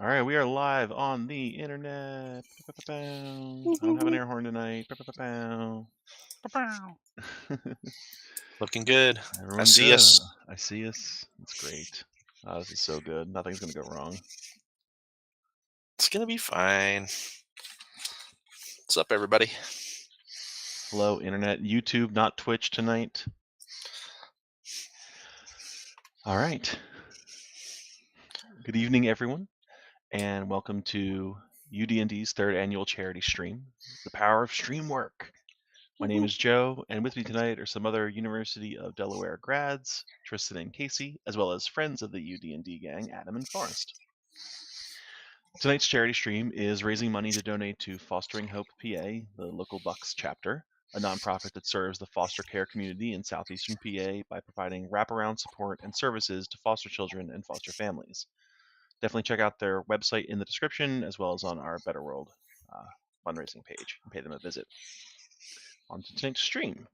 All right, we are live on the internet. I don't have an air horn tonight. Looking good. I Everyone see good. us. I see us. It's great. This is so good. Nothing's going to go wrong. It's gonna be fine. What's up, everybody? Hello, internet. YouTube, not Twitch tonight. All right. Good evening, everyone, and welcome to UD&D's third annual charity stream, The Power of Streamwork. My name is Joe, and with me tonight are some other University of Delaware grads, Tristan and Casey, as well as friends of the UD&D gang, Adam and Forrest. Tonight's charity stream is raising money to donate to Fostering Hope PA, the local Bucks chapter, a nonprofit that serves the foster care community in southeastern PA by providing wraparound support and services to foster children and foster families. Definitely check out their website in the description, as well as on our Better World fundraising page, and pay them a visit. On to tonight's stream.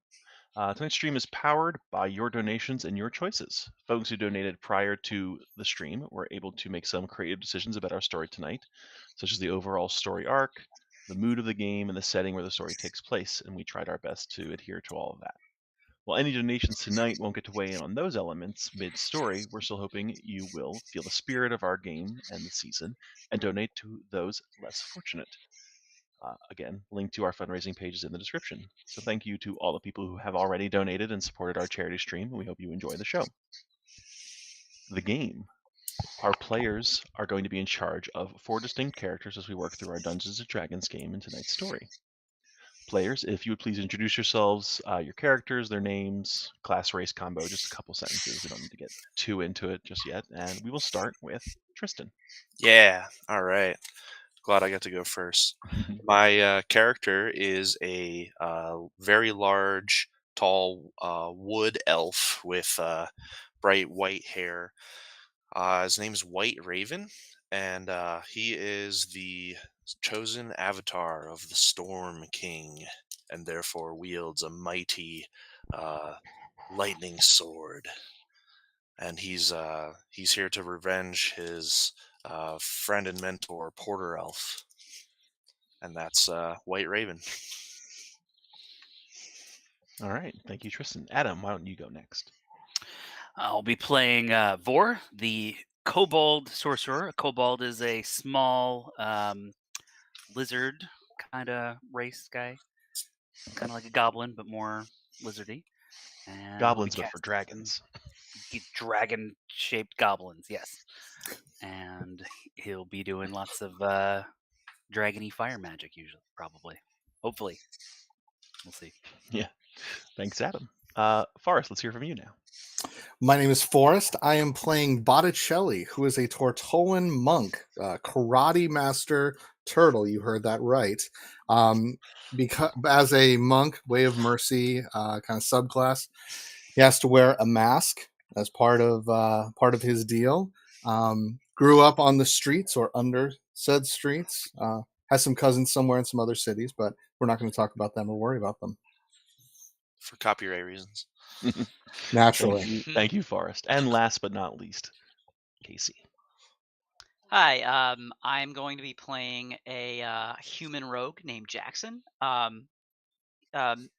Tonight's stream is powered by your donations and your choices. Folks who donated prior to the stream were able to make some creative decisions about our story tonight, such as the overall story arc, the mood of the game, and the setting where the story takes place, and we tried our best to adhere to all of that. While any donations tonight won't get to weigh in on those elements mid-story, we're still hoping you will feel the spirit of our game and the season and donate to those less fortunate. Again, link to our fundraising page is in the description. So thank you to all the people who have already donated and supported our charity stream, and we hope you enjoy the show. The game. Our players are going to be in charge of 4 distinct characters as we work through our Dungeons & Dragons game in tonight's story. Players, if you would please introduce yourselves, your characters, their names, class, race, combo, just a couple sentences. We don't need to get too into it just yet. And we will start with Tristan. Yeah. All right. Glad I got to go first. My character is a very large, tall wood elf with bright white hair. His name is White Raven, and he is the chosen avatar of the Storm King, and therefore wields a mighty lightning sword. And he's here to revenge his friend and mentor Porter Elf, and that's White Raven. All right. Thank you, Tristan. Adam, why don't you go next? I'll be playing Vor, the kobold sorcerer. A kobold is a small lizard kind of race guy, kind of like a goblin, but more lizardy. And Goblins, but for dragons. Dragon-shaped goblins, yes. And he'll be doing lots of dragony fire magic, usually, probably, hopefully. We'll see. Yeah. Thanks, Adam. Forrest, let's hear from you now. My name is Forrest. I am playing Botticelli, who is a Tortolan monk, karate master turtle. You heard that right. Because as a monk, Way of Mercy kind of subclass, he has to wear a mask as part of his deal. Grew up on the streets or under said streets. Has some cousins somewhere in some other cities, but we're not going to talk about them or worry about them. For copyright reasons. Naturally. Thank you, Forrest. And last but not least, Casey. Hi, I'm going to be playing a human rogue named Jackson.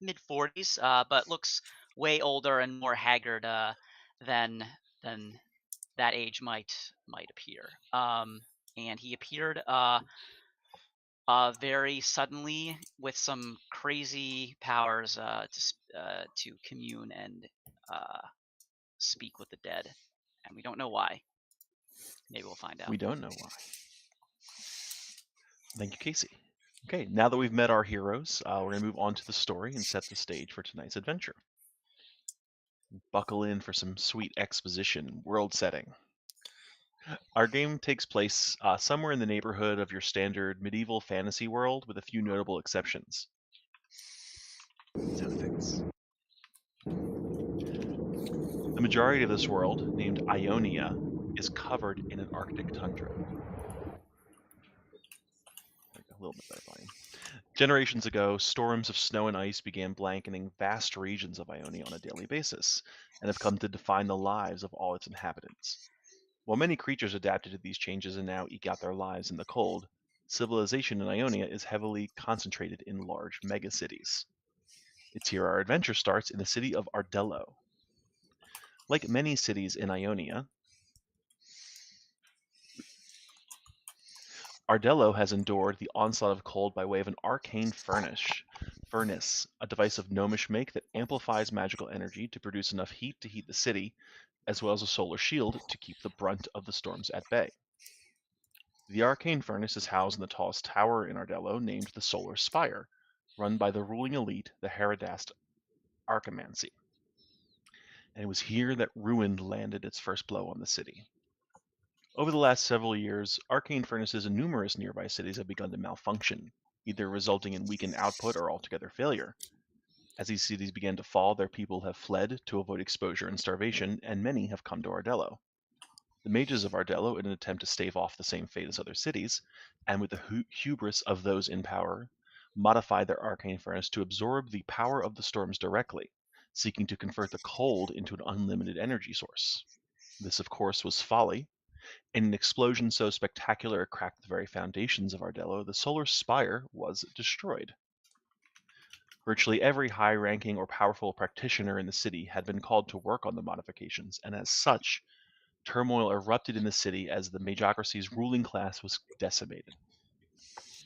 Mid 40s, but looks way older and more haggard than that age might appear. And he appeared very suddenly with some crazy powers to commune and speak with the dead, and we don't know why. Maybe we'll find out. We don't know why. Thank you, Casey. Okay, now that we've met our heroes, we're going to move on to the story and set the stage for tonight's adventure. Buckle in for some sweet exposition, world setting. Our game takes place somewhere in the neighborhood of your standard medieval fantasy world, with a few notable exceptions. Sound effects. The majority of this world, named Ionia, is covered in an Arctic tundra. A little bit better volume. Generations ago, storms of snow and ice began blanketing vast regions of Ionia on a daily basis, and have come to define the lives of all its inhabitants. While many creatures adapted to these changes and now eke out their lives in the cold, civilization in Ionia is heavily concentrated in large megacities. It's here our adventure starts in the city of Ardello. Like many cities in Ionia, Ardello has endured the onslaught of cold by way of an arcane furnace, a device of gnomish make that amplifies magical energy to produce enough heat to heat the city, as well as a solar shield to keep the brunt of the storms at bay. The arcane furnace is housed in the tallest tower in Ardello, named the Solar Spire, run by the ruling elite, the Herodast Archimancy. And it was here that ruin landed its first blow on the city. Over the last several years, arcane furnaces in numerous nearby cities have begun to malfunction, either resulting in weakened output or altogether failure. As these cities began to fall, their people have fled to avoid exposure and starvation, and many have come to Ardello. The mages of Ardello, in an attempt to stave off the same fate as other cities, and with the hubris of those in power, modified their arcane furnace to absorb the power of the storms directly, seeking to convert the cold into an unlimited energy source. This, of course, was folly. In an explosion so spectacular it cracked the very foundations of Ardello, the Solar Spire was destroyed. Virtually every high-ranking or powerful practitioner in the city had been called to work on the modifications, and as such, turmoil erupted in the city as the magocracy's ruling class was decimated.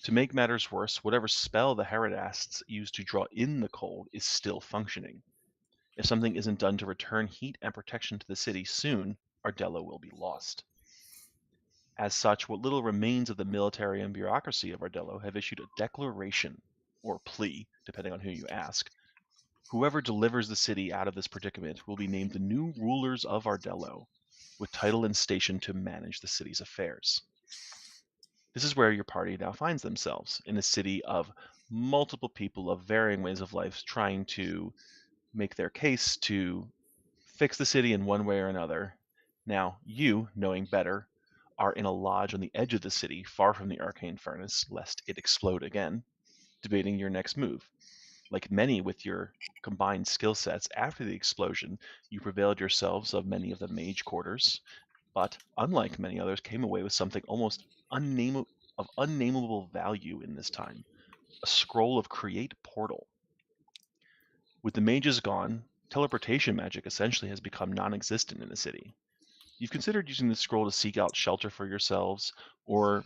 To make matters worse, whatever spell the Herodasts used to draw in the cold is still functioning. If something isn't done to return heat and protection to the city soon, Ardello will be lost. As such, what little remains of the military and bureaucracy of Ardello have issued a declaration, or plea, depending on who you ask. Whoever delivers the city out of this predicament will be named the new rulers of Ardello, with title and station to manage the city's affairs. This is where your party now finds themselves, in a city of multiple people of varying ways of life trying to make their case to fix the city in one way or another. Now, you, knowing better, are in a lodge on the edge of the city, far from the arcane furnace, lest it explode again, debating your next move. Like many with your combined skill sets, after the explosion, you prevailed yourselves of many of the mage quarters, but unlike many others, came away with something almost of unnameable value in this time, a scroll of Create Portal. With the mages gone, teleportation magic essentially has become non-existent in the city. You've considered using this scroll to seek out shelter for yourselves, or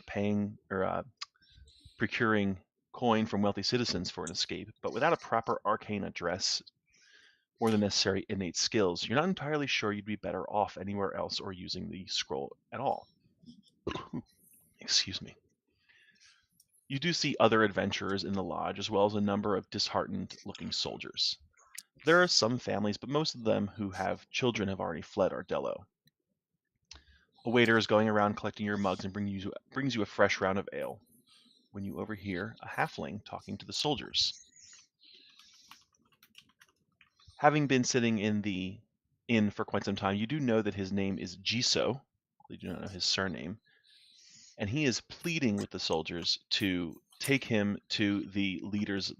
procuring coin from wealthy citizens for an escape, but without a proper arcane address or the necessary innate skills, you're not entirely sure you'd be better off anywhere else or using the scroll at all. Excuse me. You do see other adventurers in the lodge, as well as a number of disheartened-looking soldiers. There are some families, but most of them who have children have already fled Ardello. A waiter is going around collecting your mugs and brings you a fresh round of ale, when you overhear a halfling talking to the soldiers. Having been sitting in the inn for quite some time, you do know that his name is Jiso. You do not know his surname. And he is pleading with the soldiers to take him to the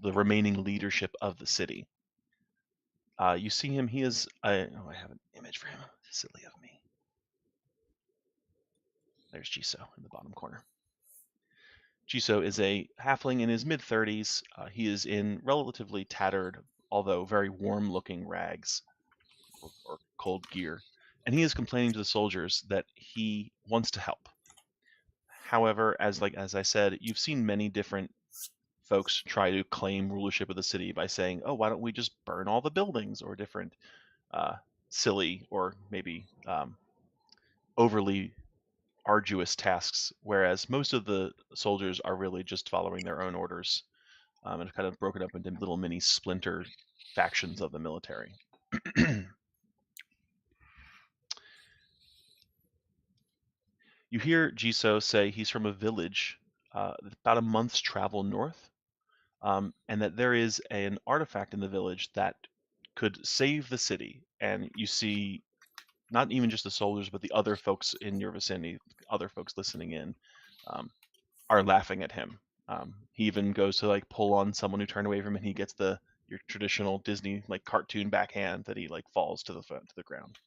remaining leadership of the city. You see him, I have an image for him. Silly of me. There's Jiso in the bottom corner. Jiso is a halfling in his mid-30s. He is in relatively tattered, although very warm-looking rags or cold gear, and he is complaining to the soldiers that he wants to help. However, as I said, you've seen many different folks try to claim rulership of the city by saying, "Oh, why don't we just burn all the buildings?" or different silly or maybe overly arduous tasks, whereas most of the soldiers are really just following their own orders and kind of broken up into little mini splinter factions of the military. You hear Jiso say he's from a village about a month's travel north, and that there is an artifact in the village that could save the city. And you see not even just the soldiers, but the other folks in your vicinity, other folks listening in, are laughing at him. He even goes to pull on someone who turned away from him, and he gets your traditional Disney cartoon backhand that he falls to the ground.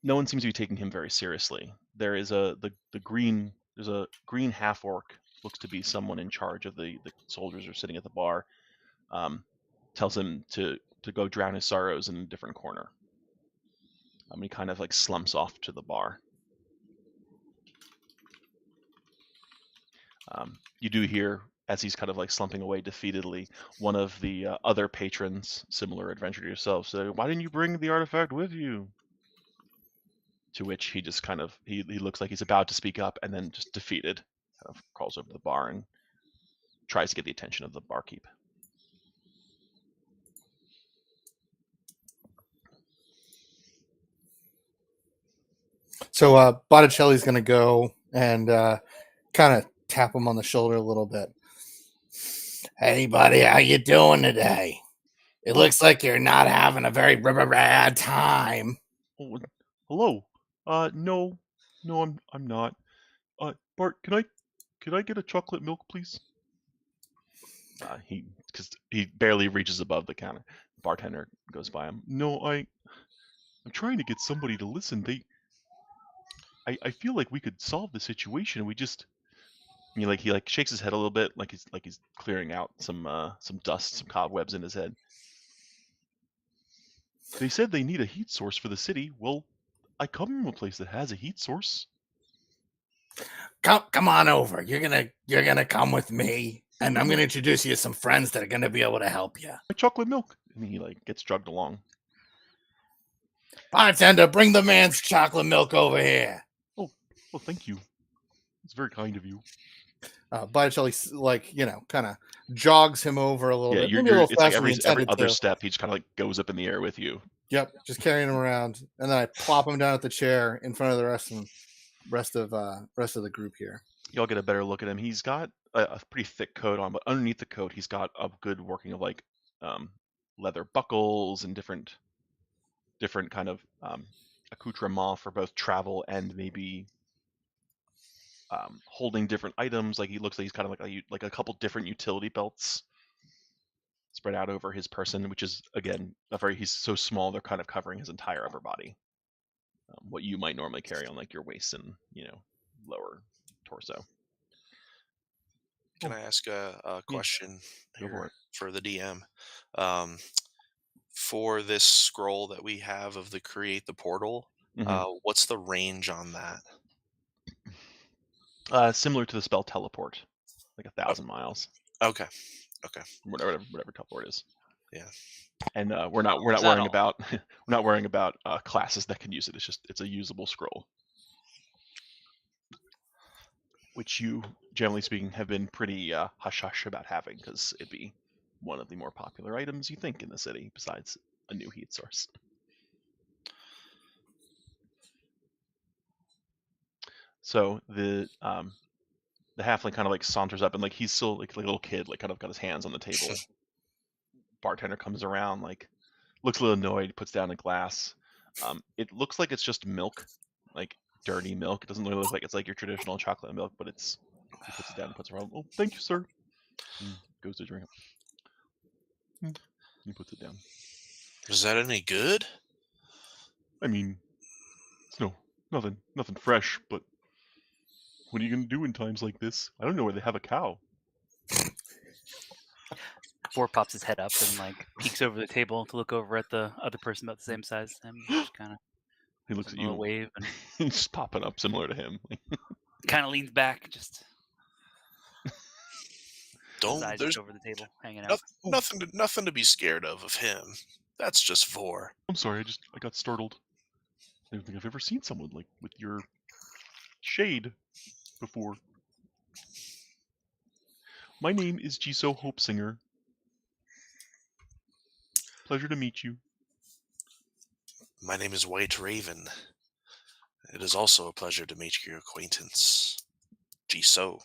no one seems to be taking him very seriously. There is the green. There's a green half orc. Looks to be someone in charge of the soldiers who are sitting at the bar. Tells him to go drown his sorrows in a different corner. He kind of like slumps off to the bar. You do hear, as he's kind of like slumping away defeatedly, one of the other patrons, similar adventure to yourself, say, "Why didn't you bring the artifact with you?" To which he just kind of he looks like he's about to speak up, and then just defeated, kind of crawls over to the bar and tries to get the attention of the barkeep. So Botticelli's going to go and kind of tap him on the shoulder a little bit. Hey, buddy, how you doing today? It looks like you're not having a very bad time. Oh, hello. No, I'm not. Bart, can I get a chocolate milk, please? Because he barely reaches above the counter. The bartender goes by him. No, I'm trying to get somebody to listen. I feel like we could solve the situation. We just, he shakes his head a little bit, like he's clearing out some dust, some cobwebs in his head. They said they need a heat source for the city. Well, I come from a place that has a heat source. Come on over. You're gonna come with me, and I'm gonna introduce you to some friends that are gonna be able to help you. My chocolate milk. And he gets drugged along. Bartender, bring the man's chocolate milk over here. Oh, well, thank you. It's very kind of you. Botticelli, kind of jogs him over a little bit. Yeah, Maybe a little it's like faster every other to. step, he just kind of goes up in the air with you. Yep, just carrying him around, and then I plop him down at the chair in front of the rest of the group here. Y'all get a better look at him. He's got a pretty thick coat on, but underneath the coat, he's got a good working of leather buckles and different kind of accoutrement for both travel and maybe holding different items. Like he looks like he's kind of like a couple different utility belts spread out over his person, which is again he's so small they're kind of covering his entire upper body. What you might normally carry on your waist and lower torso. Can I ask a question here for the DM? For this scroll that we have of the create the portal, what's the range on that? Similar to the spell teleport, like 1,000 miles. Okay. Whatever teleport is. Yeah. And we're not worrying about we're not worrying about classes that can use it. It's a usable scroll, which you, generally speaking, have been pretty hush hush about having, because it'd be one of the more popular items you think in the city besides a new heat source. So the halfling kind of saunters up, and he's still like a little kid, kind of got his hands on the table. Bartender comes around, looks a little annoyed, puts down a glass. It looks like it's just milk, dirty milk. It doesn't really look like it's your traditional chocolate milk, but he puts it down and puts it around. Oh, thank you, sir. And goes to drink it. He puts it down. Is that any good? I mean, it's nothing fresh, but what are you gonna do in times like this? I don't know where they have a cow. Vor pops his head up and peeks over the table to look over at the other person about the same size as him. Just kind of he looks at you, wave, and he's popping up similar to him. kind of leans back, just There's over the table, hanging out. Nothing to be scared of him. That's just Vor. I'm sorry, I got startled. I don't think I've ever seen someone with your shade before. My name is Jiso Hopesinger. Pleasure to meet you. My name is White Raven. It is also a pleasure to make your acquaintance, Jiso.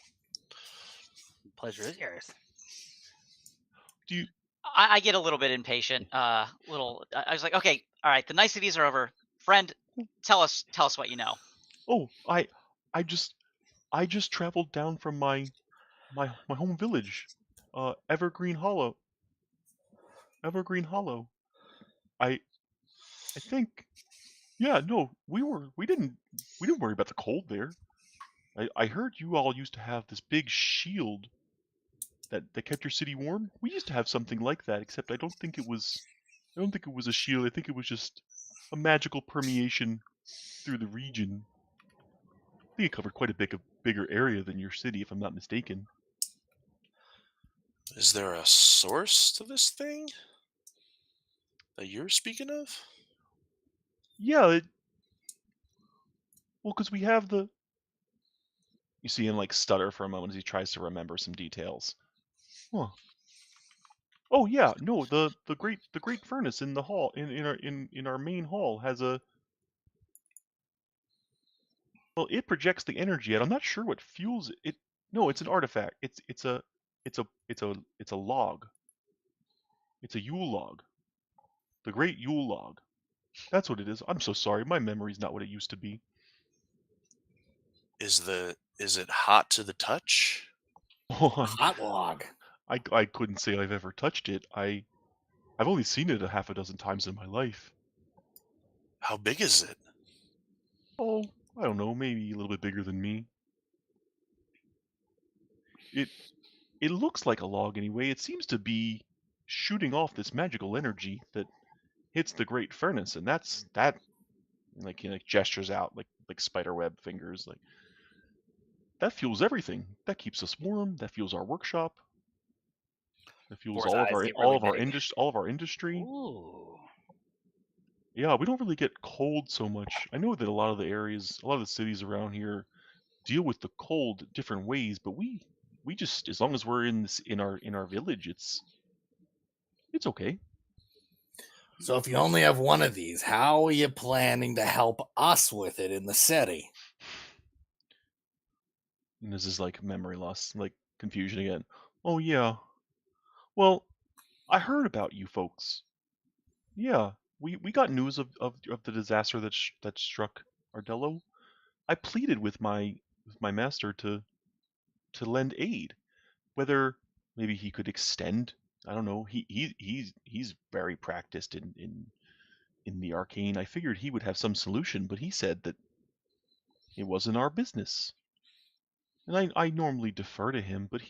Pleasure is yours. Do you? I get a little bit impatient. I was like, okay, all right, the niceties are over. Friend, tell us what you know. Oh, I just traveled down from my home village, Evergreen Hollow. I think Yeah, no, we didn't worry about the cold there. I heard you all used to have this big shield that kept your city warm. We used to have something like that, except I don't think it was a shield. I think it was just a magical permeation through the region. I think it covered quite a bigger area than your city, if I'm not mistaken. Is there a source to this thing that you're speaking of? Yeah, well, because we have the. You see him like stutter for a moment as he tries to remember some details. Huh. Oh yeah, no, the great furnace in the hall in our main hall has a. Well, it projects the energy out. I'm not sure what fuels it. No, it's an artifact. It's a log. It's a Yule log. The great Yule log. That's what it is. I'm so sorry. My memory's not what it used to be. Is it hot to the touch? Oh, Hot log. I couldn't say I've ever touched it. I've only seen it a half a dozen times in my life. How big is it? Oh, I don't know, maybe a little bit bigger than me. It looks like a log anyway. It seems to be shooting off this magical energy that hits the great furnace, and that like he like gestures out like spiderweb fingers, like that fuels everything. That keeps us warm. That fuels our workshop. That fuels Boar's eyes get really big. all of our industry. Ooh. Yeah, we don't really get cold so much. I know that a lot of the cities around here deal with the cold different ways, but we just, as long as we're in our village, it's okay. So if you only have one of these, how are you planning to help us with it in the city? And this is like memory loss, like confusion again. Oh yeah. Well, I heard about you folks. Yeah, we got news of the disaster that struck Ardello. I pleaded with my master to lend aid. Whether maybe he could extend. I don't know. He's very practiced in the arcane. I figured he would have some solution, but he said that it wasn't our business. And I normally defer to him, but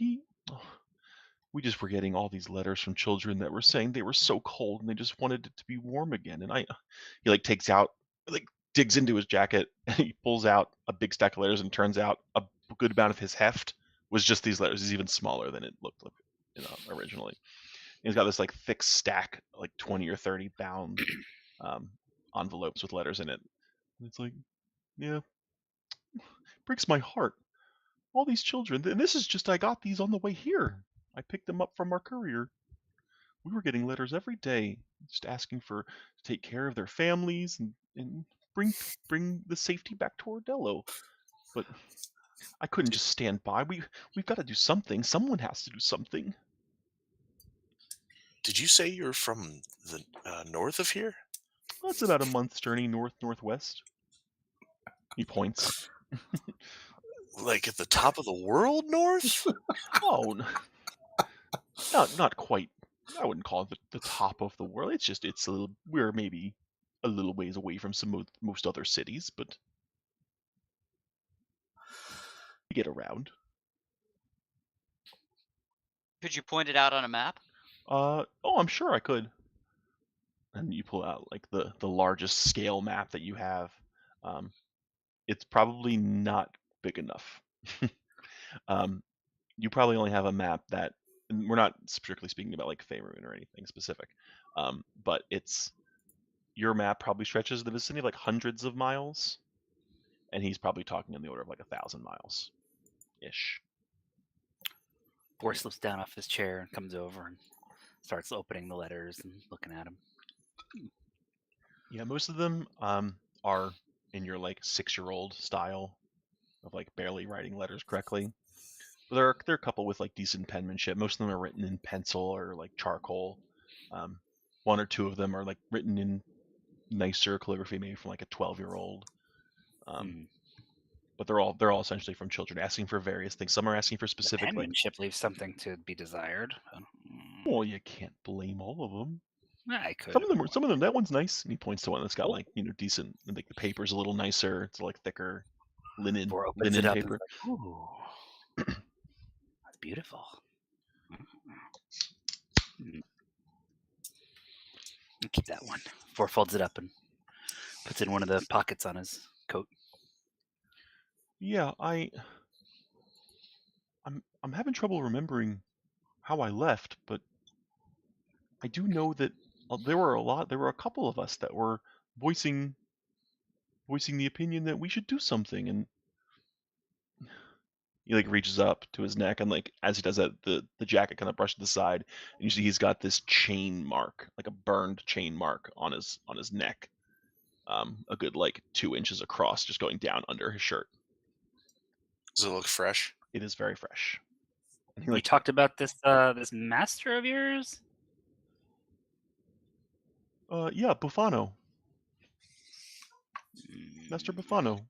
we just were getting all these letters from children that were saying they were so cold and they just wanted it to be warm again. And he like takes out, like digs into his jacket and he pulls out a big stack of letters, and turns out a good amount of his heft was just these letters. He's even smaller than it looked like, originally. And he's got this like thick stack, like 20 or 30 bound envelopes with letters in it. And it's like, yeah, breaks my heart. All these children, and this is just, I got these on the way here. I picked them up from our courier. We were getting letters every day, just asking to take care of their families and bring the safety back to Ordello. But I couldn't just stand by. We've got to do something. Someone has to do something. Did you say you're from the north of here? Well, it's about a month's journey northwest. He points. Like at the top of the world north? Oh, not quite. I wouldn't call it the top of the world. It's a little. We're maybe a little ways away from most other cities, but we get around. Could you point it out on a map? Oh, I'm sure I could. And you pull out like the largest scale map that you have. It's probably not big enough. You probably only have a map that, and we're not strictly speaking about like Faerun or anything specific, but your map probably stretches the vicinity of like hundreds of miles, and he's probably talking in the order of like 1,000 miles ish. Boar slips down off his chair and comes over and starts opening the letters and looking at them. Yeah, most of them are in your like 6-year-old style of like barely writing letters correctly. But there are a couple with like decent penmanship. Most of them are written in pencil or like charcoal. One or two of them are like written in nicer calligraphy, maybe from like a 12-year-old. But they're all essentially from children asking for various things. Some are asking for specific, the penmanship leaves something to be desired. Well, you can't blame all of them. I could. Some of them. That one's nice. And he points to one that's got Oh. like decent. Like the paper's a little nicer. It's like thicker linen Opens it up paper. and it's like, ooh, that's beautiful. I'll keep that one. Vor folds it up and puts it in one of the pockets on his coat. Yeah, I'm having trouble remembering how I left, but I do know that there were a couple of us that were voicing the opinion that we should do something, and he like reaches up to his neck, and like as he does that, the jacket kind of brushes to the side, and you see he's got this chain mark, like a burned chain mark on his neck, a good like 2 inches across, just going down under his shirt. Does it look fresh? It is very fresh. And he, You like, talked about this this master of yours? yeah, Buffano. Master Buffano.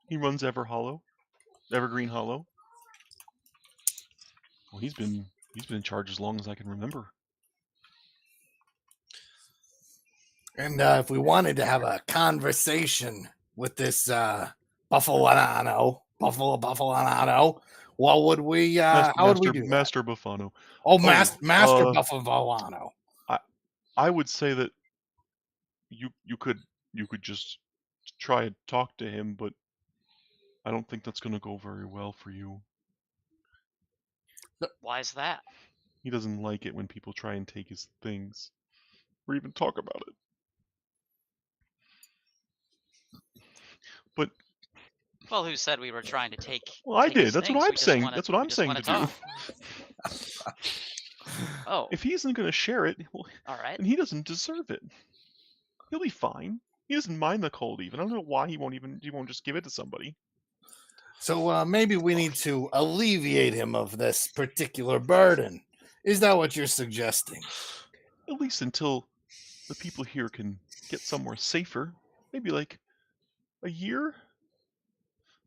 He runs Evergreen Hollow. Well, he's been in charge as long as I can remember. And if we wanted to have a conversation with this Buffalano, what would we? How would we do that? Master Buffano. Oh, Master Buffalano. I would say that you could just try and talk to him, but I don't think that's going to go very well for you. Why is that? He doesn't like it when people try and take his things or even talk about it. But Well, who said we were trying to take? well, I take did. his That's things? what We I'm just saying. wanna- That's what we I'm just saying wanna to do. talk. Oh, If he isn't going to share it, well, all right. then he doesn't deserve it. He'll be fine. He doesn't mind the cold even. I don't know why he won't just give it to somebody. So maybe we need to alleviate him of this particular burden. Is that what you're suggesting? At least until the people here can get somewhere safer. Maybe like a year?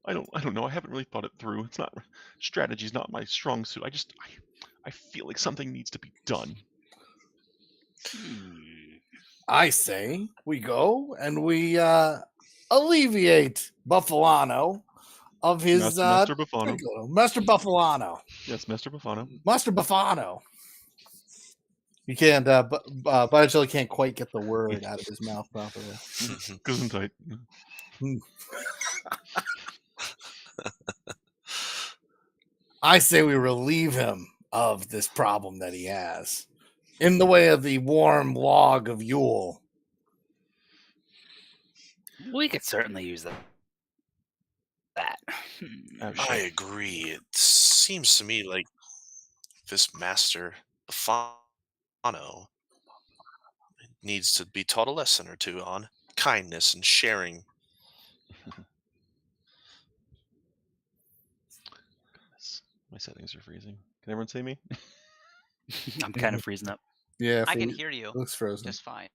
I don't know. I haven't really thought it through. It's not strategy's not my strong suit. I feel like something needs to be done. I say we go and we alleviate Buffalano of his Master Buffano. Master Buffalano. Yes, Master Buffano. Master Buffano. You can't, Botticelli can't quite get the word out of his mouth properly. Gesundheit. I say we relieve him of this problem that he has in the way of the warm log of Yule. We could certainly use that. I agree. It seems to me like this Master Buffano needs to be taught a lesson or two on kindness and sharing. Goodness, my settings are freezing. Can everyone see me? I'm kind of freezing up. Yeah, I can hear you looks frozen. just fine.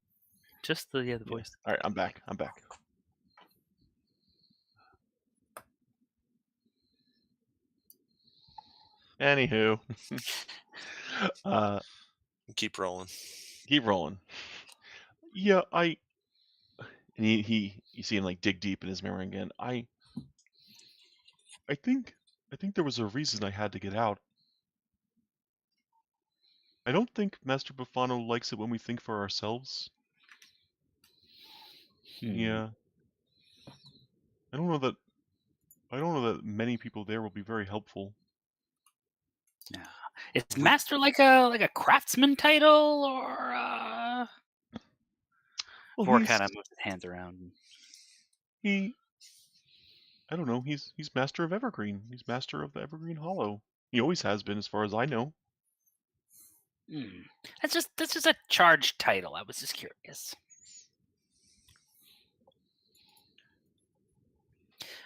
Just the voice. All right, I'm back. Anywho, Keep rolling. keep rolling. Yeah, and he you see him like dig deep in his memory again. I think there was a reason I had to get out. I don't think Master Buffano likes it when we think for ourselves. Yeah. I don't know that many people there will be very helpful. Yeah. Is master like a craftsman title, or Well, Vor he's- kind of moves his hands around? I don't know. He's master of Evergreen. He's master of the Evergreen Hollow. He always has been, as far as I know. That's just a charged title. I was just curious.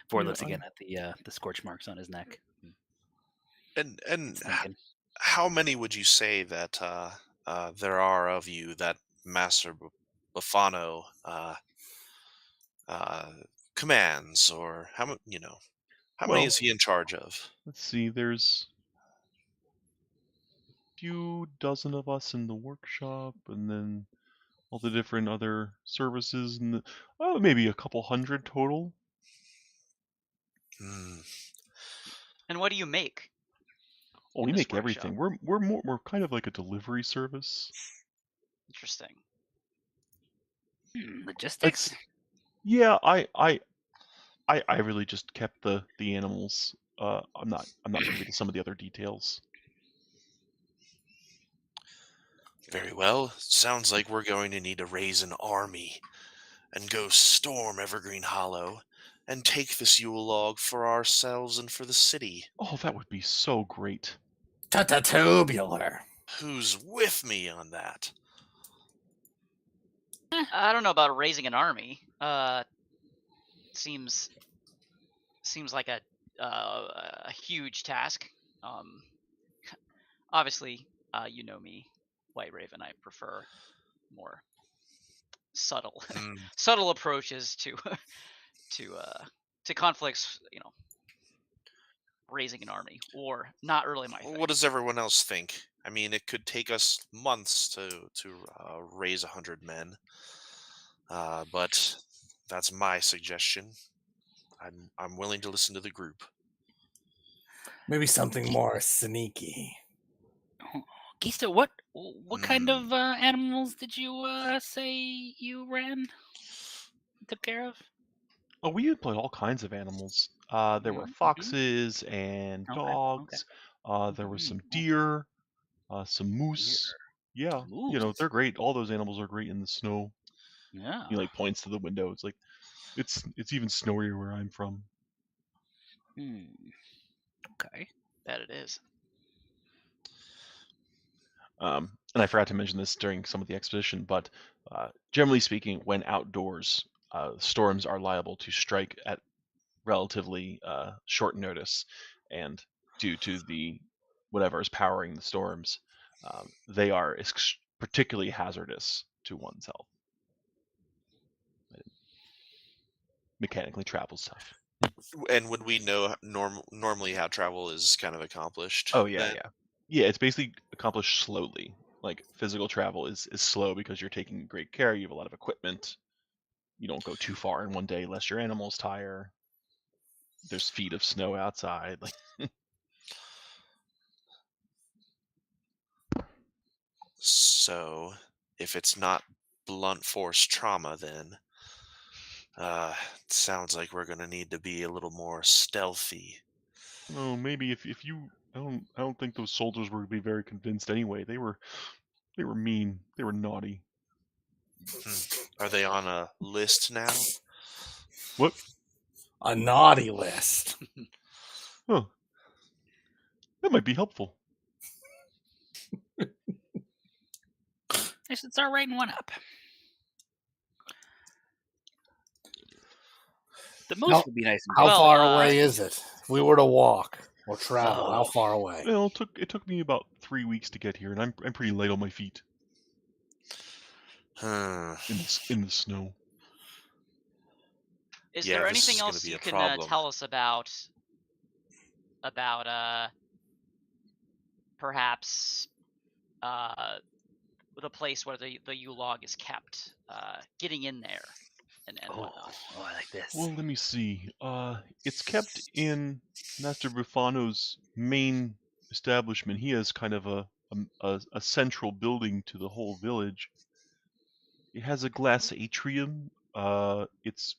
Vor looks again at the scorch marks on his neck. And Thinking. how many would you say that there are of you that Master Buffano commands, or how many Well- is he in charge of? Let's see. There's few dozen of us in the workshop, and then all the different other services, and maybe a couple hundred total. Hmm. And what do you make? Oh, in we this make everything. workshop? We're kind of like a delivery service. Interesting. Logistics. Yeah, I really just kept the animals. I'm not privy to some of the other details. Very well. Sounds like we're going to need to raise an army and go storm Evergreen Hollow and take this Yule log for ourselves and for the city. Oh, that would be so great. Tubular. Who's with me on that? I don't know about raising an army. Seems like a huge task. Obviously, you know me, White Raven. I prefer more subtle subtle approaches to to conflicts. Raising an army, or not really my thing. What does everyone else think? I mean, it could take us months to raise 100 men, but that's my suggestion. I'm willing to listen to the group. Maybe something more sneaky. Gista, what kind of animals did you say you took care of? Oh, we employed all kinds of animals. There were foxes and dogs. There was some deer, some moose. Yeah, they're great. All those animals are great in the snow. Yeah. He like points to the window. It's like it's even snowier where I'm from. Okay. Bet it is. And I forgot to mention this during some of the expedition, but generally speaking, when outdoors, storms are liable to strike at relatively short notice, and due to the whatever is powering the storms, they are particularly hazardous to one's health. Mechanically travel stuff. And would we know normally how travel is kind of accomplished? Oh yeah, yeah. It's basically accomplished slowly. Like physical travel is slow because you're taking great care. You have a lot of equipment. You don't go too far in one day lest your animals tire. There's feet of snow outside. Like so, if it's not blunt force trauma, then it sounds like we're gonna need to be a little more stealthy. oh, maybe if you I don't think those soldiers were be very convinced anyway. They were mean. They were naughty. Are they on a list now? What? A naughty list. Huh. That might be helpful. I should start writing one up. The most would be nice. How far away is it? If we were to walk or travel, how far away? Well, it took me about 3 weeks to get here, and I'm pretty light on my feet. In the snow. Is there anything else you can tell us about perhaps the place where the Yule log is kept, getting in there and whatnot? Oh, I like this. Well, let me see. It's kept in Master Bufano's main establishment. He has kind of a central building to the whole village. It has a glass atrium. It's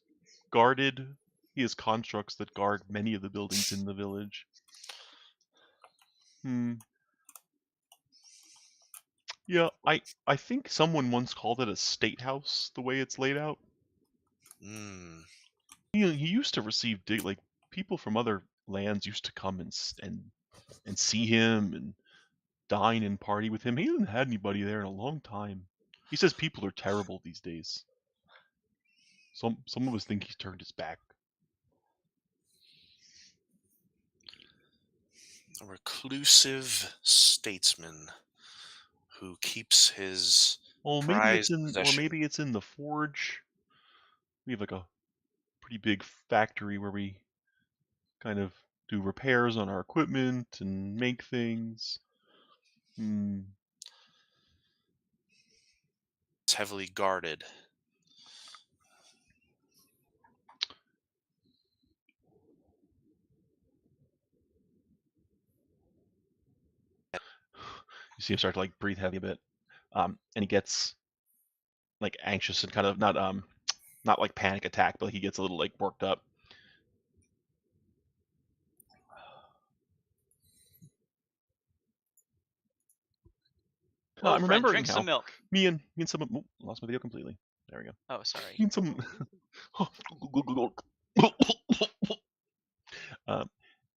guarded. He has constructs that guard many of the buildings in the village. Yeah, I think someone once called it a state house, the way it's laid out. He used to receive like people from other lands used to come and see him and dine and party with him. He hasn't had anybody there in a long time. He says people are terrible these days. Some of us think he's turned his back. A reclusive statesman who keeps his prized possession. Or maybe it's in the forge. We have like a pretty big factory where we kind of do repairs on our equipment and make things. Hmm. It's heavily guarded. You see him start to like breathe heavy a bit, and he gets like anxious and kind of not like panic attack, but he gets a little like worked up. Hello, I'm friend. remembering Drink now. some milk. Me and some. Oh, lost my video completely. There we go. Oh, sorry. Me and some.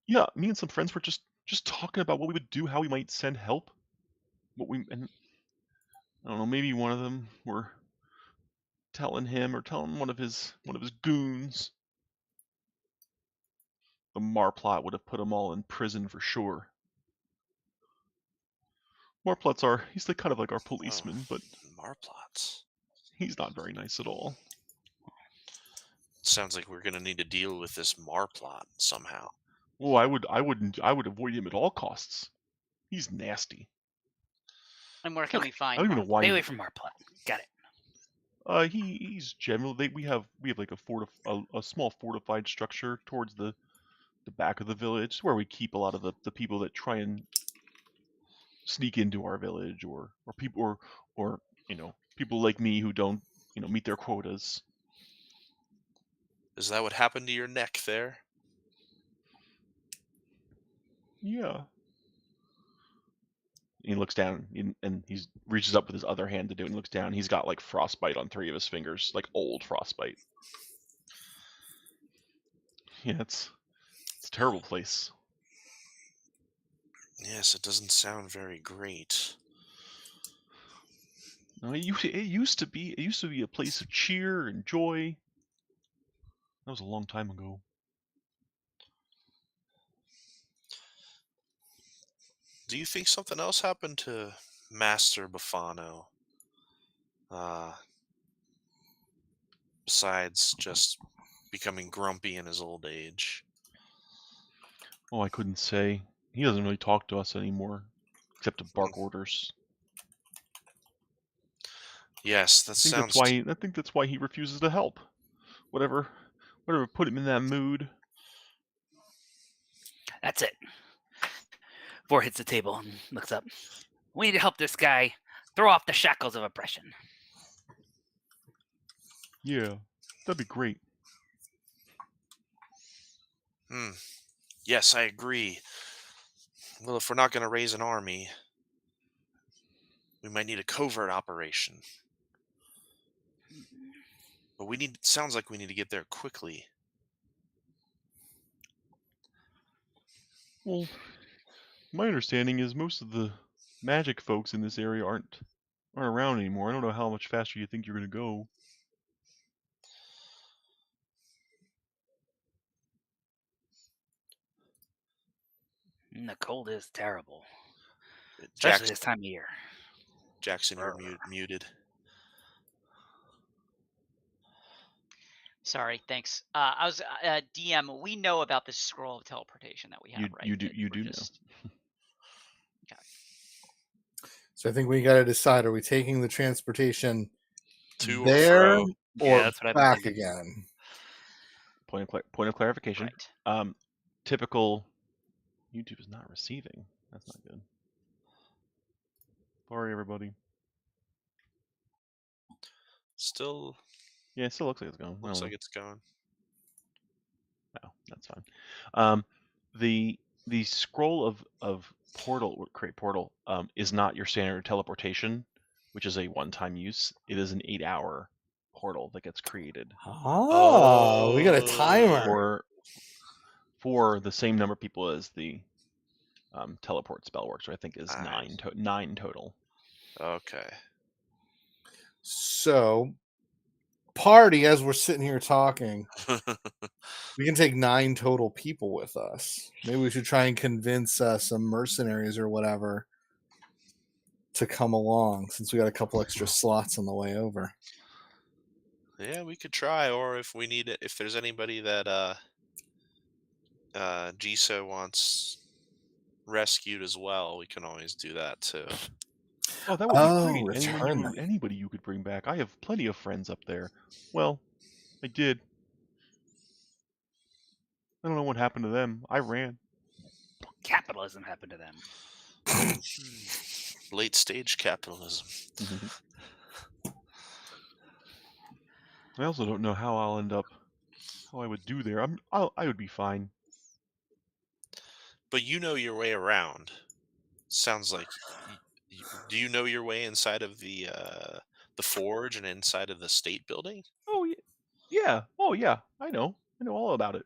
Yeah, me and some friends were just talking about what we would do, how we might send help, and I don't know, maybe one of them were telling one of his goons. The Marplot would have put them all in prison for sure. He's like kind of like our policeman, but Marplots. he's not very nice at all. Sounds like we're gonna need to deal with this Marplot somehow. Well, I would avoid him at all costs. He's nasty. And where can Look, we find I don't even know Marplot? why. Stay away from Marplot. Got it. He's general. We have like a small fortified structure towards the back of the village where we keep a lot of the people that try and sneak into our village or people or people like me who don't meet their quotas. Is that what happened to your neck there? Yeah. He looks down and he reaches up with his other hand to do it and looks down. He's got like frostbite on 3 of his fingers, like old frostbite. Yeah, it's a terrible place. Yes, it doesn't sound very great. No, it used to be a place of cheer and joy. That was a long time ago. Do you think something else happened to Master Bufano? Besides just becoming grumpy in his old age. Oh, I couldn't say. He doesn't really talk to us anymore, except to bark orders. Yes, that sounds. I think that's why he refuses to help. Whatever put him in that mood. That's it. Vor hits the table and looks up. We need to help this guy throw off the shackles of oppression. Yeah, that'd be great. Yes, I agree. Well, if we're not going to raise an army, we might need a covert operation. But sounds like we need to get there quickly. Well, my understanding is most of the magic folks in this area aren't around anymore. I don't know how much faster you think you're going to go. The cold is terrible, especially this time of year. Jackson, you're muted. Sorry, thanks. I was DM. We know about this scroll of teleportation that we have, right? You do know. Okay. So I think we got to decide: are we taking the transportation To there or or Yeah, that's what I've been back thinking. again? Point of clarification. Right. Typical. YouTube is not receiving. That's not good. Sorry, everybody. Still. Yeah, it still looks like it's going. Looks like it's going. No, that's fine. The scroll of portal create portal is not your standard teleportation, which is a one-time use. It is an 8-hour portal that gets created. Oh, we got a timer for the same number of people as the teleport spell works, which I think is 9 total. Okay. So, party, as we're sitting here talking, we can take 9 total people with us. Maybe we should try and convince some mercenaries or whatever to come along, since we got a couple extra slots on the way over. Yeah, we could try, or if we need it, if there's anybody that Jiso wants rescued as well, we can always do that too. Oh, that would be great. return them. Anybody you could bring back. I have plenty of friends up there. Well, I did. I don't know what happened to them. I ran. Capitalism happened to them. Late stage capitalism. I also don't know how I'll end up. How I would do there. I would be fine. But you know your way around. Sounds like. Do you know your way inside of the forge and inside of the state building? Oh yeah. Oh yeah. I know all about it.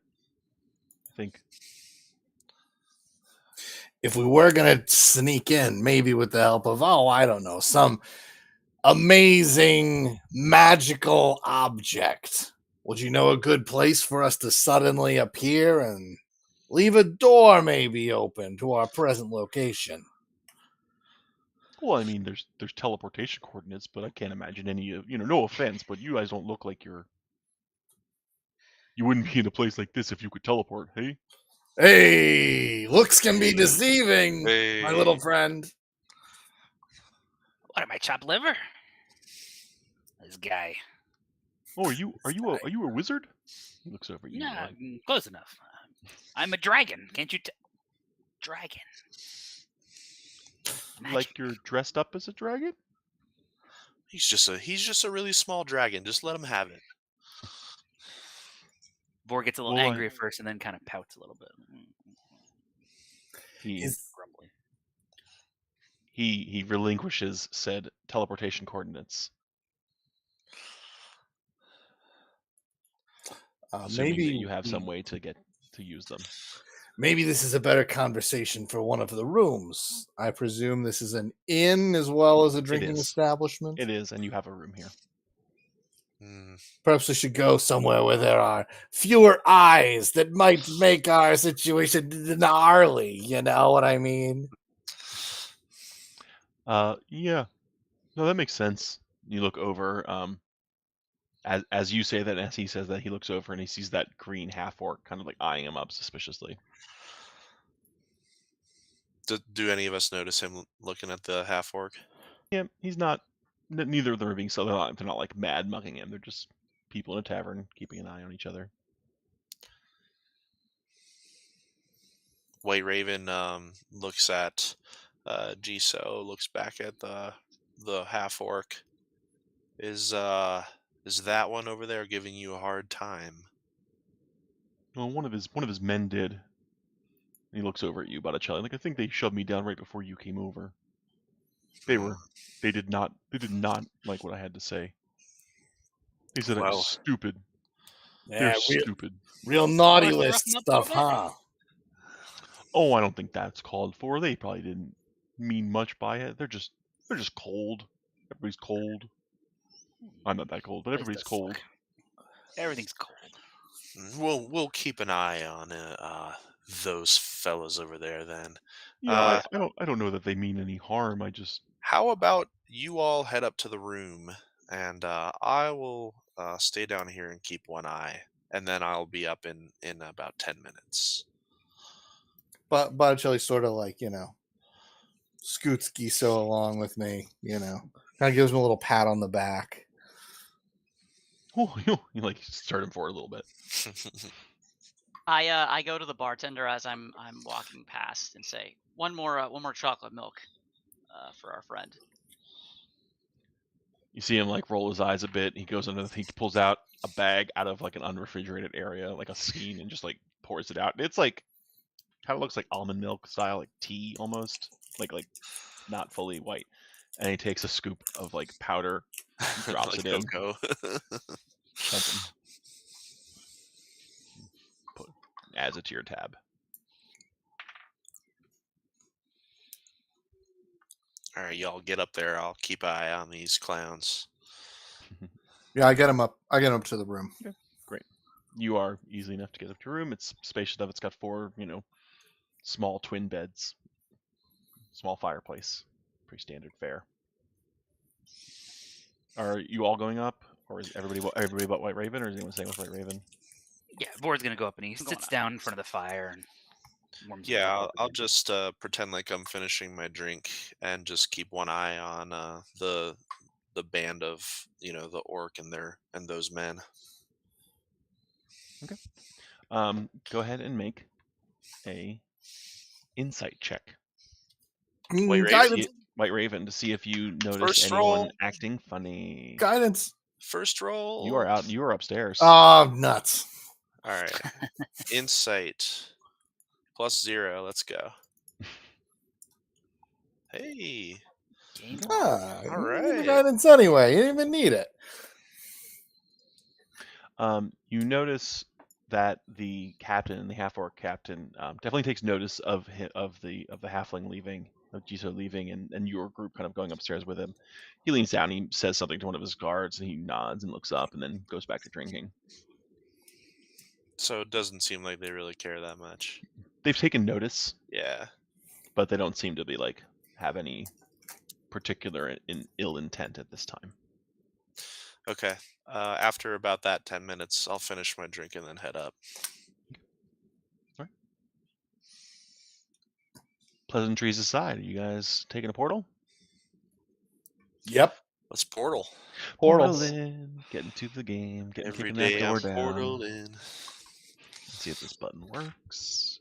I think. If we were gonna sneak in, maybe with the help of I don't know, some amazing magical object, would you know a good place for us to suddenly appear and leave a door maybe open to our present location? Well, I mean, there's teleportation coordinates, but I can't imagine any of no offense, but you guys don't look like you wouldn't be in a place like this if you could teleport, hey? Hey, looks can be deceiving, my little Hey. friend. What am I, chopped liver? This guy. Oh, are you a wizard? He looks over at you. Nah, like, close enough. I'm a dragon. Can't you dragon. like you're dressed up as a dragon? He's just a really small dragon. Just let him have it. Vor gets a little Well, angry at first and then kind of pouts a little bit. He Grumbly. he relinquishes said teleportation coordinates. Assuming Maybe that you have some way to get to use them. Maybe this is a better conversation for one of the rooms. I presume this is an inn as well as a drinking is. establishment. It is, and you have a room here. Perhaps we should go somewhere where there are fewer eyes that might make our situation gnarly. You know what I mean? Yeah. No, that makes sense. You look over, as you say that, as he says that, he looks over and he sees that green half-orc kind of like eyeing him up suspiciously. Do any of us notice him looking at the half-orc? Yeah, he's not. Neither of them are being so. They're not like mad mugging him. They're just people in a tavern keeping an eye on each other. White Raven looks at Jisoo, looks back at the half-orc. Is that one over there giving you a hard time? Well, one of his men did. And he looks over at you, Botticelli. Like, I think they shoved me down right before you came over. They did not like what I had to say. They said I was stupid. They're stupid. Real naughty list stuff, huh? Oh, I don't think that's called for. They probably didn't mean much by it. They're just cold. Everybody's cold. I'm not that cold, but everybody's cold. Everything's cold. We'll keep an eye on those fellas over there then. Yeah, I don't know that they mean any harm. How about you all head up to the room, and I will stay down here and keep one eye, and then I'll be up in about 10 minutes. But Botticelli sort of like, scoots Giso along with me, kind of gives him a little pat on the back. Oh, you like start him for a little bit. I go to the bartender as I'm walking past and say, one more chocolate milk for our friend. You see him like roll his eyes a bit. He goes under. He pulls out a bag out of like an unrefrigerated area, like a skein, and just like pours it out. It's like kind of looks like almond milk style, like tea almost, like not fully white. And he takes a scoop of like powder, drops like it in. cocoa. Adds it to your tab. All right, y'all get up there. I'll keep an eye on these clowns. Yeah, I get him up. I get him up to the room. Okay, great. You are easy enough to get up to your room. It's spacious enough. It's got 4, small twin beds, small fireplace. Pretty standard fare. Are you all going up, or is everybody but White Raven, or is anyone staying with White Raven? Yeah, Vor's gonna go up and he sits down in front of the fire and warms Yeah, blood I'll, up I'll again. just pretend like I'm finishing my drink and just keep one eye on the band of the orc and those men. Go ahead and make a insight check. White Raven? Guidance. White Raven, to see if you notice First anyone roll. acting funny. Guidance. First roll. You are out. You are upstairs. Nuts. All right. Insight +0. Let's go. Hey. Game All You need the right. guidance anyway. You didn't even need it. You notice that the captain, the half-orc captain, definitely takes notice of the halfling leaving, of Jiso leaving, and your group kind of going upstairs with him. He leans down, he says something to one of his guards, and he nods and looks up, and then goes back to drinking. So it doesn't seem like they really care that much. They've taken notice, Yeah. but they don't seem to be have any particular ill intent at this time. Okay. After about that 10 minutes, I'll finish my drink and then head up. All right. Pleasantries aside, are you guys taking a portal? Yep. Let's portal. Portal in, get into the game, Every kicking day that door I'm down. portal in. Let's see if this button works.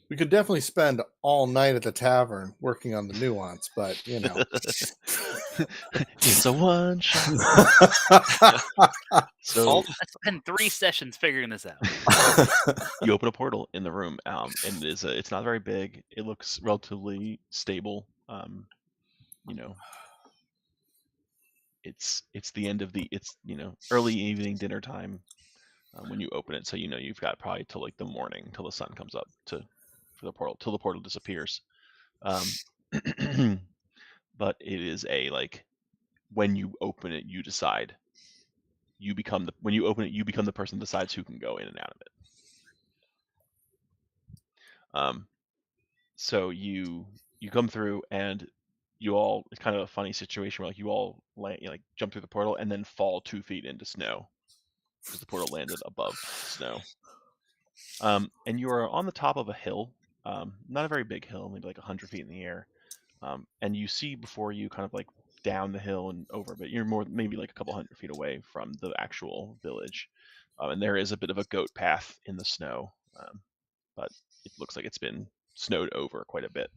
We could definitely spend all night at the tavern working on the nuance, but It's a one shot. So Let's spend 3 sessions figuring this out. you open a portal in the room, and it's not very big. It looks relatively stable. It's the end of early evening dinner time when you open it. So you've got probably till the morning, till the sun comes up for the portal, till the portal disappears. But it is when you open it, you decide. When you open it, you become the person that decides who can go in and out of it. So you come through, and you all, it's kind of a funny situation where you all jump through the portal and then fall 2 feet into snow because the portal landed above snow. And you are on the top of a hill, not a very big hill, maybe 100 feet in the air. And you see before you kind of down the hill and over, but you're more maybe a couple hundred feet away from the actual village. And there is a bit of a goat path in the snow, but it looks like it's been snowed over quite a bit.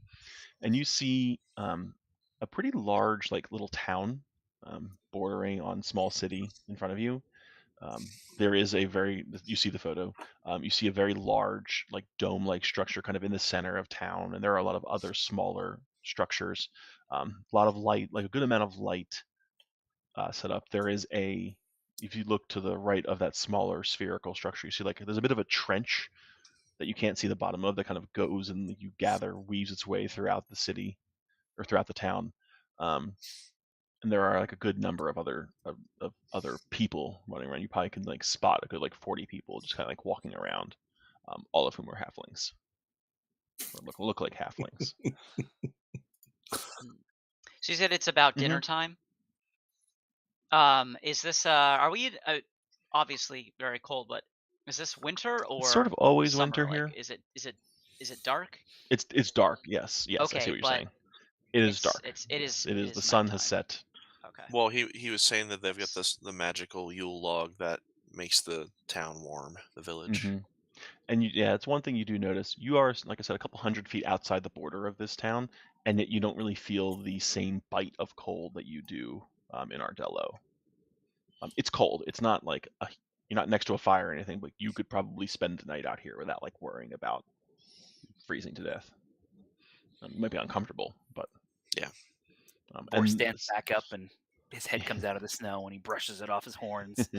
And you see a pretty large little town bordering on small city in front of you. There is you see the photo, you see a very large dome-like structure kind of in the center of town, and there are a lot of other smaller structures, a lot of light, a good amount of light set up. There is if you look to the right of that smaller spherical structure, you see there's a bit of a trench that you can't see the bottom of, that kind of goes and weaves its way throughout the city or throughout the town. And there are a good number of other people running around. You probably can spot a good 40 people just kind of walking around, all of whom are halflings, or look like halflings. So you said it's about dinner time. Is this are we obviously very cold, but is this winter or It's sort of always summer? winter here. Is it dark? It's dark. Yes. Okay, I see what you're saying. It is dark. It is. The sun has set. Okay. Well, he was saying that they've got the magical Yule log that makes the town warm, the village. Mm-hmm. And it's one thing you do notice. You are, like I said, a couple hundred feet outside the border of this town, and yet you don't really feel the same bite of cold that you do in Ardello. It's cold. It's not you're not next to a fire or anything, but you could probably spend the night out here without worrying about freezing to death. You might be uncomfortable, but yeah. Or stands back up and his head comes out of the snow when he brushes it off his horns.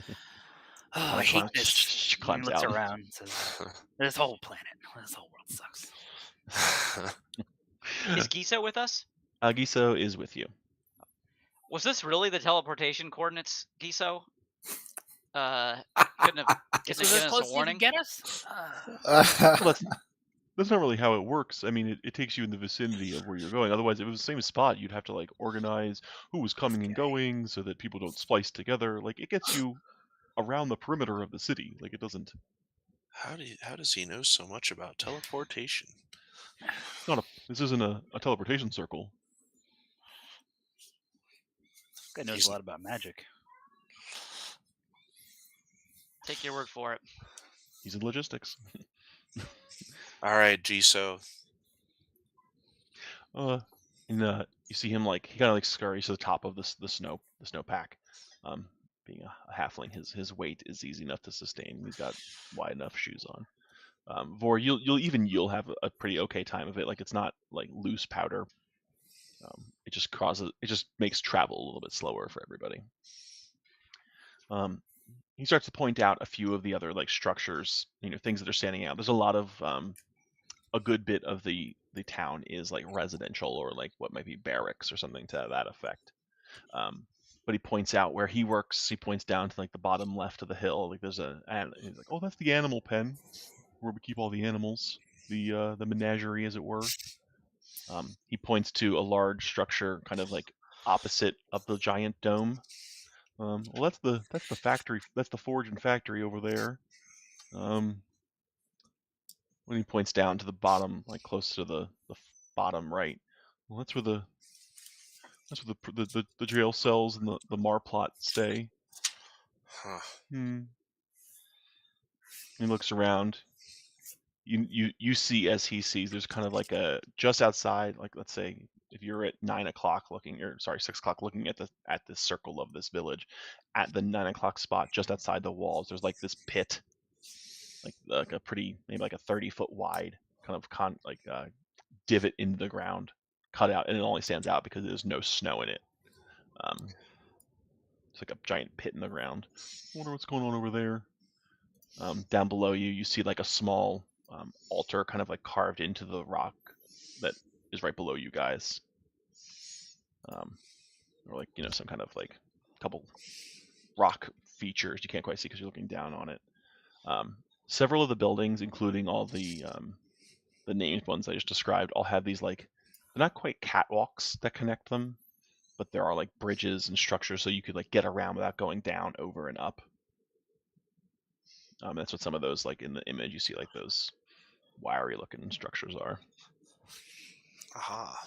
I hate this. He looks around and says, "This whole planet, this whole world sucks." Is Giso with us? Giso is with you. Was this really the teleportation coordinates, Giso? Couldn't have given us a warning. Get us? Well, that's not really how it works. I mean, it takes you in the vicinity of where you're going. Otherwise, if it was the same spot, you'd have to organize who was coming and going so that people don't splice together. It gets you around the perimeter of the city. It doesn't. How does he know so much about teleportation? This isn't a teleportation circle. Guy knows He's- a lot about magic. Take your word for it. He's in logistics. All right, Jiso. And you see him like he kind of like scurries to the top of the snowpack. Being a halfling, his weight is easy enough to sustain. He's got wide enough shoes on. Vor, you'll have a pretty okay time of it. Like it's not like loose powder. It just makes travel a little bit slower for everybody. He starts to point out a few of the other like structures, things that are standing out. There's a lot of a good bit of the town is like residential or like what might be barracks or something to that effect. But he points out where he works. He points down to like the bottom left of the hill. Like he's like, oh, that's the animal pen where we keep all the animals, the menagerie, as it were. He points to a large structure, kind of like opposite of the giant dome. Well, that's the factory. That's the forge and factory over there. When he points down to the bottom, like close to the bottom right, well, that's where the jail cells and the Marplot stay. Huh. He looks around. You see as he sees. There's kind of like a just outside, like let's say if you're at 9 o'clock looking, or sorry, 6 o'clock looking at the circle of this village, at the 9 o'clock spot, just outside the walls, there's like this pit, like a pretty maybe like a 30-foot wide kind of divot into the ground, cut out, and it only stands out because there's no snow in it. It's like a giant pit in the ground. I wonder what's going on over there. Down below you see like a small altar kind of like carved into the rock that is right below you guys. Or like, some kind of like couple rock features you can't quite see because you're looking down on it. Several of the buildings, including all the named ones I just described, all have these like, they're not quite catwalks that connect them, but there are like bridges and structures so you could like get around without going down, over, and up. That's what some of those, like in the image, you see like those wiry looking structures are. Aha.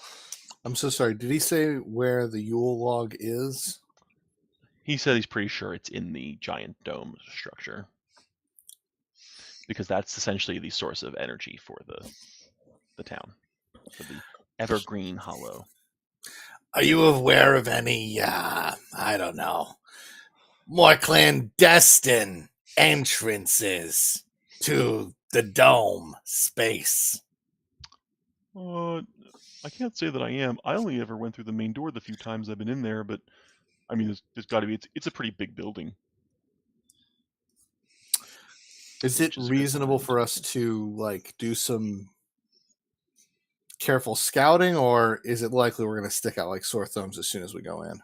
I'm so sorry. Did he say where the Yule log is? He said he's pretty sure it's in the giant dome structure, because that's essentially the source of energy for the town, for the Evergreen Hollow. Are you aware of any, I don't know, more clandestine entrances to the dome space? I can't say that I am. I only ever went through the main door the few times I've been in there, but I mean, there's got to be. It's a pretty big building. Is it reasonable for us to like do some careful scouting, or is it likely we're going to stick out like sore thumbs as soon as we go in?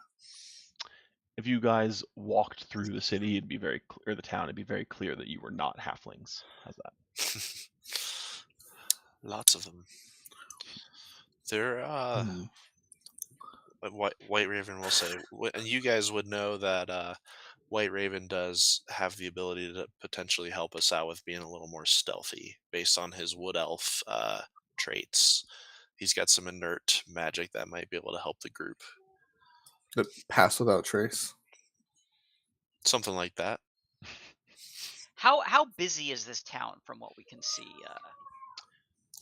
If you guys walked through the city, it'd be or the town, it'd be very clear that you were not halflings. How's that? Lots of them. They're White Raven will say, and you guys would know that White Raven does have the ability to potentially help us out with being a little more stealthy based on his wood elf traits. He's got some inert magic that might be able to help the group. But pass without trace? Something like that. How busy is this town from what we can see?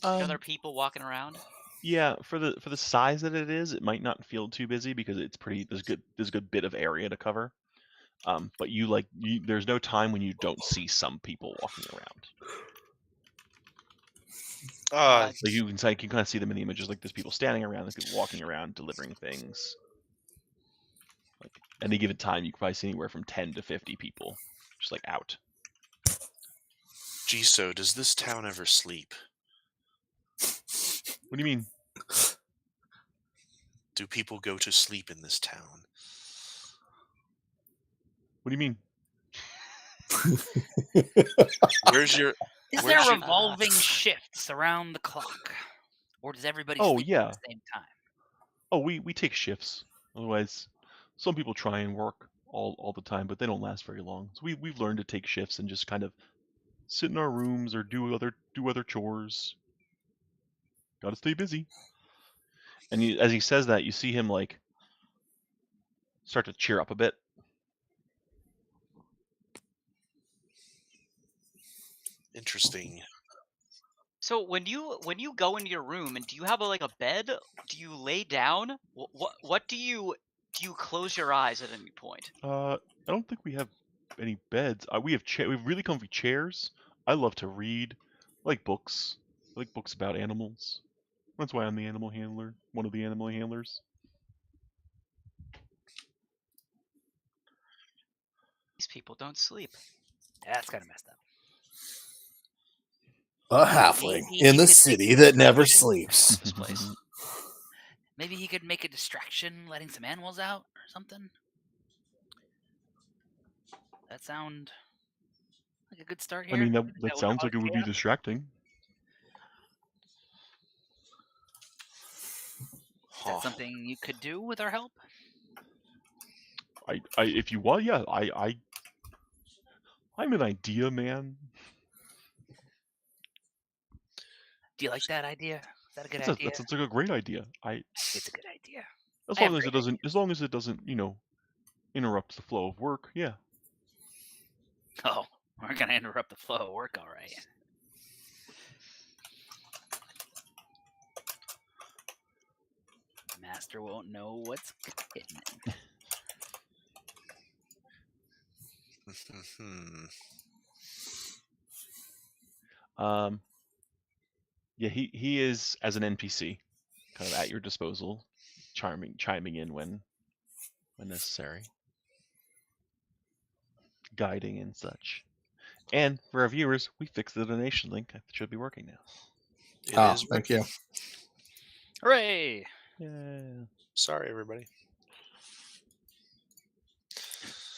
Are there people walking around? Yeah, for the size that it is, it might not feel too busy because it's pretty. There's a good bit of area to cover. But there's no time when you don't see some people walking around. So you can kind of see them in the images. Like there's people standing around, there's people walking around delivering things. Like any given time, you can probably see anywhere from 10 to 50 people just like out. Gee, so does this town ever sleep? What do you mean? Do people go to sleep in this town? What do you mean? Is there revolving shifts around the clock, or does everybody sleep at the same time? Oh, we take shifts. Otherwise, some people try and work all the time, but they don't last very long. So we've learned to take shifts and just kind of sit in our rooms or do other chores. Got to stay busy. And as he says that, you see him like start to cheer up a bit. Interesting. So when you go into your room, and do you have a bed? Do you lay down? What do you close your eyes at any point? I don't think we have any beds. We have really comfy chairs. I love to read. I like books. I like books about animals. That's why I'm the animal handler. One of the animal handlers. These people don't sleep. That's kind of messed up. A halfling Maybe in he the could take city a that never distraction. sleeps. This place. Maybe he could make a distraction, letting some animals out or something. That sound like a good start here. I mean, that would sounds cause like it would be chaos. distracting. Is that something you could do with our help? If you want, yeah, I'm an idea man. Do you like that idea? Is that a good idea? That sounds like a great idea. It's a good idea. As long as it doesn't, interrupt the flow of work. Yeah. Oh, we're gonna interrupt the flow of work, all right. Master won't know what's hidden. Yeah, he is, as an NPC, kind of at your disposal, chiming in when necessary, guiding and such. And for our viewers, we fixed the donation link. It should be working now. Thank you. Hooray! Yeah. Sorry, everybody.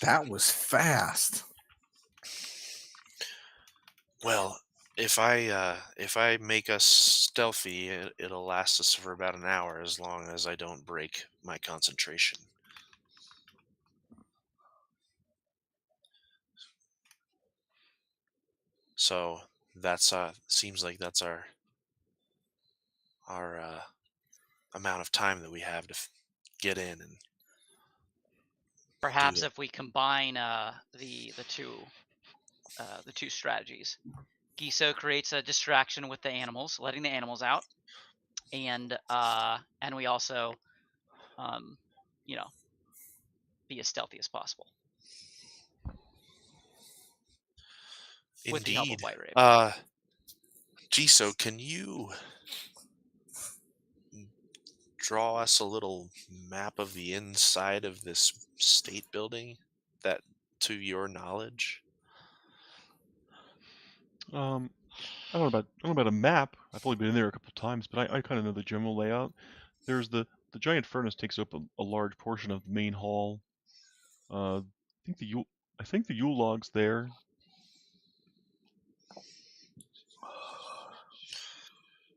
That was fast. Well, if I make us stealthy, it'll last us for about an hour, as long as I don't break my concentration. So that's seems like that's our amount of time that we have to get in. And Perhaps if we combine the two strategies, Giso creates a distraction with the animals, letting the animals out, and we also, be as stealthy as possible. With the help of Indeed. White Raven. Giso, can you draw us a little map of the inside of this state building, that to your knowledge? I don't know about a map. I've only been in there a couple of times, but I kind of know the general layout. There's the giant furnace takes up a large portion of the main hall. I think the Yule log's there.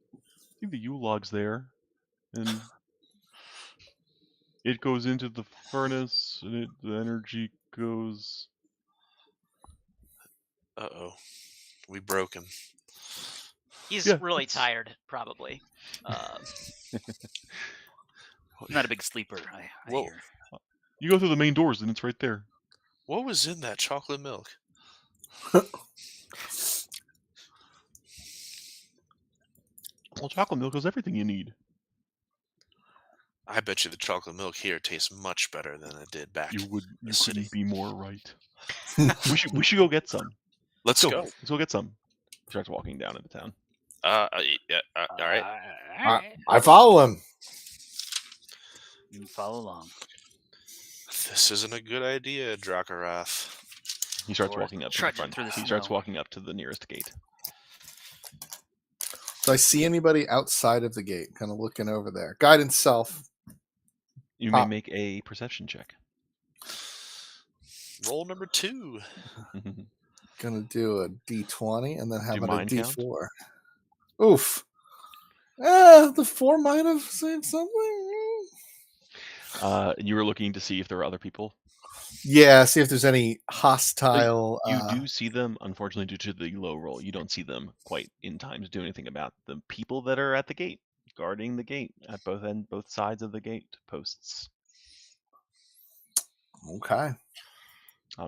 I think the Yule log's there, and it goes into the furnace, and the energy goes. Uh-oh. We broke him. He's really tired, probably. Not a big sleeper, I hear. You go through the main doors, and it's right there. What was in that chocolate milk? Well, chocolate milk is everything you need. I bet you the chocolate milk here tastes much better than it did back in the city. Couldn't be more right. we should go get some. Let's go. Let's go get some. He starts walking down into town. All right. I follow him. You follow along. This isn't a good idea, Dracorath. He starts walking up to the front. He starts walking up to the nearest gate. Do I see anybody outside of the gate? Kind of looking over there. Guidance self. You may make a perception check. Roll number 2. Gonna do a D20 and then have a mind D4. count? Oof. The 4 might have saved something. You were looking to see if there were other people. Yeah, see if there's any hostile. You do see them. Unfortunately, due to the low roll, you don't see them quite in time to do anything about the people that are at the gate, guarding the gate at both sides of the gate posts. Okay.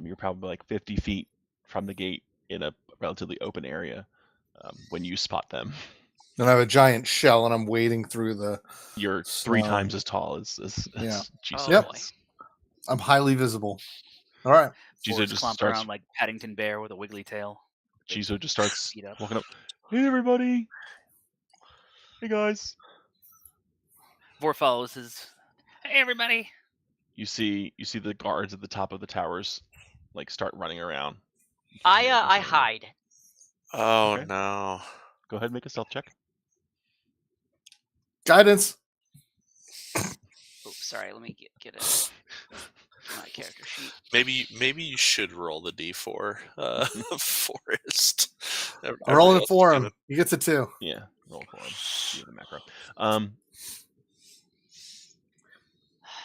You're probably like 50 feet from the gate in a relatively open area when you spot them. And I have a giant shell, and I'm wading through the. You're snow. 3 times as tall as Yeah. Jiso Oh, Yep. boy. I'm highly visible. All right. Jiso Boar's just clomp starts. around like Paddington Bear with a wiggly tail. Jiso just starts Feet up. walking up. Hey everybody! Hey guys! Vor follows his. Hey everybody! You see the guards at the top of the towers, like start running around. I hide. Oh Okay. no. Go ahead and make a stealth check. Guidance. Oops, sorry. Let me get my character sheet. Maybe you should roll the d4, Forest. I'm rolling it for him. He gets a 2. Yeah, roll for him. See the macro.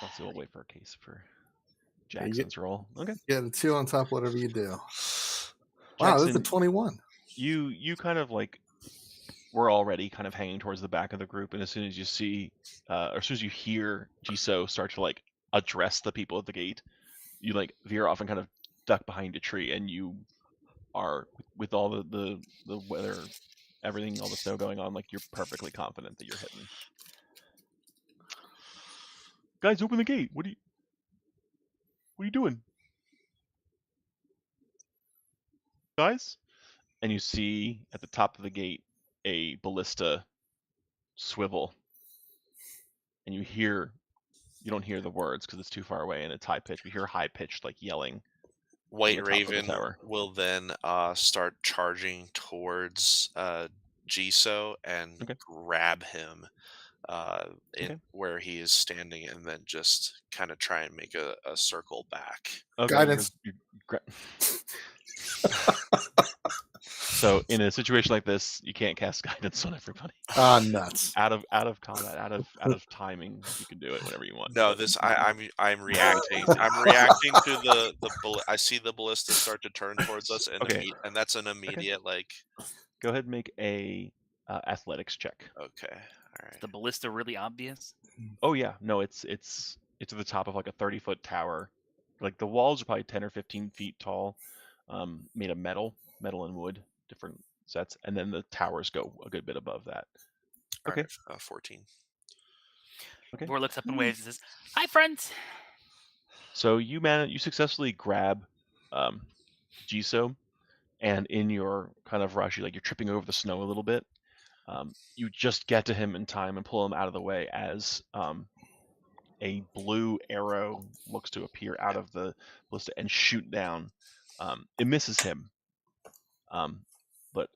Also, we'll wait for a case for Jackson's roll. Okay. Yeah, the 2 on top, whatever you do. Wow, this is a 21. You kind of like we're already kind of hanging towards the back of the group, and as soon as you see, or as soon as you hear Jiso start to like address the people at the gate, you like veer off and kind of duck behind a tree, and you are with all the weather, everything, all the snow going on, like you're perfectly confident that you're hitting. Guys, open the gate. What are you doing? Guys? And you see at the top of the gate a ballista swivel. And you don't hear the words because it's too far away and it's high pitched. You hear high pitched like yelling. White Raven will then start charging towards Jiso and grab him where he is standing, and then just kind of try and make a circle back. Okay. Guidance. So in a situation like this, you can't cast guidance on everybody. Nuts. Out of combat, out of timing, you can do it whenever you want. No, I'm reacting. I'm reacting to the I see the ballista start to turn towards us, and and that's an immediate like. Go ahead and make a athletics check. Okay, all right. The ballista really obvious? Oh yeah, no, it's at the top of like a 30-foot tower. Like the walls are probably 10 or 15 feet tall, made of metal and wood, different sets, and then the towers go a good bit above that. Okay, right, 14. Okay. Vor looks up and waves and says, "Hi, friends." So you successfully grab Jiso, and in your kind of rush, you're tripping over the snow a little bit. You just get to him in time and pull him out of the way as a blue arrow looks to appear out of the ballista and shoot down. It misses him. But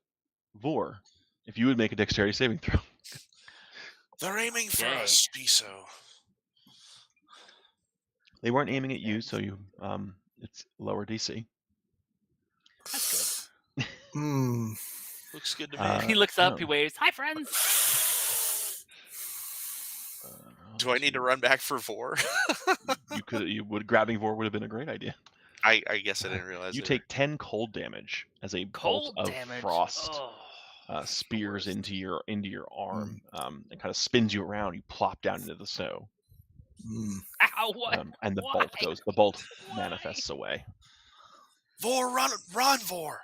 Vor, if you would make a dexterity saving throw. They're aiming for us, Jiso. They weren't aiming at you, so you it's lower DC. That's good. Looks good to me. He looks up, he waves, "Hi, friends." Do I need to run back for Vor? Grabbing Vor would have been a great idea. I guess I didn't realize you take 10 cold damage as a bolt of frost spears into your arm and kind of spins you around. You plop down into the snow. Ow, what? And the bolt manifests away. Vor, run, Vor!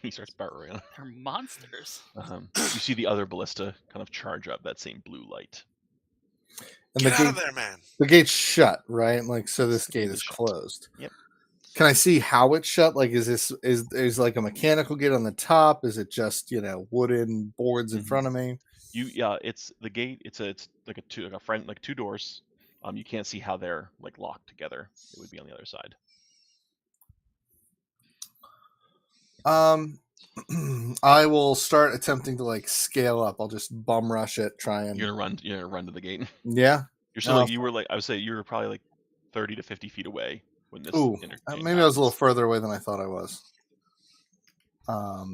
He starts burrowing. They're monsters. You see the other ballista kind of charge up that same blue light. And Get out of there, man! The gate's shut, right? Like, so this gate is closed. Yep. Can I see how it's shut? Like, is like a mechanical gate on the top? Is it just wooden boards in front of me? It's the gate. It's like two doors. You can't see how they're like locked together. It would be on the other side. I will start attempting to like scale up. I'll just bum rush it. You're gonna run to the gate. Yeah. You're still I would say you were probably like 30 to 50 feet away when this. Maybe I was a little further away than I thought I was. All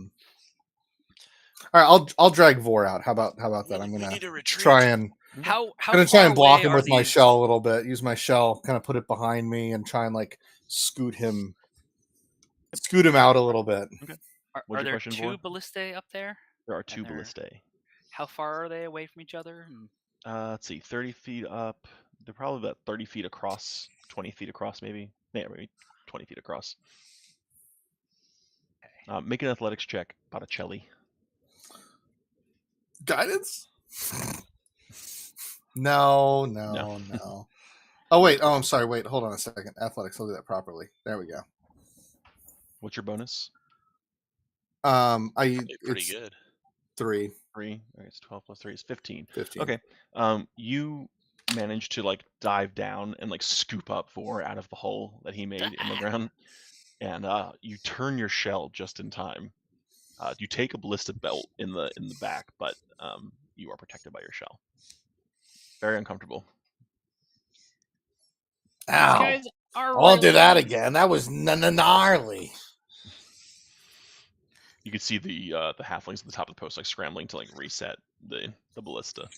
right, I'll drag Vor out. How about that? I'm gonna try and How I'm gonna try far and block away him are with my these? shell a little bit. Use my shell, kind of put it behind me, and try and like scoot him out a little bit. Okay. Are What's your there question, two Vor? ballistae up there? There are And 2 they're- ballistae. How far are they away from each other? And Let's see, 30 feet up. They're probably about 30 feet across, 20 feet across, maybe. Yeah, maybe 20 feet across. Make an athletics check, Botticelli. Guidance? No. Oh wait. Oh, I'm sorry. Wait. Hold on a second. Athletics. I'll do that properly. There we go. What's your bonus? Pretty It's good. 3. 3. All right, it's 12 plus 3 is 15. 15. Okay. You manage to like dive down and like scoop up Vor out of the hole that he made in the ground, and you turn your shell just in time. You take a ballista belt in the back, but you are protected by your shell. Very uncomfortable. Ow! these guys are I won't do really- that again. That was gnarly. You could see the halflings at the top of the post like scrambling to like reset the ballista.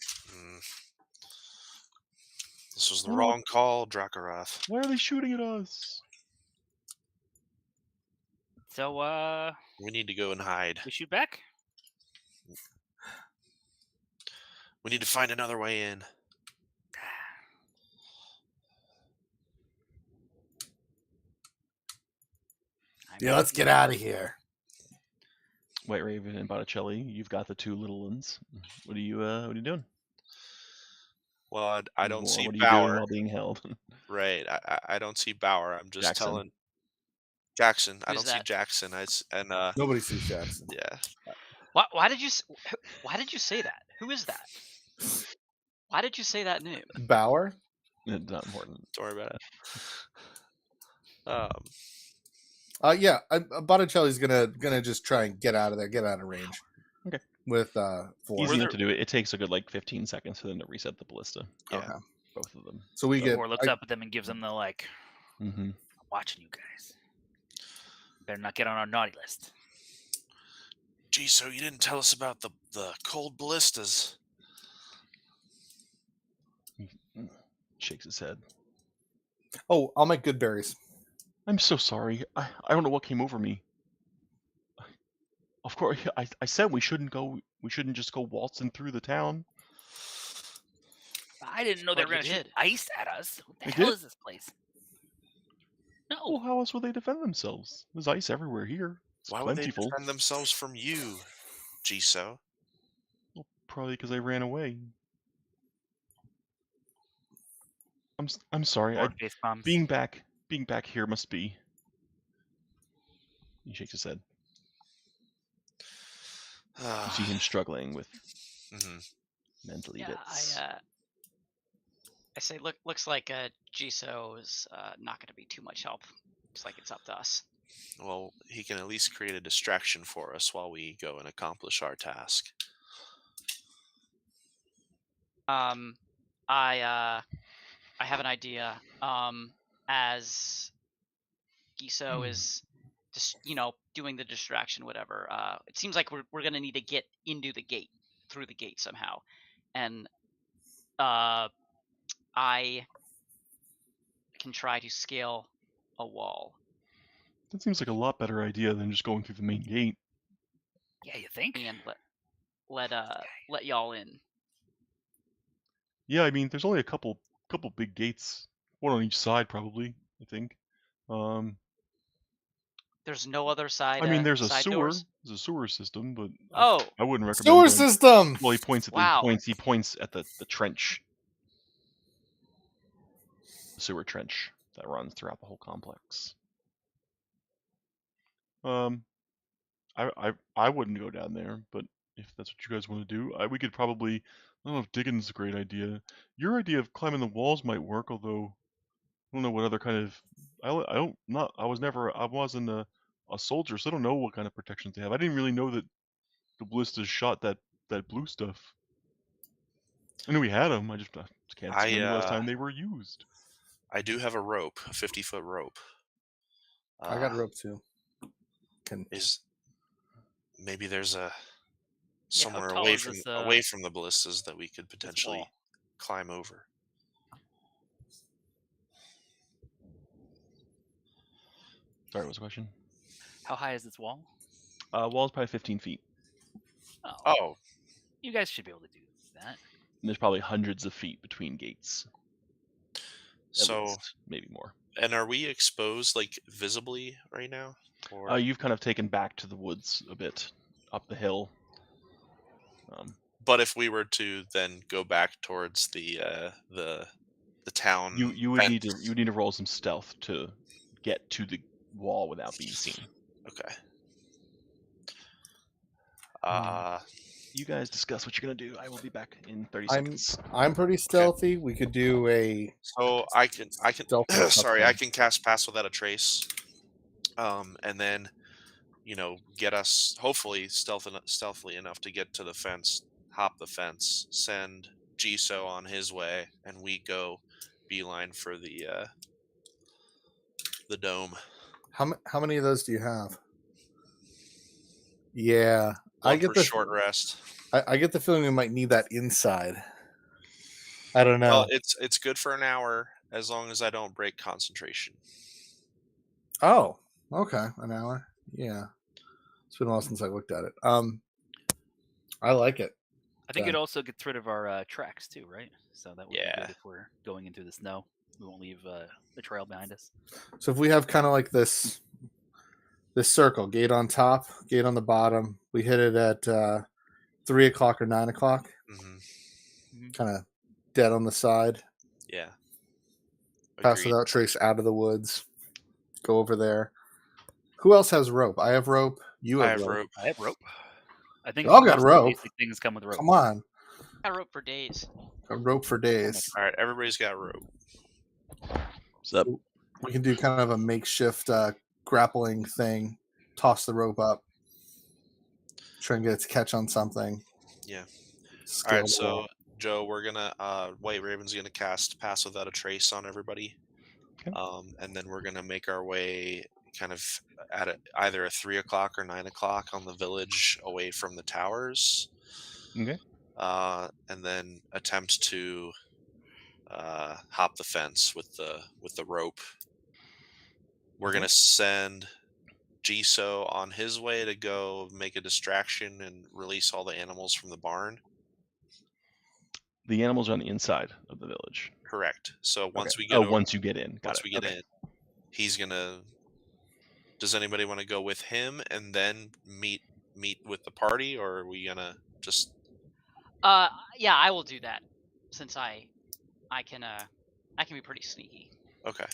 This was the wrong call, Dracaroth. Why are they shooting at us? So We need to go and hide. we shoot back. We need to find another way in. Yeah, let's get out of here. White Raven and Botticelli, you've got the 2 little ones. What are you doing? Well, I don't Vor, see what are you doing Bauer. while being held? Right. I don't see Bauer. I'm just Jackson. telling Jackson. I Who's don't see that? Jackson. Nobody sees Jackson. Yeah. Why did you say that? Who is that? Why did you say that name? Bauer? It's not important. Don't worry about it. Yeah, Botticelli's gonna just try and get out of there, get out of range. Okay. With Vor. Easy enough to do it. It takes a good like 15 seconds for them to reset the ballista. Yeah. Okay. Both of them. So we get. Or looks up at them and gives them the like. Mm-hmm. I'm watching you guys. Better not get on our naughty list. Gee, so you didn't tell us about the cold ballistas. He shakes his head. Oh, I'll make good berries. I'm so sorry. I don't know what came over me. Of course, I said we shouldn't just go waltzing through the town. I didn't know they But were you going to shoot did. ice at us. What the They hell did? is this place? Well, No. how else would they defend themselves? There's ice everywhere here. It's Why would they plentiful. defend themselves from you, Jiso? Well, probably because I ran away. I'm sorry. Or face bombs. Being back here must be. He shakes his head. You see him struggling with mentally bits. I say, looks like Jiso is not going to be too much help. Looks like it's up to us. Well, he can at least create a distraction for us while we go and accomplish our task. I have an idea. As Giso is just doing the distraction, whatever. It seems like we're gonna need to get into the gate, through the gate somehow, and I can try to scale a wall. That seems like a lot better idea than just going through the main gate. Yeah, you think? And let y'all in. Yeah, I mean, there's only a couple big gates, one on each side, probably. I think. There's no other side. I mean, there's a side sewer. doors? There's a sewer system, but Oh, I wouldn't recommend. Sewer going- system. Well, he points at Wow. he points at the trench, the sewer trench that runs throughout the whole complex. I wouldn't go down there, but if that's what you guys want to do, we could probably. I don't know if digging's a great idea. Your idea of climbing the walls might work, although I don't know what other kind of. I wasn't a soldier, so I don't know what kind of protections they have. I didn't really know that the ballistas shot that blue stuff. I knew we had them. I just can't see when the last time they were used. I do have a rope, a 50-foot rope. I got a rope too. Maybe there's how somewhere tall away is from this, away from the ballistas that we could this potentially wall? climb over? Sorry, what was the question? How high is this wall? Wall's probably 15 feet. Oh, You guys should be able to do that. And there's probably hundreds of feet between gates. At so least, maybe more. and are we exposed like visibly right now? Or You've kind of taken back to the woods a bit, up the hill. but if we were to then go back towards the town, You would need to roll some stealth to get to the wall without being seen. Okay. You guys discuss what you're gonna do. I will be back in 30 seconds. I'm pretty stealthy. We could do a So I can stealth. sorry, I can cast Pass Without a Trace, and then get us hopefully stealthily enough to get to the fence, hop the fence, send Jiso on his way, and we go beeline for the dome. How many of those do you have? Yeah, One for short rest. I get the feeling we might need that inside. I don't know. Well, it's good for an hour as long as I don't break concentration. Oh, okay, an hour. Yeah, it's been a while since I looked at it. I like it. I think it also gets rid of our tracks too, right? So that would be Yeah. good if we're going into the snow. We won't leave the trail behind us. So if we have kind of like this circle, gate on top, gate on the bottom, we hit it at 3 o'clock or 9 o'clock, kind of dead on the side. Yeah. Pass Without Trace out of the woods. Go over there. Who else has rope? I have rope. You have rope. I have rope. I think all got most rope. basic things come with rope. Come on. I got rope for days. Got rope for days. All right, everybody's got rope. What's up? We can do kind of a makeshift grappling thing. Toss the rope up. Try and get it to catch on something. Yeah. Scale All right, the so wall. Joe, we're gonna White Raven's gonna cast Pass Without a Trace on everybody, Okay. and then we're gonna make our way kind of at either 3 o'clock or 9 o'clock on the village away from the towers. Okay. And then attempt to hop the fence with the rope. We're gonna send Jiso on his way to go make a distraction and release all the animals from the barn. The animals are on the inside of the village. Correct. So once Okay. we get once you get in. once we get in, he's gonna. Does anybody want to go with him and then meet with the party, or are we gonna just? Yeah, I will do that since I can be pretty sneaky. Okay.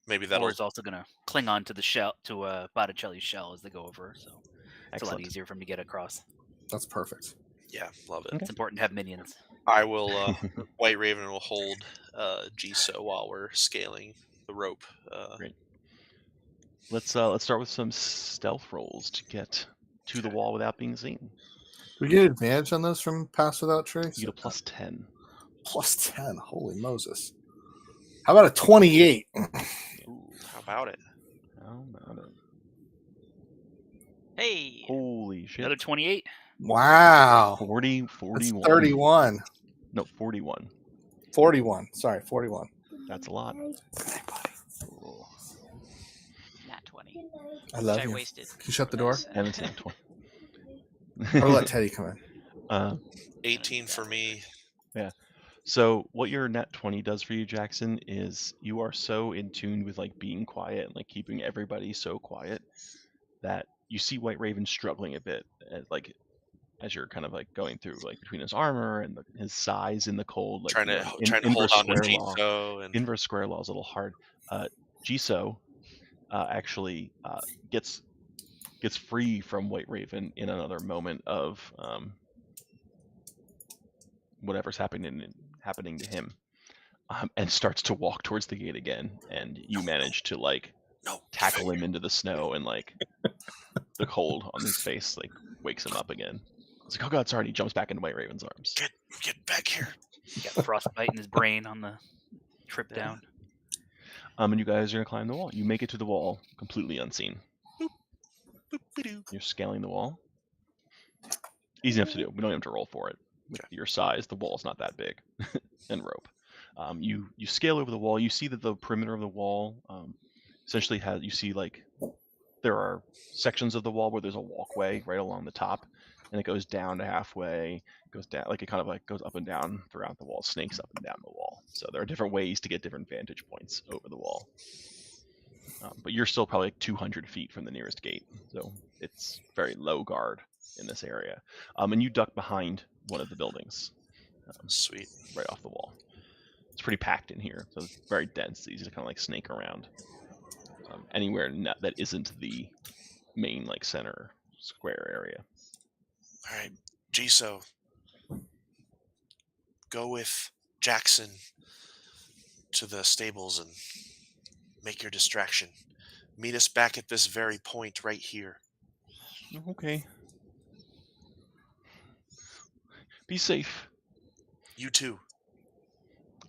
Maybe Thor that'll. is also going to cling on to the shell, to Botticelli's shell as they go over, so it's a lot Excellent. easier for him to get across. That's perfect. Yeah, love it. Okay. It's important to have minions. I will. White Raven will hold Jiso while we're scaling the rope. Great. Let's start with some stealth rolls to get to the wall without being seen. Do we get advantage on those from Pass Without Trace? You get a plus 10. Plus 10. Holy Moses. How about a 28? Ooh, how about it? How about it? Hey, Holy shit. Another 28. Wow. 40, That's 41. 31. No, 41. 41. Sorry, 41. That's a lot. Cool. nat 20. I love Which I you. wasted. Can you shut the door? Nice. 17, 20. Or let Teddy come in. 18 for me. So what your nat 20 does for you, Jackson, is you are so in tune with like being quiet and like keeping everybody so quiet that you see White Raven struggling a bit, as you're kind of like going through like between his armor and his size in the cold, like Trying to inverse hold on to square law. Jiso and Inverse square law is a little hard. Jiso actually gets free from White Raven in another moment of whatever's happening to him, and starts to walk towards the gate again. And you manage to like tackle him into the snow, and like the cold on his face like wakes him up again. It's like, oh god, sorry. And he jumps back into White Raven's arms. Get back here. He got frostbite in his brain on the trip down. And you guys are gonna climb the wall. You make it to the wall completely unseen. You're scaling the wall. Easy enough to do. We don't have to roll for it. with your size, the wall's not that big, and rope. You scale over the wall. You see that the perimeter of the wall essentially has, you see like there are sections of the wall where there's a walkway right along the top, and it goes down to halfway, goes down, like it kind of like goes up and down throughout the wall, snakes up and down the wall. So there are different ways to get different vantage points over the wall. But you're still probably like 200 feet from the nearest gate, so it's very low guard in this area. And you duck behind one of the buildings. Sweet. Right off the wall. It's pretty packed in here, so it's very dense. It's easy to kind of like snake around. Anywhere that isn't the main like center square area. All right, Jiso, go with Jackson to the stables and make your distraction. Meet us back at this very point right here. Okay. Be safe. You too.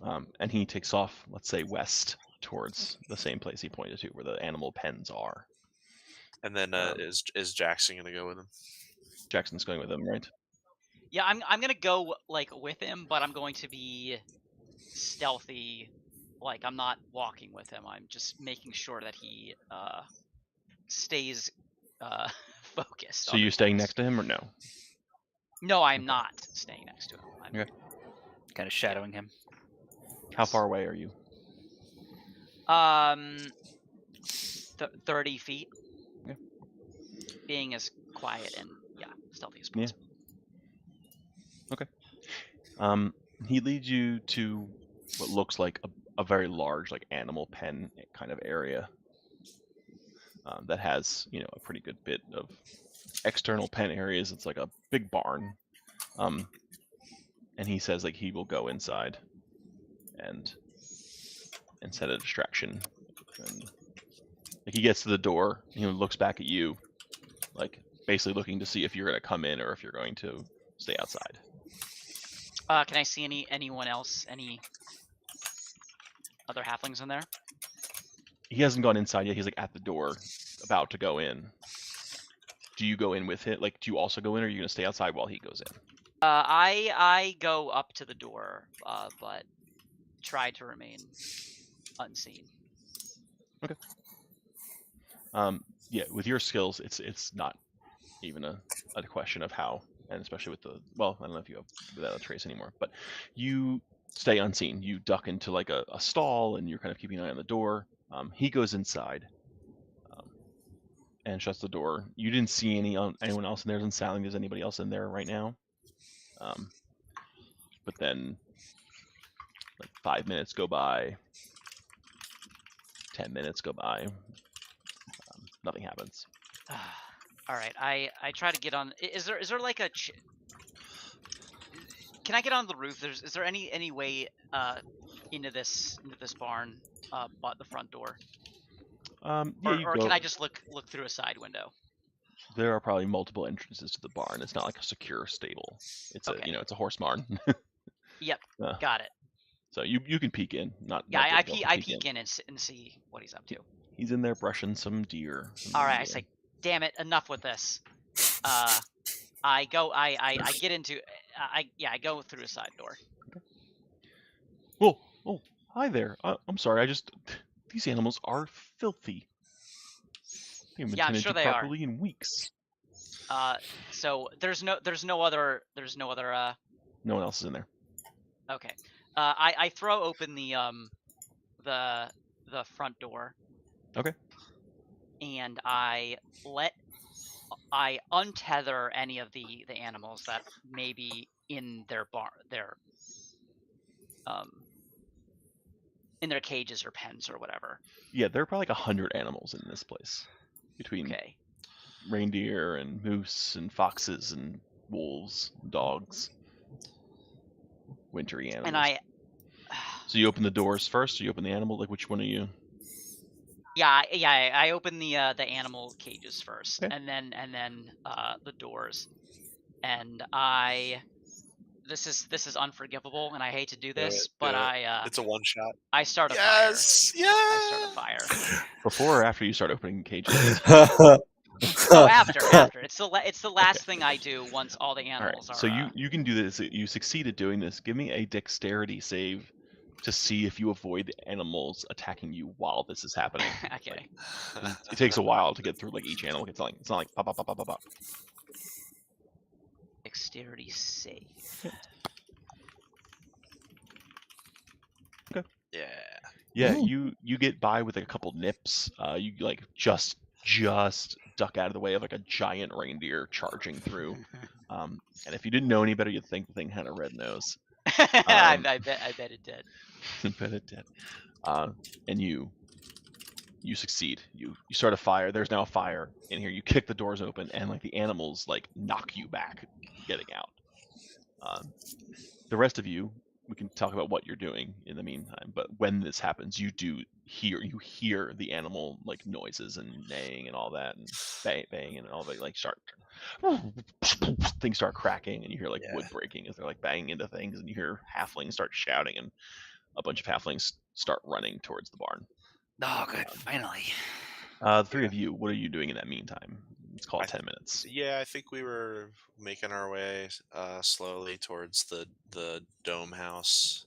And he takes off, let's say, west towards the same place he pointed to, where the animal pens are. And then is Jackson gonna go with him? Jackson's going with him, right? Yeah, I'm gonna go like with him, but I'm going to be stealthy. Like I'm not walking with him. I'm just making sure that he stays focused. So you staying next to him or no? No, I'm not staying next to him. I'm Okay. Kind of shadowing him. How far away are you? 30 feet. Yeah. Being as quiet and stealthy as possible. Okay. He leads you to what looks like a very large like animal pen kind of area that has a pretty good bit of external pen areas. It's like a big barn. And he says like he will go inside and set a distraction. And like he gets to the door, he looks back at you, like basically looking to see if you're going to come in or if you're going to stay outside. Can I see anyone else? Any other halflings in there? He hasn't gone inside yet. He's like at the door, about to go in. Do you go in with it? Like, do you also go in, or are you going to stay outside while he goes in? I go up to the door, but try to remain unseen. Okay. Yeah, with your skills, it's not even a question of how, and especially with the, well, I don't know if you have without a trace anymore, but you stay unseen. You duck into like a stall, and you're kind of keeping an eye on the door. He goes inside and shuts the door. You didn't see anyone else in there. Doesn't sound like there's anybody else in there right now. But then, like 5 minutes go by, 10 minutes go by. Nothing happens. All right, I try to get on. Is there like a? Can I get on the roof? Is there any way into this barn, but the front door? Yeah, or can I just look through a side window? There are probably multiple entrances to the barn. It's not like a secure stable. It's Okay. it's a horse barn. Yep, got it. So you can peek in. I peek in and see what he's up to. He's in there brushing some deer. All right, I say, damn it, enough with this. I get into. I go through a side door. Okay. Oh, hi there. I'm sorry. These animals are filthy. They haven't been tended sure to they are. properly in weeks. So there's no other. No one else is in there. Okay. I throw open the front door. Okay. And I untether any of the animals that may be in their in their cages or pens or whatever. Yeah, there are probably like 100 animals in this place, between reindeer and moose and foxes and wolves, and dogs, wintry animals. And So you open the doors first, or you open the animal? Like, which one are you? Yeah. I open the animal cages first, okay. and then the doors, and This is unforgivable, and I hate to do this, but it's a one shot. I start a fire. Yes. I start a fire. Before or after you start opening cages? Oh, after. It's the last thing I do once all the All right. animals are. So you can do this. You succeeded doing this. Give me a dexterity save to see if you avoid the animals attacking you while this is happening. Okay. It takes a while to get through like each animal. It's not like pop pop pop pop pop pop. Dexterity save. Okay. Yeah. Yeah, Ooh. you get by with like a couple nips. You like just duck out of the way of like a giant reindeer charging through. And if you didn't know any better, you'd think the thing had a red nose. I bet it did. Bet it did. And you succeed. You start a fire. There's now a fire in here. You kick the doors open, and like the animals like knock you back, getting out. The rest of you, we can talk about what you're doing in the meantime. But when this happens, you hear the animal like noises and neighing and all that, and bang and all that like start. Things start cracking, and you hear like wood breaking as they're like banging into things, and you hear halflings start shouting, and a bunch of halflings start running towards the barn. Oh, good. Finally. The three of you, what are you doing in that meantime? Let's call it 10 minutes. Yeah, I think we were making our way slowly towards the dome house.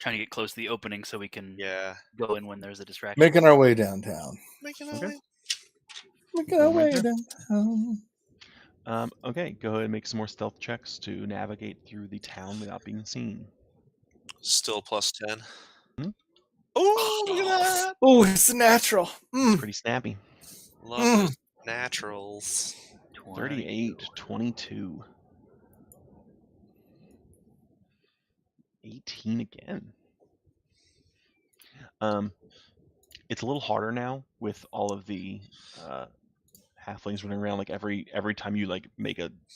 Trying to get close to the opening so we can go in when there's a distraction. Making our way downtown. Making our way. Making our way downtown. Okay, go ahead and make some more stealth checks to navigate through the town without being seen. Still plus 10. Oh, look at that! Oh, it's natural. It's pretty snappy. Love those naturals. 38, 22. 18 again. It's a little harder now with all of the halflings running around. Like every time you like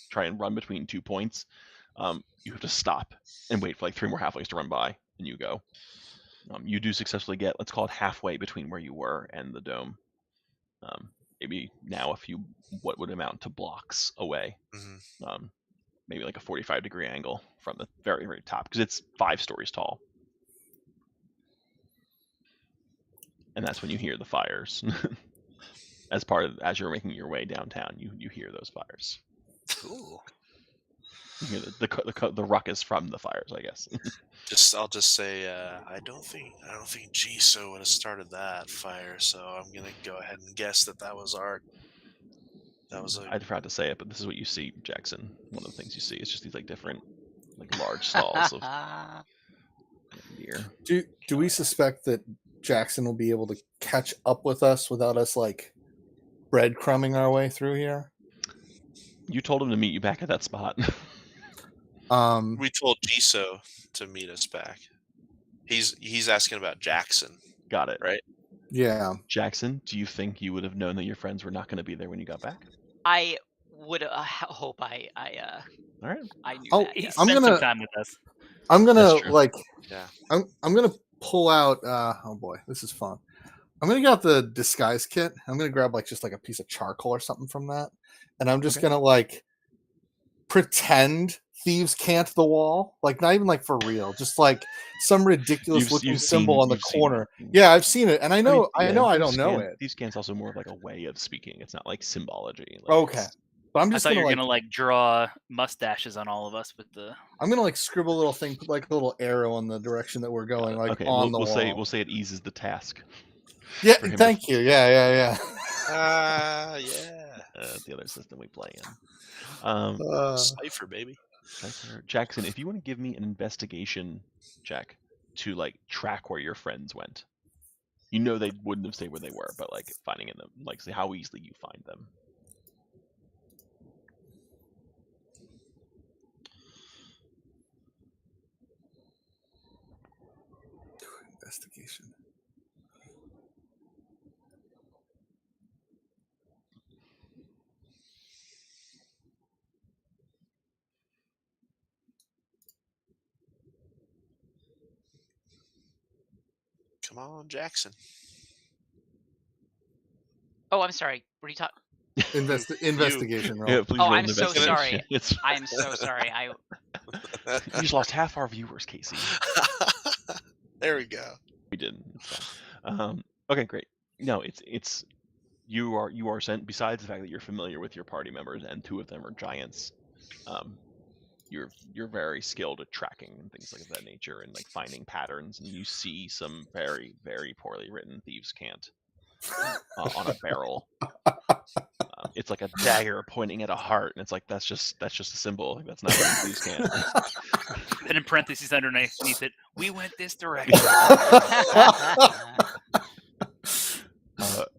try and run between 2 points, you have to stop and wait for like 3 more halflings to run by, and you go. You do successfully get, let's call it halfway between where you were and the dome. Maybe now a few, what would amount to blocks away. Mm-hmm. Maybe like a 45-degree angle from the very, very top, because it's 5 stories tall. And that's when you hear the fires. As you're making your way downtown, you hear those fires. Cool. You hear the ruckus from the fires, I guess. I'll just say I don't think Jiso would have started that fire, so I'm gonna go ahead and guess that was our. I'd forgot to say it, but this is what you see, Jackson. One of the things you see is just these like different, like large stalls of deer. Do we suspect that Jackson will be able to catch up with us without us like breadcrumbing our way through here? You told him to meet you back at that spot. We told Jiso to meet us back. He's asking about Jackson. Got it. Right? Yeah. Jackson, do you think you would have known that your friends were not going to be there when you got back? I would hope I All right. I knew Oh, that. Yes. Spend some time with us. I'm gonna That's true. I'm gonna pull out. Oh boy, this is fun. I'm gonna get out the disguise kit. I'm gonna grab like just like a piece of charcoal or something from that, and I'm just gonna like pretend thieves can't the wall, like not even like for real, just like some ridiculous looking symbol on the corner. Yeah, I've seen it, and I know I don't know it. Thieves can's also more of like a way of speaking. It's not like symbology. Like, okay. But I'm just I thought you were gonna like draw mustaches on all of us with the. I'm gonna like scribble a little thing, put like a little arrow in the direction that we're going, like okay, on the wall. We'll say it eases the task. Yeah, thank you. Yeah. Yeah. The other system we play in. Cypher, baby. Jackson, if you want to give me an investigation check to like track where your friends went, you know they wouldn't have stayed where they were, but like finding them, like see how easily you find them. Investigation. Come on, Jackson. Oh, I'm sorry. What are you talking? Investigation roll. Yeah, please roll an I'm so sorry. investigation. I am so sorry. You just lost half our viewers, Casey. There we go. We didn't. Okay, great. No, it's you are sent. Besides the fact that you're familiar with your party members and 2 of them are giants, you're very skilled at tracking and things like that nature and like finding patterns, and you see some very, very poorly written thieves' cant on a barrel. It's like a dagger pointing at a heart, and it's like that's just a symbol. Like, that's not what thieves' cant. And in parentheses underneath it, we went this direction.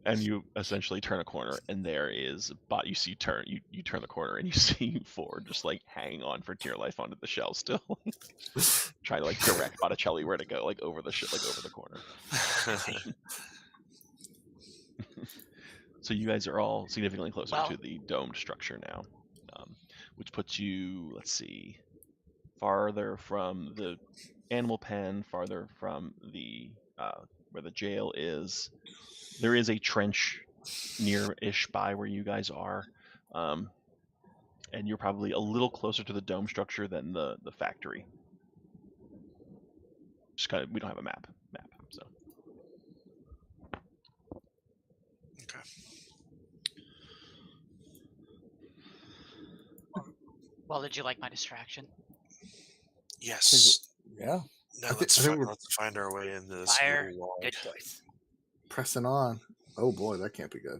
And you essentially turn a corner, and there is you turn the corner, and you see Ford just like hanging on for dear life onto the shell, still trying to like direct Botticelli where to go, like over the corner. So you guys are all significantly closer to the domed structure now, which puts you, let's see, farther from the animal pen, farther from the where the jail is. There is a trench near-ish by where you guys are, and you're probably a little closer to the dome structure than the factory. Just kind of, we don't have a map, so. Okay. Well, did you like my distraction? Yes. Yeah. Now let's find our way into this Fire. wall. Good choice. Pressing on. Oh boy, that can't be good.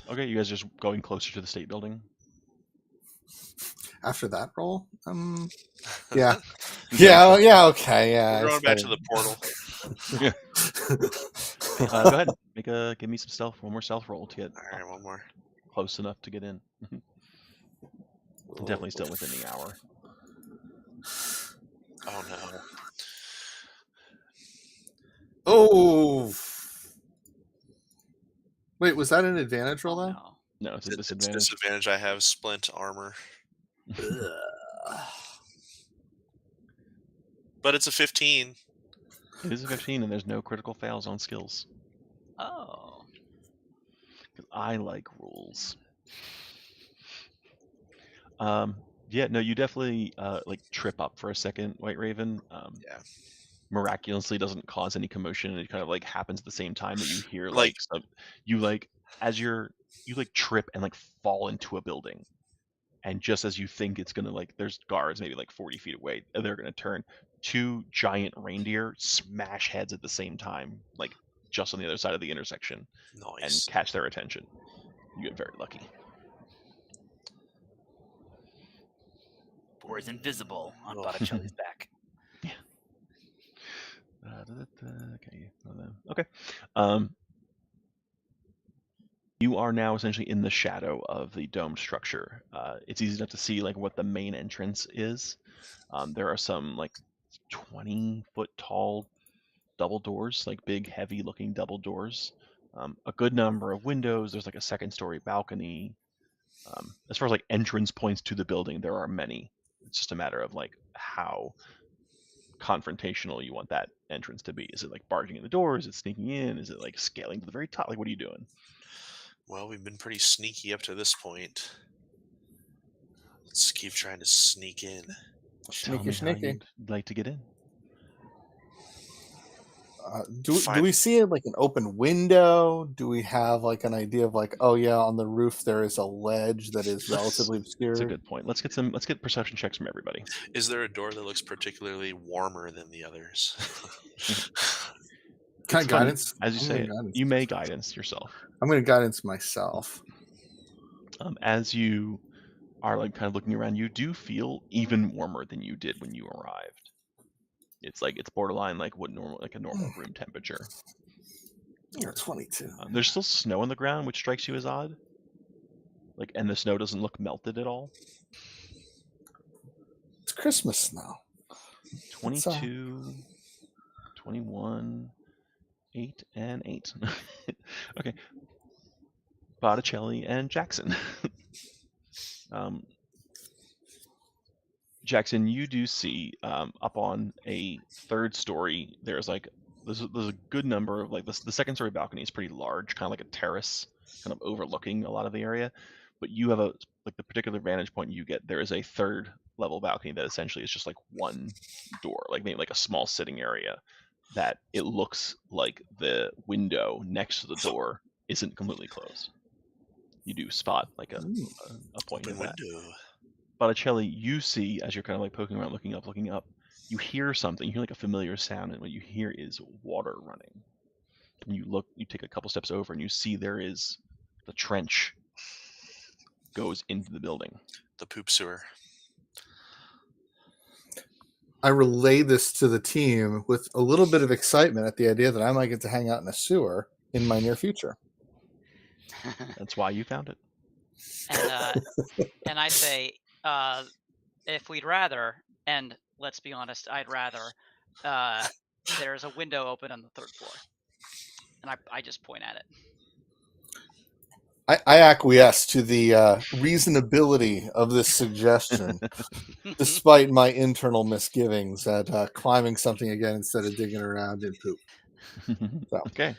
Okay, you guys just going closer to the state building? After that roll? Yeah. Yeah, okay, yeah. We're going back to the portal. Go ahead. Give me some one more stealth roll to get Alright, one more. close enough to get in. Definitely still within the hour. Oh no. Oh. Wait, was that an advantage roll though? No, it's a disadvantage. It's disadvantage. I have splint armor. But it's a 15. It is a 15, and there's no critical fails on skills. Oh. Because I like rules. Yeah, no, you definitely like trip up for a second, White Raven. Yeah. Miraculously doesn't cause any commotion, and it kind of like happens at the same time that you hear you trip and like fall into a building, and just as you think it's gonna like, there's guards maybe like 40 feet away, they're gonna turn. 2 giant reindeer smash heads at the same time, like just on the other side of the intersection. Nice. And catch their attention. You get very lucky. Or is invisible on Botticelli's back. Yeah. Okay. You are now essentially in the shadow of the domed structure. It's easy enough to see like what the main entrance is. There are some like 20-foot tall double doors, like big, heavy-looking double doors. A good number of windows. There's like a second-story balcony. As far as like entrance points to the building, there are many. It's just a matter of like how confrontational you want that entrance to be. Is it like barging in the door? Is it sneaking in? Is it like scaling to the very top? Like, what are you doing? Well, we've been pretty sneaky up to this point. Let's keep trying to sneak in. Tell me how you'd like to get in. Do we see like an open window? Do we have like an idea of like, oh yeah, on the roof there is a ledge that is relatively obscure? That's a good point. Let's get perception checks from everybody. Is there a door that looks particularly warmer than the others? Can I guidance? As you say, you may guidance yourself. I'm going to guidance myself. As you are like kind of looking around, you do feel even warmer than you did when you arrived. It's borderline like a normal room temperature. You're 22. There's still snow on the ground, which strikes you as odd. Like, and the snow doesn't look melted at all. It's Christmas snow. 22, 21, 8, and 8. Okay. Botticelli and Jackson. Jackson, you do see up on a 3rd story, there's a good number of like the second story balcony is pretty large, kind of like a terrace, kind of overlooking a lot of the area. But you have the particular vantage point you get. There is a 3rd level balcony that essentially is just like one door, like maybe like a small sitting area. that it looks like the window next to the door isn't completely closed. You do spot like a point Open of that. window. Botticelli, you see as you're kind of like poking around, looking up, you hear something. You hear like a familiar sound, and what you hear is water running. And you look, you take a couple steps over, and you see there is the trench goes into the building. The poop sewer. I relay this to the team with a little bit of excitement at the idea that I might get to hang out in a sewer in my near future. That's why you found it. And I say, if we'd rather, and let's be honest, I'd rather, there's a window open on the 3rd floor. And I just point at it. I acquiesce to the reasonability of this suggestion, despite my internal misgivings at climbing something again instead of digging around in poop. So. Okay.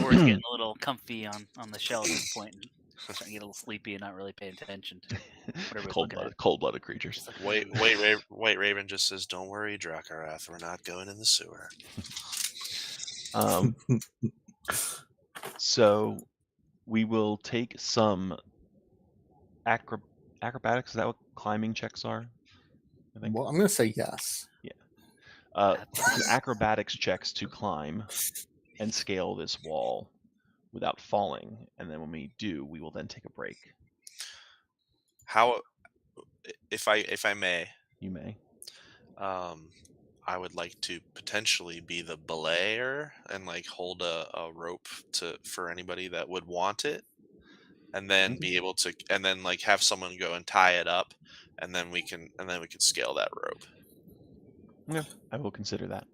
Or it's getting a little comfy on the shell at this point, and starting to get a little sleepy and not really paying attention to whatever we're looking at. Cold-blooded creatures. White Raven just says, "Don't worry, Drakarath, we're not going in the sewer." So we will take some acrobatics. Is that what climbing checks are? I think. Well, I'm going to say yes. Yeah. Acrobatics checks to climb and scale this wall without falling, and then when we do, we will then take a break. How, if I may, you may. I would like to potentially be the belayer and like hold a rope for anybody that would want it, and then be able to, and then like have someone go and tie it up, and then we can scale that rope. Yeah, I will consider that.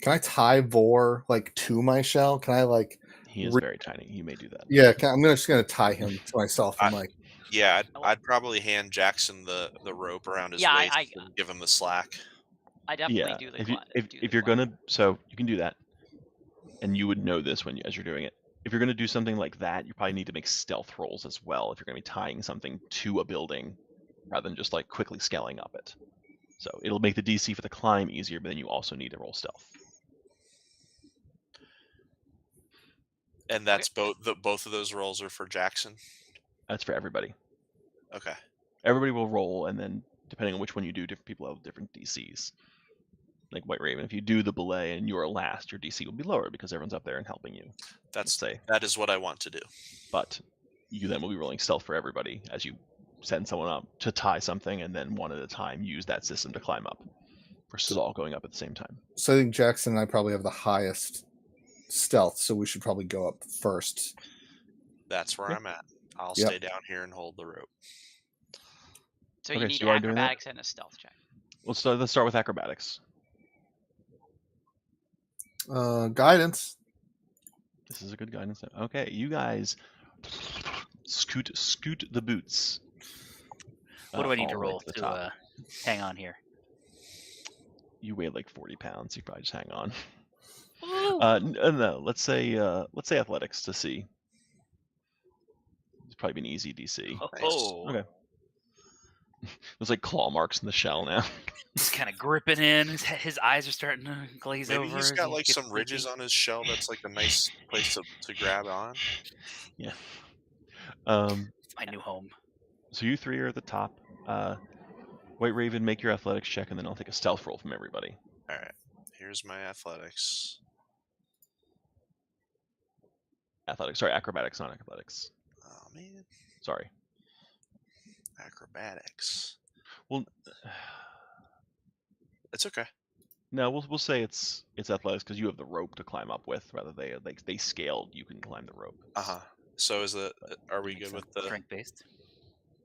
Can I tie Vor like to my shell? Can I like? He is very tiny. You may do that. Yeah, I'm just gonna tie him to myself. I'm like. Yeah, I'd probably hand Jackson the rope around his waist and give him the slack. I definitely do the if you're gonna, so you can do that, and you would know this as you're doing it. If you're gonna do something like that, you probably need to make stealth rolls as well. If you're gonna be tying something to a building, rather than just like quickly scaling up it. So it'll make the DC for the climb easier, but then you also need to roll stealth. And that's both of those rolls are for Jackson? That's for everybody. Okay. Everybody will roll, and then depending on which one you do, different people have different DCs. Like White Raven, if you do the belay and you're last, your DC will be lower because everyone's up there and helping you. That is what I want to do. But you then will be rolling stealth for everybody as you send someone up to tie something, and then one at a time use that system to climb up versus all going up at the same time. So I think Jackson and I probably have the highest stealth, so we should probably go up first. That's where I'm at. I'll stay down here and hold the rope. So you need acrobatics and a stealth check. Let's start with acrobatics. Guidance. This is a good guidance. Okay, you guys scoot the boots. What do I need to roll to hang on here? You weigh like 40 pounds. You probably just hang on. No, let's say athletics to see. It's probably an easy DC. Oh, okay. There's like claw marks in the shell now. He's kind of gripping in. His eyes are starting to glaze over. Maybe he's got like some ridges on his shell. That's like a nice place to grab on. Yeah. My new home. So you three are at the top. White Raven, make your athletics check, and then I'll take a stealth roll from everybody. All right. Here's my athletics. Sorry, acrobatics, not athletics. Oh man. Sorry. Acrobatics. Well, it's okay. No, we'll say it's athletics because you have the rope to climb up with. Rather they scaled, you can climb the rope. So are we good with the strength based?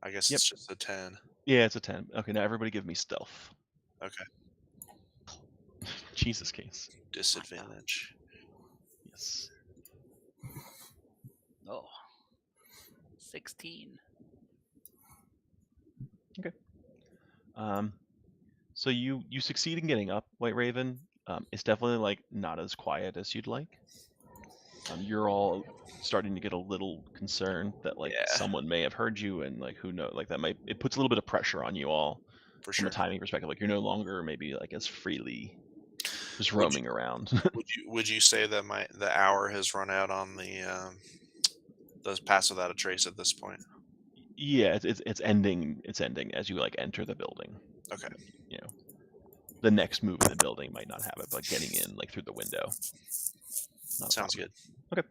I guess it's just a 10. Yeah, it's a 10. Okay, now everybody give me stealth. Okay. Jesus, case. Disadvantage. Yes. Oh. 16. Okay. So you succeed in getting up, White Raven. It's definitely like not as quiet as you'd like. You're all starting to get a little concerned that like someone may have heard you, and like who knows, like it puts a little bit of pressure on you all for from a timing perspective. Like you're no longer maybe like as freely just Would roaming around. would you say that the hour has run out on the pass without a trace at this point? Yeah, it's ending. It's ending as you like enter the building. Okay. You know, the next move in the building might not have it, but getting in like through the window, not a Sounds problem. good. Okay,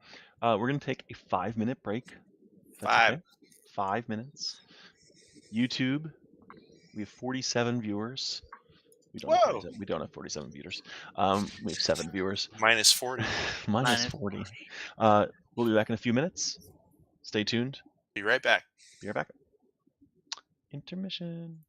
we're gonna take a 5-minute break. If that's 5. okay. 5 minutes. YouTube, we have 47 viewers. We don't have Whoa! 47. We don't have 47 viewers. We have 7 viewers. Minus 40. Minus Minus 40. We'll be back in a few minutes. Stay tuned. Be right back. Be right back. Intermission.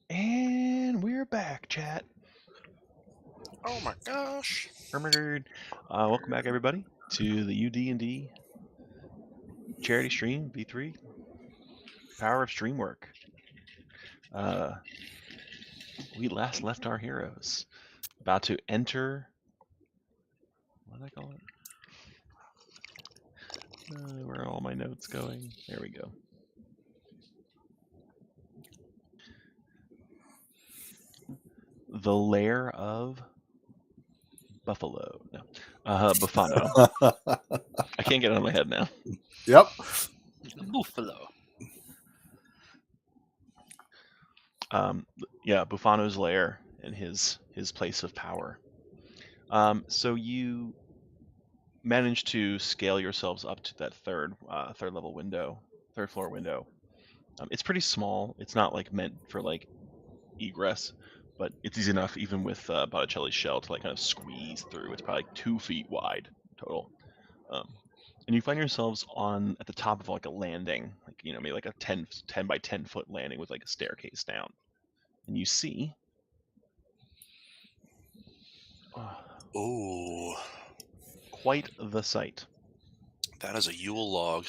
And we're back, chat. Oh my gosh. Welcome back, everybody, to the UD&D charity stream V3 Power of Streamwork. We last left our heroes about to enter. What did I call it? Where are all my notes going? There we go. The lair of Buffalo. No. Buffano. I can't get it out of my head now. Yep. Buffalo. Yeah, Buffano's lair and his place of power. So you managed to scale yourselves up to that third level window, third floor window. It's pretty small. It's not like meant for like egress, but it's easy enough even with Botticelli's shell to like kind of squeeze through. It's probably like 2 feet wide total. And you find yourselves at the top of like a landing, like maybe like a 10 by 10 foot landing with like a staircase down. And you see Oh, quite the sight. that is a Yule log.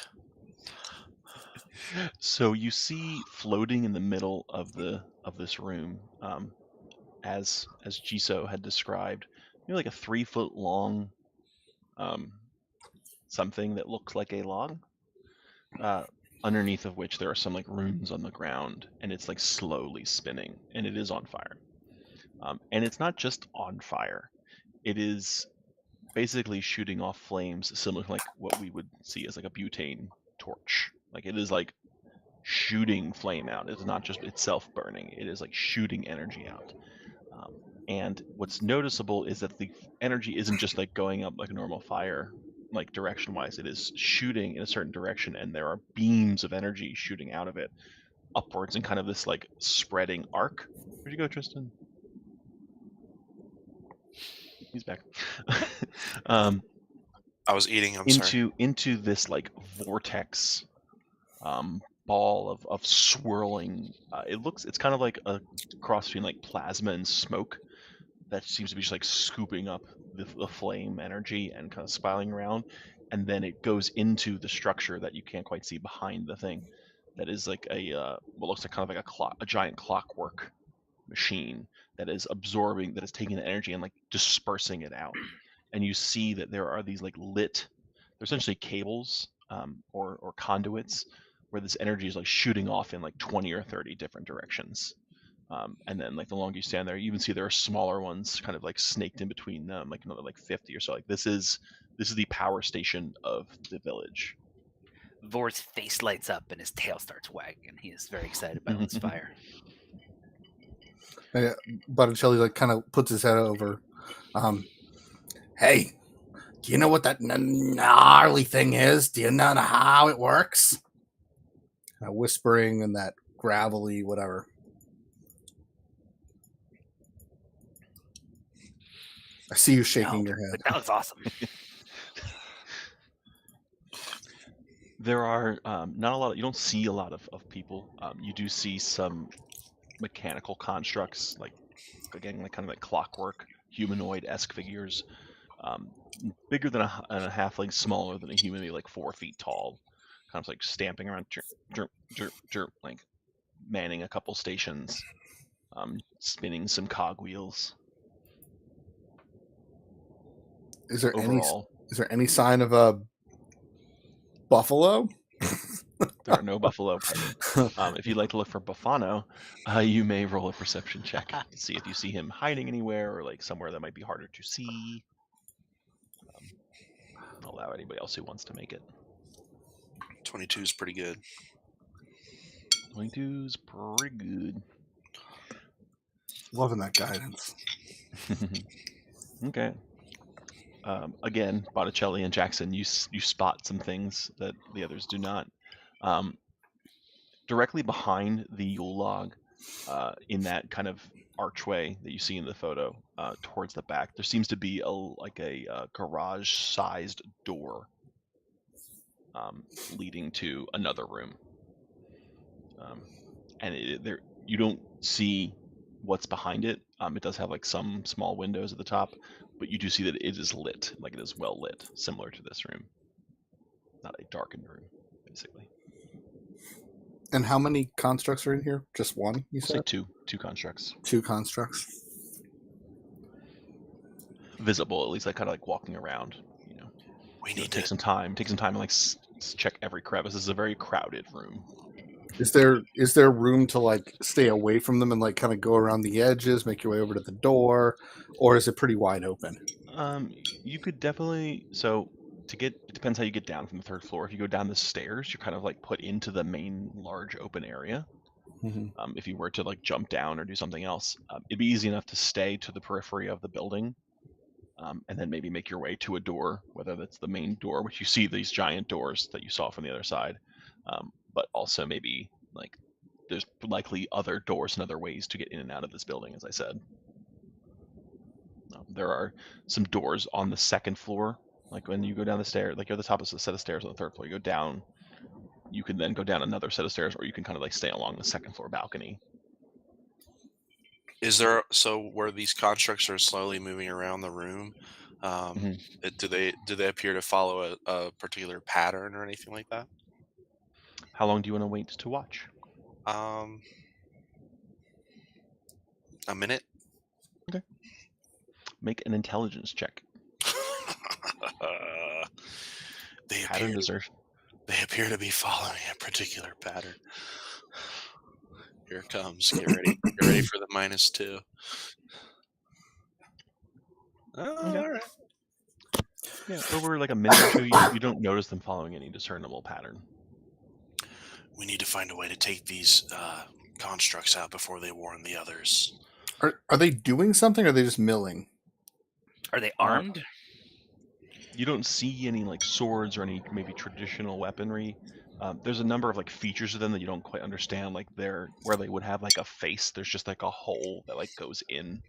So you see floating in the middle of this room, as Jiso had described, like a 3 foot long something that looks like a log, underneath of which there are some like runes on the ground, and it's like slowly spinning, and it is on fire. And it's not just on fire; it is basically shooting off flames similar to like what we would see as like a butane torch. Like it is like shooting flame out. It's not just itself burning. It is like shooting energy out. And what's noticeable is that the energy isn't just like going up like a normal fire, like direction wise. It is shooting in a certain direction, and there are beams of energy shooting out of it upwards in kind of this like spreading arc. Where'd you go, Tristan? He's back. I was eating. I'm sorry. Into this like vortex ball of swirling. It's kind of like a cross between like plasma and smoke that seems to be just like scooping up the flame energy and kind of spiraling around, and then it goes into the structure that you can't quite see behind the thing. That is like what looks like kind of like a giant clockwork machine that is absorbing, that is taking the energy and like dispersing it out. And you see that there are these like they're essentially cables or conduits where this energy is like shooting off in like 20 or 30 different directions. And then like the longer you stand there, you even see there are smaller ones kind of like snaked in between them, like another like 50 or so. Like this is the power station of the village. Vor's face lights up and his tail starts wagging. He is very excited about this fire. Botticelli like kind of puts his head over. Hey, do you know what that gnarly thing is? Do you know how it works? Whispering and that gravelly whatever. I see you shaking your head. But that was awesome. There are not a lot. You don't see a lot of people. You do see some mechanical constructs, like again, like kind of like clockwork, humanoid-esque figures, bigger than a halfling, smaller than a human, maybe like 4 feet tall, kind of like stamping around, like manning a couple stations, spinning some cogwheels. Is there Overall, any sign of a buffalo? There are no buffalo present. If you'd like to look for Buffano, you may roll a perception check to see if you see him hiding anywhere or like somewhere that might be harder to see. Allow anybody else who wants to make it. 22 is pretty good. 22 is pretty good. Loving that guidance. Okay. Again, Botticelli and Jackson, you spot some things that the others do not. Directly behind the Yule log, in that kind of archway that you see in the photo, towards the back, there seems to be a garage-sized door leading to another room. and there you don't see what's behind it. It does have like some small windows at the top, but you do see that it is lit, like it is well lit, similar to this room. Not a darkened room, basically. And how many constructs are in here? Just one, you We'll say said? two constructs. 2 constructs. Visible, at least, like kind of like walking around. We need take to some time. Take some time and like check every crevice. This is a very crowded room. Is there room to like stay away from them and like kind of go around the edges, make your way over to the door, or is it pretty wide open? You could definitely. So it depends how you get down from the 3rd floor. If you go down the stairs, you're kind of like put into the main large open area. Mm-hmm. If you were to like jump down or do something else, it'd be easy enough to stay to the periphery of the building. And then maybe make your way to a door, whether that's the main door, which you see these giant doors that you saw from the other side, but also maybe like there's likely other doors and other ways to get in and out of this building, as I said. There are some doors on the 2nd floor, like when you go down the stairs, like you're at the top of a set of stairs on the 3rd floor, you go down, you can then go down another set of stairs, or you can kind of like stay along the 2nd floor balcony. Is there where these constructs are slowly moving around the room? Do they appear to follow a particular pattern or anything like that? How long do you want to wait to watch? A minute. Okay. Make an intelligence check. They appear to be following a particular pattern. Here it comes. Get ready. Get ready for the -2. Okay. All right. Yeah, over like a minute or two, you don't notice them following any discernible pattern. We need to find a way to take these constructs out before they warn the others. Are they doing something, or are they just milling? Are they armed? You don't see any like swords or any maybe traditional weaponry. There's a number of like features of them that you don't quite understand. Like where they would have like a face, there's just like a hole that like goes in,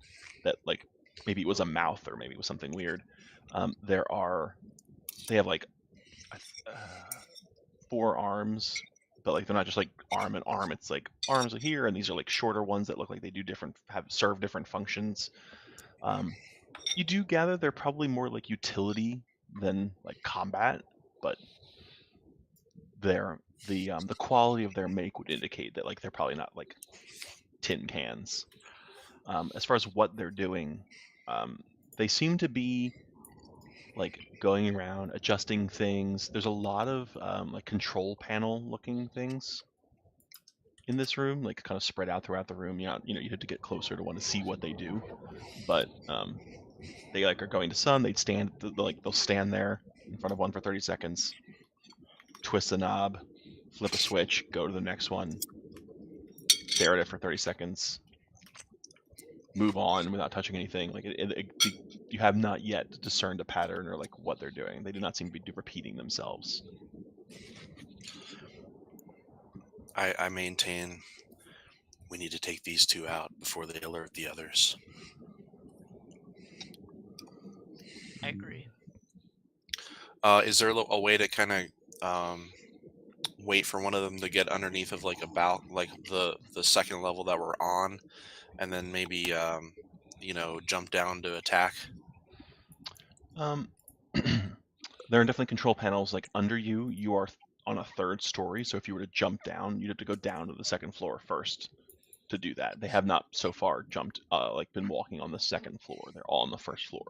that like maybe it was a mouth or maybe it was something weird. They have like 4 arms, but like they're not just like arm and arm. It's like arms are here, and these are like shorter ones that look like they do serve different functions. You do gather they're probably more like utility than like combat, but the quality of their make would indicate that like they're probably not like tin cans. As far as what they're doing, they seem to be like going around adjusting things. There's a lot of like control panel looking things in this room, like kind of spread out throughout the room. You have to get closer to want to see what they do, but they like are going to some. They'll stand there in front of one for 30 seconds, twist the knob, flip a switch, go to the next one, stare at it for 30 seconds, move on without touching anything. Like you have not yet discerned a pattern or like what they're doing. They do not seem to be repeating themselves. I maintain we need to take these 2 out before they alert the others. I agree. Is there a way to kind of wait for one of them to get underneath of like the 2nd level that we're on, and then maybe jump down to attack? There are definitely control panels like under you. You are on a 3rd story, so if you were to jump down, you'd have to go down to the 2nd floor first to do that. They have not so far been walking on the 2nd floor. They're all on the 1st floor.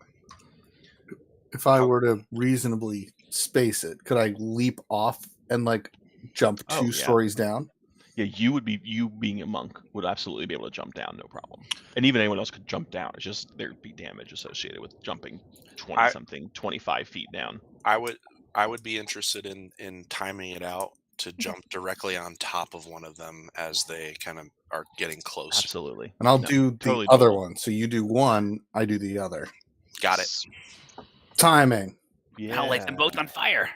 If I were to reasonably space it, could I leap off and like jump 2 stories down? Yeah, you being a monk would absolutely be able to jump down, no problem. And even anyone else could jump down. It's just there'd be damage associated with jumping 25 feet down. I would be interested in timing it out to jump directly on top of one of them as they kind of are getting close. Absolutely. And I'll do the other one. So you do one, I do the other. Got it. Timing. Yeah. I'll light them both on fire.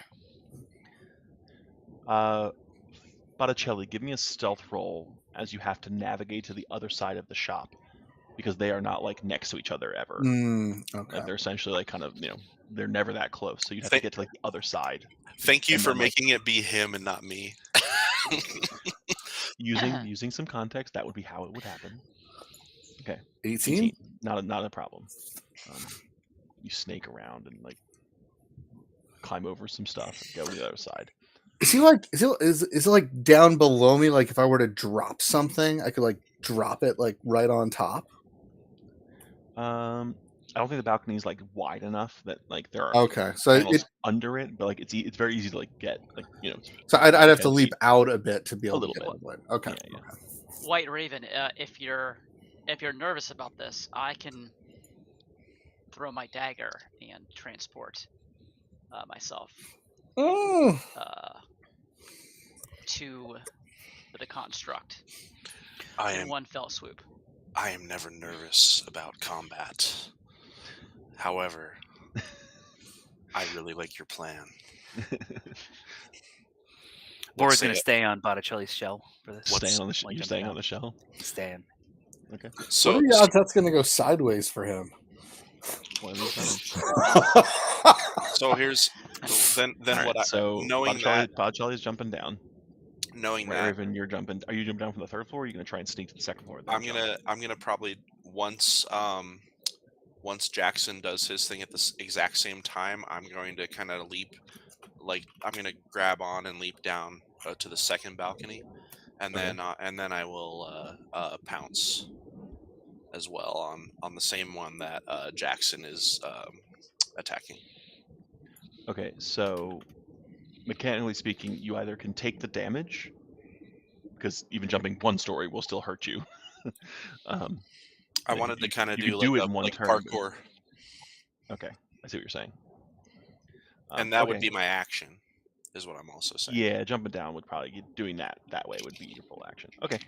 Botticelli, give me a stealth roll as you have to navigate to the other side of the shop, because they are not like next to each other ever. Okay. Like, they're essentially like kind of, they're never that close. So you have to get to like the other side. Thank you for making it be him and not me. using some context, that would be how it would happen. Okay. 18? Not a problem. You snake around and like climb over some stuff and go to the other side. Is he like is it like down below me? Like if I were to drop something, I could like drop it like right on top. I don't think the balcony is like wide enough that like there are Okay, so panels under it, but like it's very easy to like get like So I'd have to leap out a bit to be able a little to get bit. Okay. Yeah. White Raven, if you're nervous about this, I can throw my dagger and transport myself to the construct in one fell swoop. I am never nervous about combat. However, I really like your plan. Bora's going to stay on Botticelli's shell for this. You're staying on the shell? Staying. Okay. So what are the odds that's going to go sideways for him? One of these times. So here's then right, what I knowing that Botticelli's jumping down. Knowing White that Raven, you're jumping. Are you jumping down from the third floor? Or are you gonna try and sneak to the second floor? I'm gonna probably once Jackson does his thing at the exact same time, I'm going to kind of leap, like I'm gonna grab on and leap down to the second balcony, and then I will pounce as well on the same one that Jackson is attacking. Okay, so mechanically speaking, you either can take the damage, because even jumping one story will still hurt you. I wanted to kind of do it like in one turn. Parkour. Okay, I see what you're saying. And that would be my action, is what I'm also saying. Yeah, jumping down would probably doing that way would be your full action. Okay,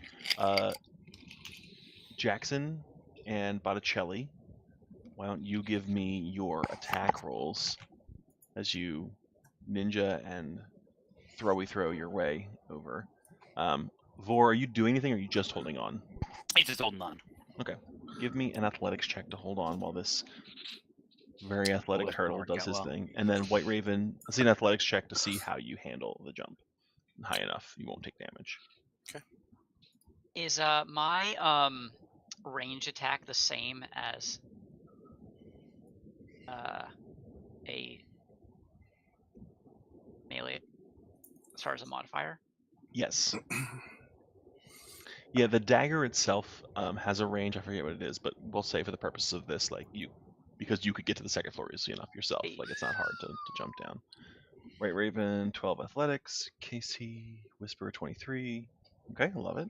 Jackson and Botticelli, why don't you give me your attack rolls as you ninja and throw your way over. Vor, are you doing anything, or are you just holding on? He's just holding on. Okay. Give me an athletics check to hold on while this very athletic turtle does his thing. And then White Raven, let's see an athletics check to see how you handle the jump. High enough, you won't take damage. Okay. Is my range attack the same as a melee as far as a modifier? Yes. Yeah, the dagger itself has a range. I forget what it is, but we'll say for the purposes of this, like because you could get to the second floor easy enough yourself. Like it's not hard to jump down. White Raven, 12 athletics. Casey, Whisper, 23. Okay, I love it.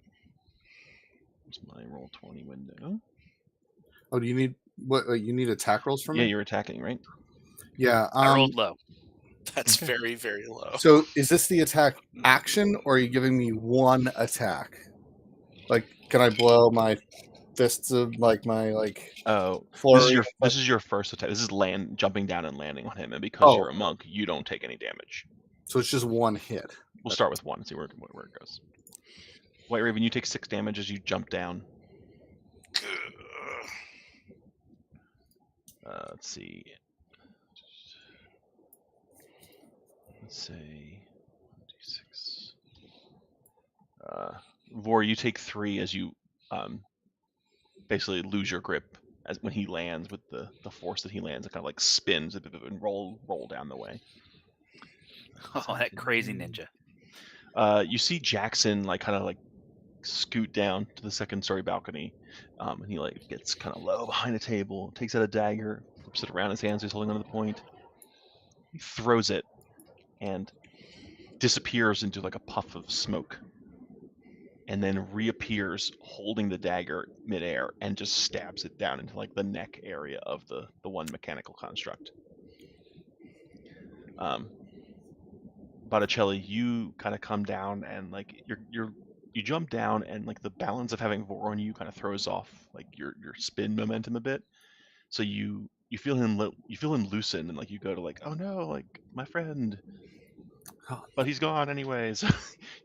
Here's my roll 20 window. Oh, do you need what? You need attack rolls from me? Yeah, you're attacking, right? Yeah. I rolled low. That's very, very low. So is this the attack action, or are you giving me one attack? Like, can I blow my fists of like my flurry? This is your first attack. This is jumping down and landing on him, and because you're a monk, you don't take any damage. So it's just one hit. We'll start with one and see where it goes. White Raven, you take 6 damage as you jump down. Let's see. Let's say 6. Vor, you take 3 as you basically lose your grip as when he lands with the force that he lands. It kind of like spins and roll down the way. Oh, that crazy ninja. You see Jackson kind of scoot down to the second story balcony, and he gets kind of low behind a table, takes out a dagger, flips it around his hands, he's holding onto the point. He throws it and disappears into a puff of smoke, and then reappears holding the dagger midair and just stabs it down into the neck area of the one mechanical construct. Botticelli, you kind of come down and you jump down, and the balance of having Vor on you kind of throws off your spin momentum a bit. So you feel him loosen, and you go to oh no, my friend, but he's gone anyways.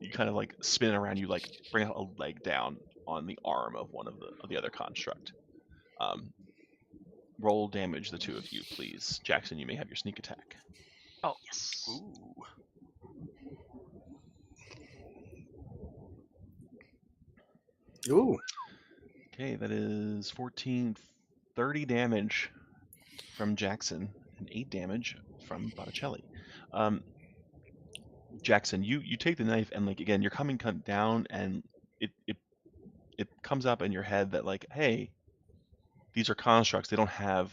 You kind of spin around, you bring out a leg down on the arm of one of the other construct. Roll damage, the two of you, please. Jackson, you may have your sneak attack. Oh yes. Ooh. Ooh. Okay, that is 14, 30 damage from Jackson and 8 damage from Botticelli. Jackson, you take the knife and like again, you're coming down and it comes up in your head that like, hey, these are constructs. They don't have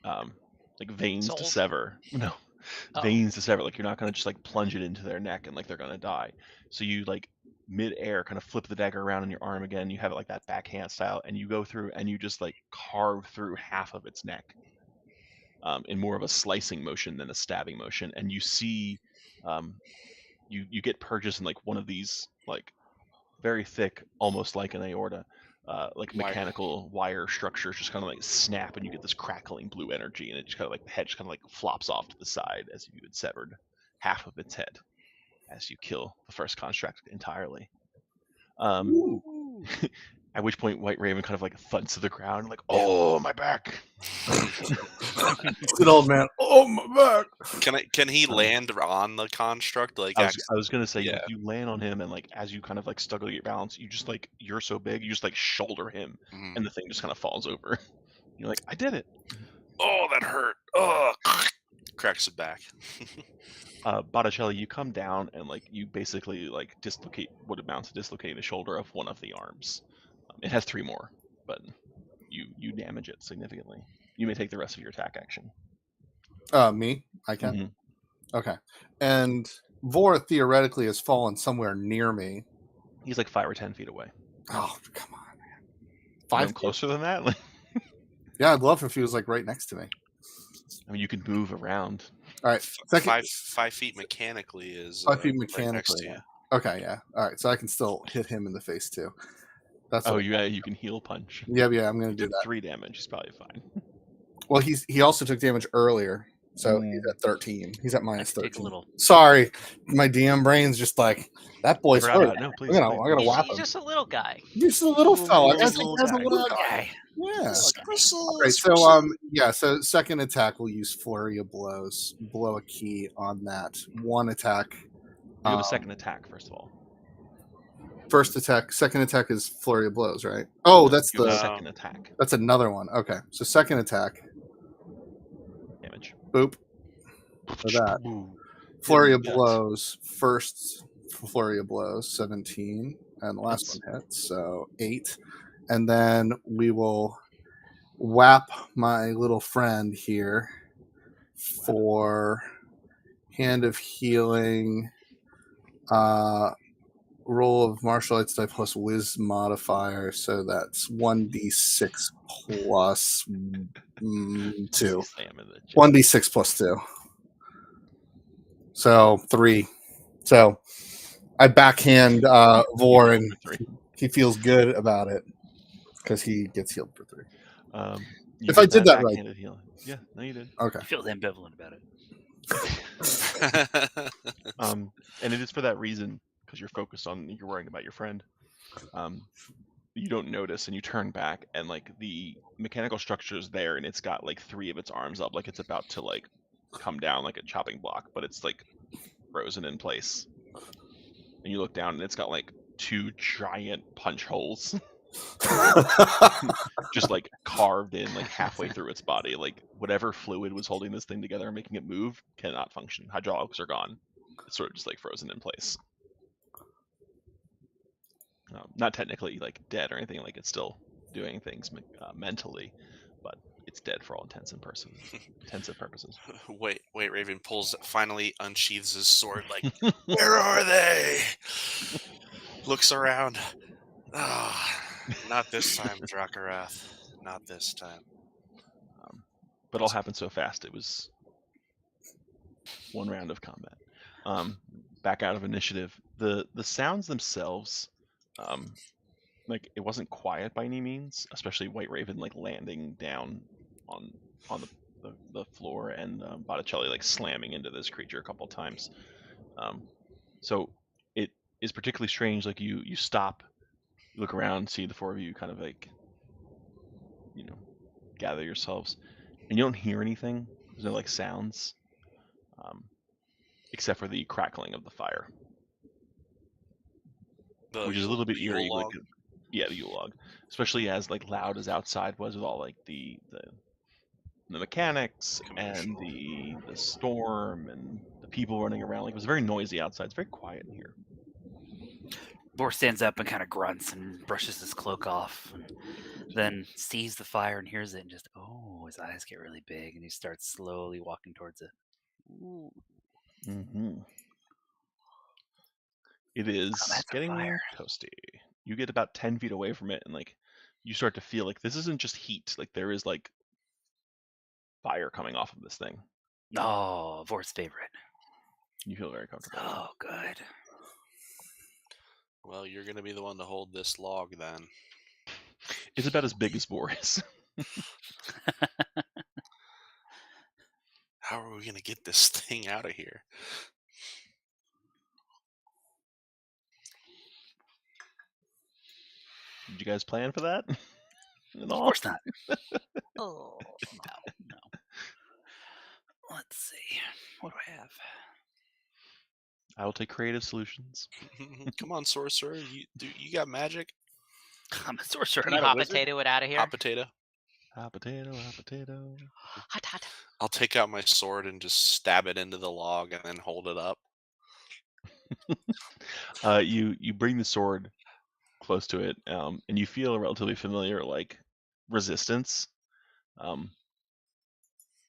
like veins to Souls? sever. No, Oh. veins to sever. Like you're not gonna just like plunge it into their neck and like they're gonna die. So you like mid-air kind of flip the dagger around in your arm again. You have it like that backhand style, and you go through and you just like carve through half of its neck. In more of a slicing motion than a stabbing motion, and you see, you get purchased in like one of these like very thick, almost like an aorta, like mechanical wire structures just kind of like snap, and you get this crackling blue energy, and it just kind of like the head just kind of like flops off to the side as if you had severed half of its head as you kill the first construct entirely. At which point White Raven kind of like thuds to the ground, like, oh, my back. Good old man. Oh, my back. Can he land on the construct? Like I was gonna say, yeah. you land on him, and like as you kind of like struggle to get balance, you just like you're so big, you just like shoulder him, and the thing just kind of falls over. You're like, I did it. Oh, that hurt. Oh, cracks it back. Botticelli, you come down and like you basically like dislocate what amounts to dislocating the shoulder of one of the arms. It has 3 more, but you damage it significantly. You may take the rest of your attack action. Me? I can? Mm-hmm. Okay. And Vor theoretically has fallen somewhere near me. He's like 5 or 10 feet away. Oh, come on, man. 5 closer than that? Yeah, I'd love if he was like right next to me. I mean, you can move around. All right. 5 feet mechanically is 5 feet mechanically. right next to you. Okay, yeah. All right, so I can still hit him in the face too. That's you can heal punch. Yeah, I'm going to do that. 3 damage. He's probably fine. Well, he also took damage earlier, so he's at 13. He's at minus 13. Little... Sorry, my DM brain's just like that boy's hurt. No, please. I gotta whap him. He's just a little guy. He's just a little fella. He's a little guy. Yeah. Right. So second attack, we'll use flurry of blows. Blow a key on that one attack. You have a second attack, first of all. First attack, second attack is flurry of blows, right? Oh, that's the second attack. That's another one. Okay, so second attack. Damage. Boop. For that. Flurry of blows. First flurry of blows, 17, and the last one hits, so 8. And then we will whap my little friend here for Hand of Healing. Roll of martial arts die plus whiz modifier, so that's 1d6 plus 2. 1d6 plus 2. So 3. So I backhand Vor, and he feels good about it because he gets healed for 3. If I did that right. Yeah, no, you did. Okay. I feel ambivalent about it. And it is for that reason, because you're focused on, you're worrying about your friend. You don't notice, and you turn back, and like the mechanical structure is there, and it's got like 3 of its arms up, like it's about to like come down like a chopping block, but it's like frozen in place. And you look down, and it's got like 2 giant punch holes. Just like carved in like halfway through its body. Like whatever fluid was holding this thing together and making it move cannot function. Hydraulics are gone. It's sort of just like frozen in place. Not technically like dead or anything, like it's still doing things mentally, but it's dead for all intents and purposes. Wait, Raven finally unsheathes his sword, like, where are they? Looks around. Not this time, Drakarath. Not this time. But all happened so fast, it was 1 round of combat. Back out of initiative. The sounds themselves, like it wasn't quiet by any means, especially White Raven like landing down on the floor, and Botticelli like slamming into this creature a couple times. So it is particularly strange. Like you stop, you look around, see the 4 of you kind of like, gather yourselves, and you don't hear anything. There's no like sounds, except for the crackling of the fire. which is a little bit Yule eerie. Like, log. yeah, the Yule log, especially as like loud as outside was with all like the mechanics and the storm and the people running around. Like, it was very noisy outside. It's very quiet in here. Vor stands up and kind of grunts and brushes his cloak off, and then sees the fire and hears it, and just his eyes get really big, and he starts slowly walking towards it. Ooh. Mm-hmm. It is that's a getting fire. toasty. You get about 10 feet away from it, and like you start to feel like this isn't just heat. Like, there is like fire coming off of this thing. Oh, Vor's favorite. You feel very comfortable. Oh, good. Well, you're gonna be the one to hold this log then. It's about as big as Boris. How are we gonna get this thing out of here? Did you guys plan for that? Of course not. Oh No. Let's see. What do I have? I will take creative solutions. Come on, sorcerer. You got magic? I'm a sorcerer. Can you not a hot wizard. potato it out of here? Hot potato. Hot potato, hot potato. Hot. I'll take out my sword and just stab it into the log and then hold it up. You bring the sword close to it, and you feel a relatively familiar like resistance.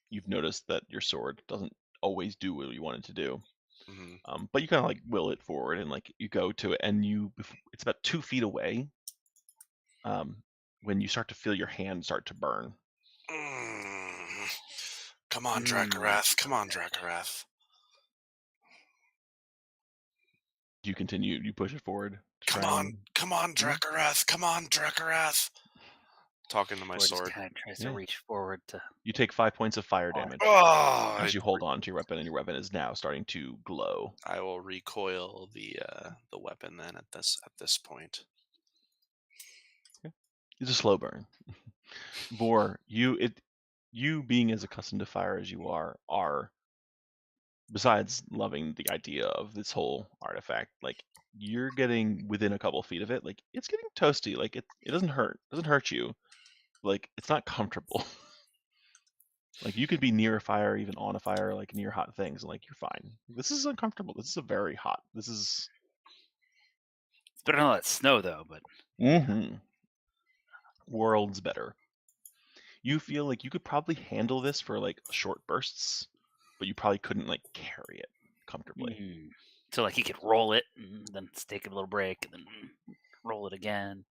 You've noticed that your sword doesn't always do what you want it to do. Mm-hmm. But you kind of like will it forward, and like you go to it, and it's about 2 feet away. When you start to feel your hand start to burn. Come on, Drakarath. Come on, Drakarath. Do you continue? You push it forward. Come on, Drakarath. Come on, Drakarath. Talking to my sword. Just kind of tries to reach forward to. You take 5 points of fire damage as you hold on to your weapon, and your weapon is now starting to glow. I will recoil the weapon then at this point. Okay. It's a slow burn. Vor, you being as accustomed to fire as you are besides loving the idea of this whole artifact, like you're getting within a couple feet of it, like it's getting toasty, like it doesn't hurt you, like it's not comfortable. Like you could be near a fire, even on a fire, like near hot things, and like you're fine. This is uncomfortable. This is a very hot. It's better than all that snow though, but worlds better. You feel like you could probably handle this for like short bursts, but you probably couldn't like carry it comfortably. So like you could roll it and then take a little break and then roll it again,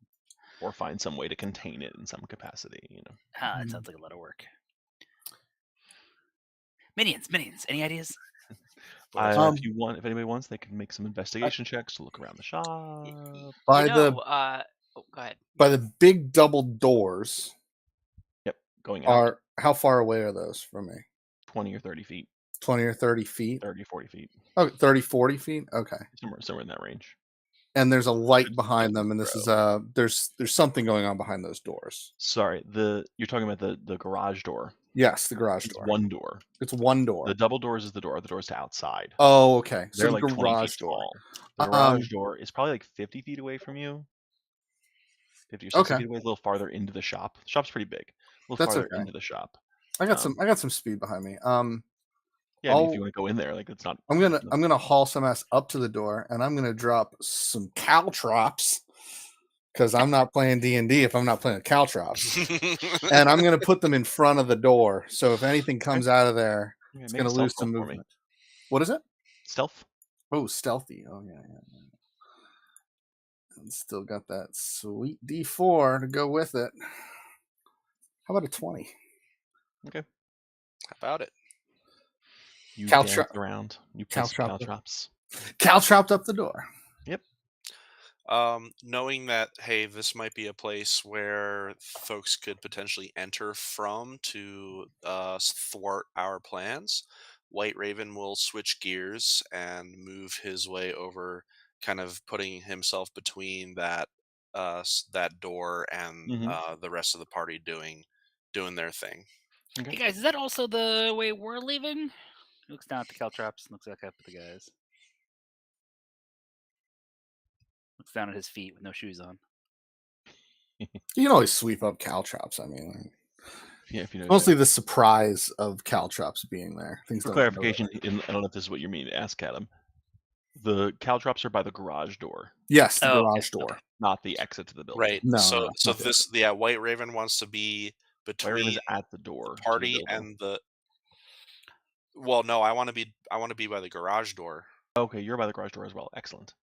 or find some way to contain it in some capacity. You know. It sounds like a lot of work. Minions. Any ideas? If anybody wants, they can make some investigation checks to look around the shop. go ahead. By the big double doors. Yep, going out. How far away are those from me? 20 or 30 feet. 20 or 30 feet? 30, 40 feet. Oh, 30, 40 feet? Okay. Somewhere in that range. And there's a light behind them, and this is there's something going on behind those doors. Sorry, you're talking about the garage door. Yes, the garage door. One door. It's one door. The double doors is the door. The door's to outside. Oh, okay. They're So like the 20 garage feet door. tall. The garage door is probably like 50 feet away from you. 50 or 60 feet away, a little farther into the shop. The shop's pretty big. A little farther into the shop. I got some speed behind me. Yeah, if you want to go in there, like it's not. I'm gonna haul some ass up to the door, and I'm gonna drop some caltrops because I'm not playing D&D if I'm not playing caltrops, and I'm gonna put them in front of the door. So if anything comes out of there, it's gonna lose some movement. What is it? Stealth. Oh, stealthy. Oh yeah. And still got that sweet D4 to go with it. How about a 20? Okay. How about it? You dance around. You press caltrops. Caltropped up the door. Yep. Knowing that, hey, this might be a place where folks could potentially enter from to thwart our plans, White Raven will switch gears and move his way over, kind of putting himself between that door and the rest of the party doing their thing. Okay. Hey guys, is that also the way we're leaving? He looks down at the caltrops and looks back up at the guys. Looks down at his feet with no shoes on. You can always sweep up caltrops. I mean, Yeah, if you know. mostly the surprise of caltrops being there. Things For don't go clarification, I don't know if this is what you mean. Ask Adam. The caltrops are by the garage door, Yes, the Oh, garage okay, door. okay. not the exit to the building. Right. No, so no, so not the this White Raven wants to be White between Raven's at the door to the party building. and the. Well, no, I want to be by the garage door. Okay, you're by the garage door as well. Excellent.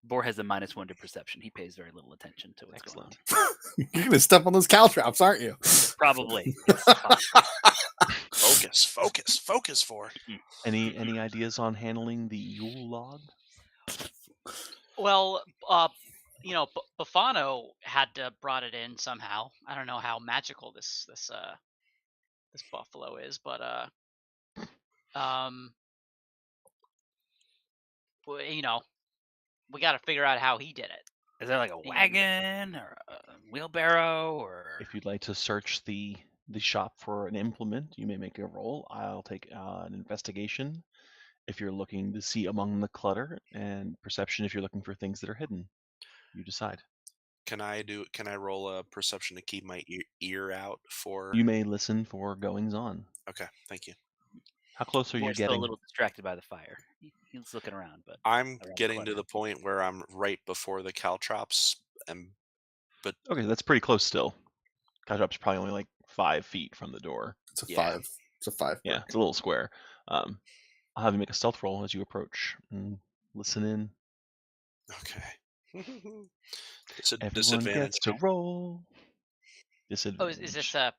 Boar has a -1 to perception. He pays very little attention to what's Excellent. going on. You're gonna step on those caltrops, aren't you? Probably. Yes, possibly. Focus for. Any ideas on handling the Yule log? Well, Bufano had to brought it in somehow. I don't know how magical this buffalo is, but we got to figure out how he did it. Is there like a wagon or a wheelbarrow or? If you'd like to search the shop for an implement, you may make a roll. I'll take an investigation if you're looking to see among the clutter, and perception if you're looking for things that are hidden. You decide. Can I roll a perception to keep my ear out for? You may listen for goings on. Okay, thank you. How close are you Boar's still getting? a little distracted by the fire. He's looking around, but I'm around getting to clutter. the point where I'm right before the caltrops, Okay, that's pretty close still. Caltrop's probably only like 5 feet from the door. It's a Yeah. 5. It's a 5. Yeah, it's a little square. I'll have you make a stealth roll as you approach and listen in. Okay. Everyone Disadvantage. gets to roll. Disadvantage. Oh, is this a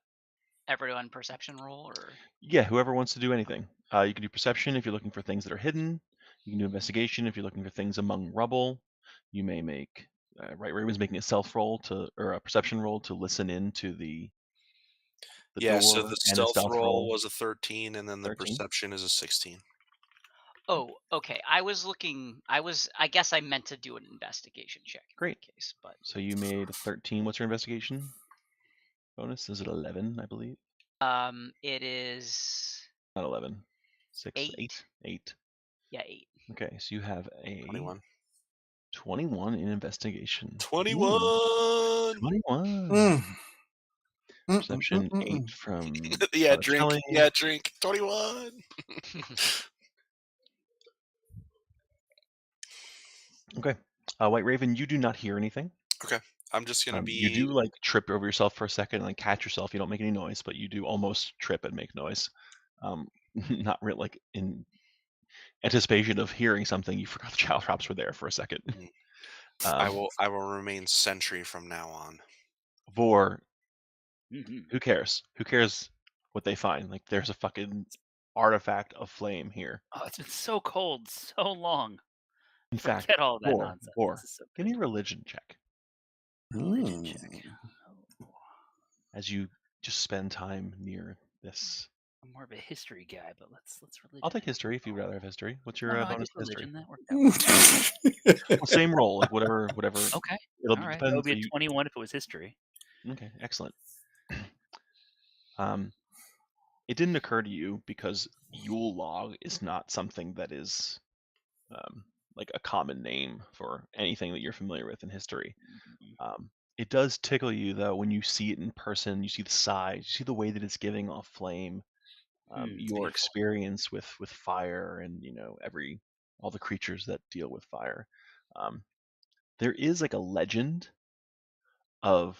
everyone perception roll or? Yeah, whoever wants to do anything. You can do perception if you're looking for things that are hidden. You can do investigation if you're looking for things among rubble. You may make Right Raven's making a stealth roll or a perception roll to listen in to the door. So the and a stealth roll roll was a 13, and then the 13? perception is a 16. Oh, okay. I guess I meant to do an investigation check. Great. In case, but So you made 13. What's your investigation bonus? Is it 11? I believe. it is Not 11. 6, 8. 8. Yeah, 8. Okay, so you have a 21. 21 in investigation. 21. 21. Perception 8 from Yeah, drink. Shelley. Yeah, drink. 21. Okay. White Raven, you do not hear anything. Okay. I'm just gonna be. You do like trip over yourself for a second and like catch yourself. You don't make any noise, but you do almost trip and make noise. Not real like in anticipation of hearing something. You forgot the caltrops were there for a second. I will remain sentry from now on. Vor, Mm-hmm. who cares? Who cares what they find? Like there's a fucking artifact of flame here. Oh, it's been so cold, so long. In fact, Forget all that Vor, nonsense. Vor, This is so give me a religion check religion check. as you just spend time near this. I'm more of a history guy, but let's religion. I'll take history if you'd rather have history. What's your No, I bonus did to history? religion. That worked out. Well, same roll, like whatever. Okay. It'll All right. depend. That would be for a you. 21 if it was history. Okay, excellent. It didn't occur to you because Yule log is not something that is like a common name for anything that you're familiar with in history. It does tickle you though when you see it in person. You see the size, you see the way that it's giving off flame. Your Beautiful. experience with fire, and all the creatures that deal with fire. There is like a legend of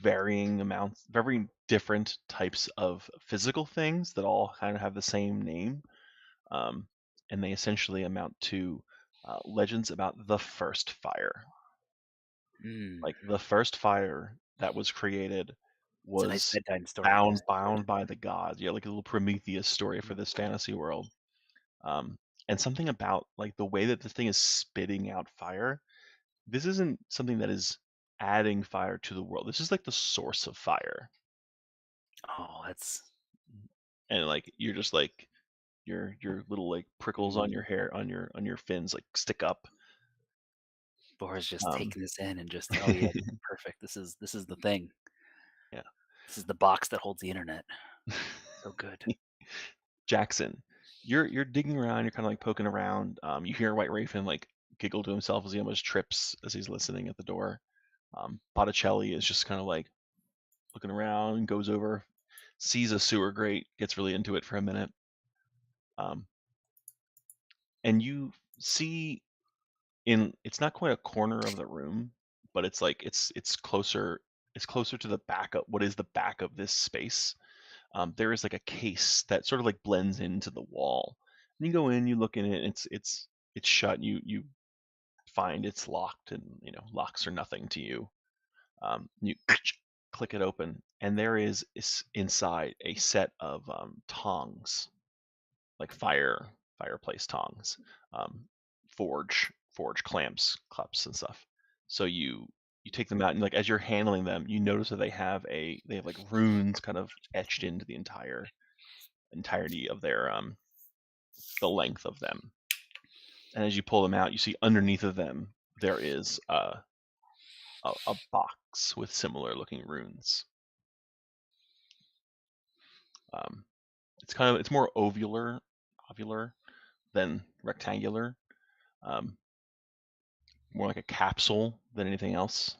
varying amounts, very different types of physical things that all kind of have the same name, and they essentially amount to legends about the first fire. Like the first fire that was created It's a nice was bedtime story. bound by the gods. Yeah, like a little Prometheus story for this fantasy world. And something about like the way that this thing is spitting out fire. This isn't something that is adding fire to the world. This is like the source of fire. Oh, that's. And like you're just like your little like prickles on your hair, on your fins like stick up. Boar's just taking this in and just, oh yeah, perfect. This is the thing. Yeah. This is the box that holds the internet. So good. Jackson, you're digging around, you're kind of like poking around. You hear White Raven like giggle to himself as he almost trips as he's listening at the door. Botticelli is just kind of like looking around and goes over, sees a sewer grate, gets really into it for a minute. And you see it's not quite a corner of the room, but it's like it's closer to the back of what is the back of this space. There is like a case that sort of like blends into the wall. And you go in, you look in it, it's shut. You find it's locked, and locks are nothing to you. You click it open, and there is inside a set of tongs, like fireplace tongs, forge clamps, cups, and stuff. So you take them out, and like as you're handling them, you notice that they have like runes kind of etched into the entirety of their the length of them. And as you pull them out, you see underneath of them there is a box with similar looking runes. It's more ovular than rectangular. More like a capsule than anything else.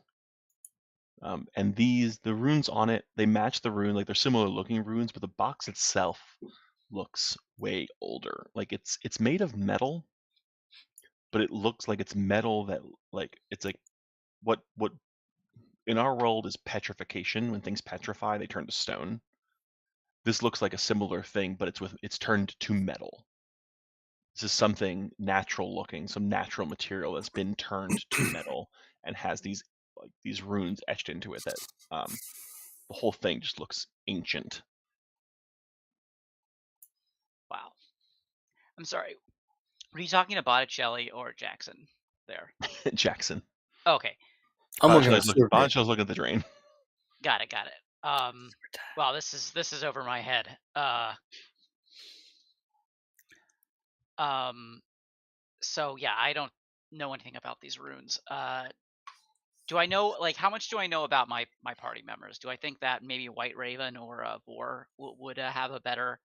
And the runes on it, they match the rune, like they're similar looking runes, but the box itself looks way older. Like it's made of metal, but it looks like it's metal that like it's like what in our world is petrification. When things petrify, they turn to stone. This looks like a similar thing, but it's turned to metal. This is something natural looking, some natural material that's been turned to metal and has these runes etched into it that the whole thing just looks ancient. Wow. I'm sorry. Were you talking to Botticelli or Jackson there? Jackson. Okay. I'm Botticelli's looking at the drain. Got it. Wow, this is over my head. So yeah, I don't know anything about these runes. Do I know, like, how much do I know about my party members? Do I think that maybe White Raven or Vor would have a better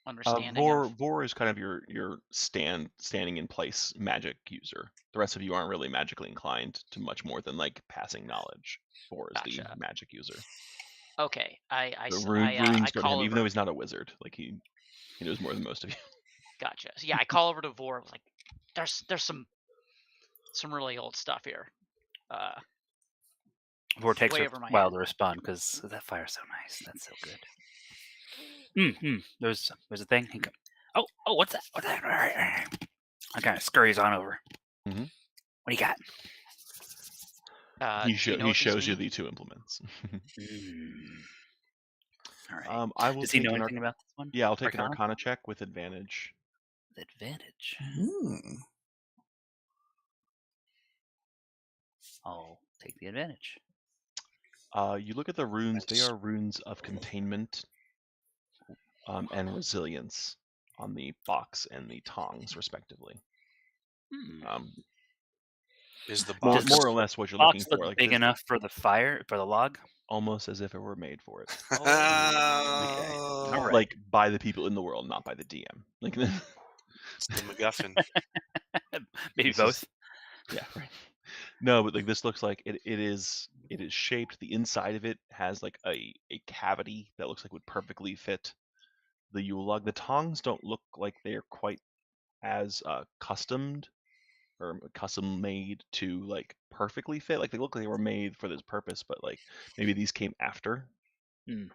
understanding of? Vor is kind of your standing in place magic user. The rest of you aren't really magically inclined to much more than like passing knowledge. Vor is the Gotcha. magic user. Okay, I runes call over, even though he's not a wizard, like he knows more than most of you. Gotcha. So yeah, I call over to Vor, like, there's some really old stuff here. Vor takes way a over my while head. to respond because that fire's so nice. That's so good. There's a thing. Oh, what's that? What's that? I kind of scurries on over. Mm-hmm. What do you got? He shows you the two implements. All right. I will. Does he know anything about this one? Yeah, I'll take an Arcana check with advantage. I'll take the advantage. You look at the runes. They are runes of containment and resilience on the box and the tongs, respectively. Is the box more or less what you're looking for? Like big enough for the log? Almost as if it were made for it. Okay. All right. Like by the people in the world, not by the DM. Like it's the MacGuffin. Maybe both. Yeah, right. No, but like this looks like it is shaped. The inside of it has like a cavity that looks like would perfectly fit the Yule log. The tongs don't look like they're quite as customed or custom made to like perfectly fit. Like they look like they were made for this purpose, but like maybe these came after. All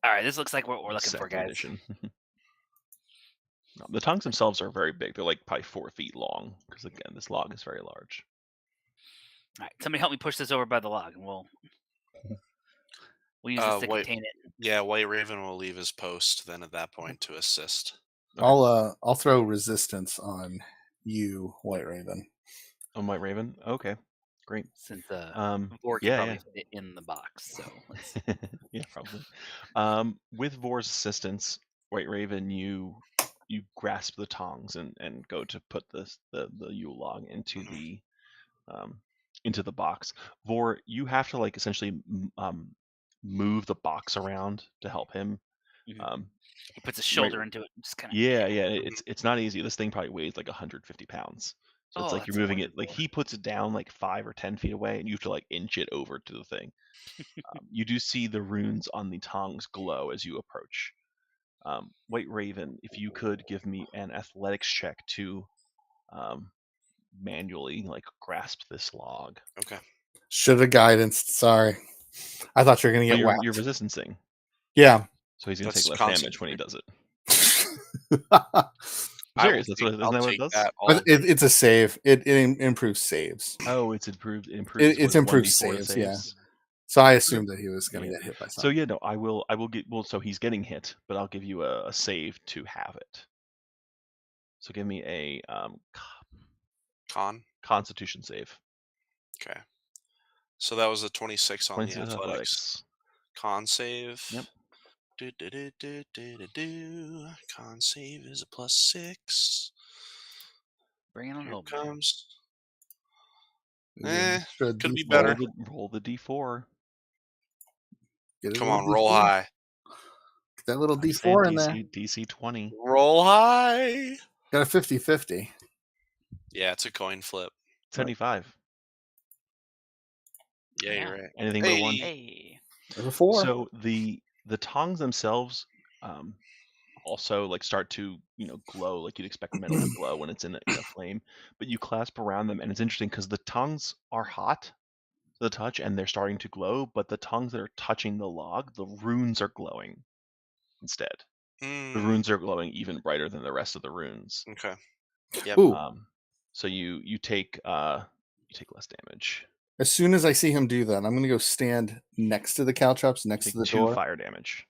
right, this looks like what we're looking for, guys. No, the tongs themselves are very big. They're like probably 4 feet long because again, this log is very large. All right, somebody help me push this over by the log, and we'll use this to contain it. Yeah, White Raven will leave his post then at that point to assist. Okay. I'll throw resistance on you, White Raven. On White Raven? Okay, great. Since Vor can probably fit it in the box, so let's... yeah, probably. With Vor's assistance, White Raven, you grasp the tongs and go to put the Yule log into the box. Vor, you have to like essentially move the box around to help him. He puts his shoulder into it. Just kind of. Yeah. It's not easy. This thing probably weighs like 150 pounds. So it's like that's you're moving it. wonderful. Like he puts it down like 5 or 10 feet away, and you have to like inch it over to the thing. You do see the runes on the tongs glow as you approach. White Raven, if you could give me an athletics check to manually like grasp this log. Okay. Should have guidance. Sorry, I thought you were gonna Well, get you're whacked. resistancing, Yeah. so he's gonna That's take less constant. damage when he does it. I Serious? will That's what take, isn't that I'll what it take does? that all But day. it's a save. It improves saves. Oh, it's improved. It improves. It's what, improved 1d4 saves. Yeah. saves. So I assumed that he was gonna Yeah. get hit by So something. yeah, no, I will get. Well, so he's getting hit, but I'll give you a save to have it. So give me a Con. Constitution save. Okay. So that was a 26 on 26 the athletics. Con save. Yep. Con save is a +6. Bring it on Here home. it comes. Again, Could be D4. better. Roll the d4. Get a Come little on, roll D4. high. Get that little I'd say D4 in there. DC 20. Roll high. Got a 50-50. Yeah, it's a coin flip. 75. Yeah, Yeah. you're right. Anything but a 1. Hey. There's a 4. So the tongs themselves also like start to glow like you'd expect metal to glow when it's in a flame, but you clasp around them, and it's interesting because the tongs are hot to the touch and they're starting to glow, but the tongs that are touching the log, the runes are glowing instead. The runes are glowing even brighter than the rest of the runes. Okay. Yep. Ooh. So you take less damage. As soon as I see him do that, I'm going to go stand next to the caltrops, next to the 2 door. fire damage.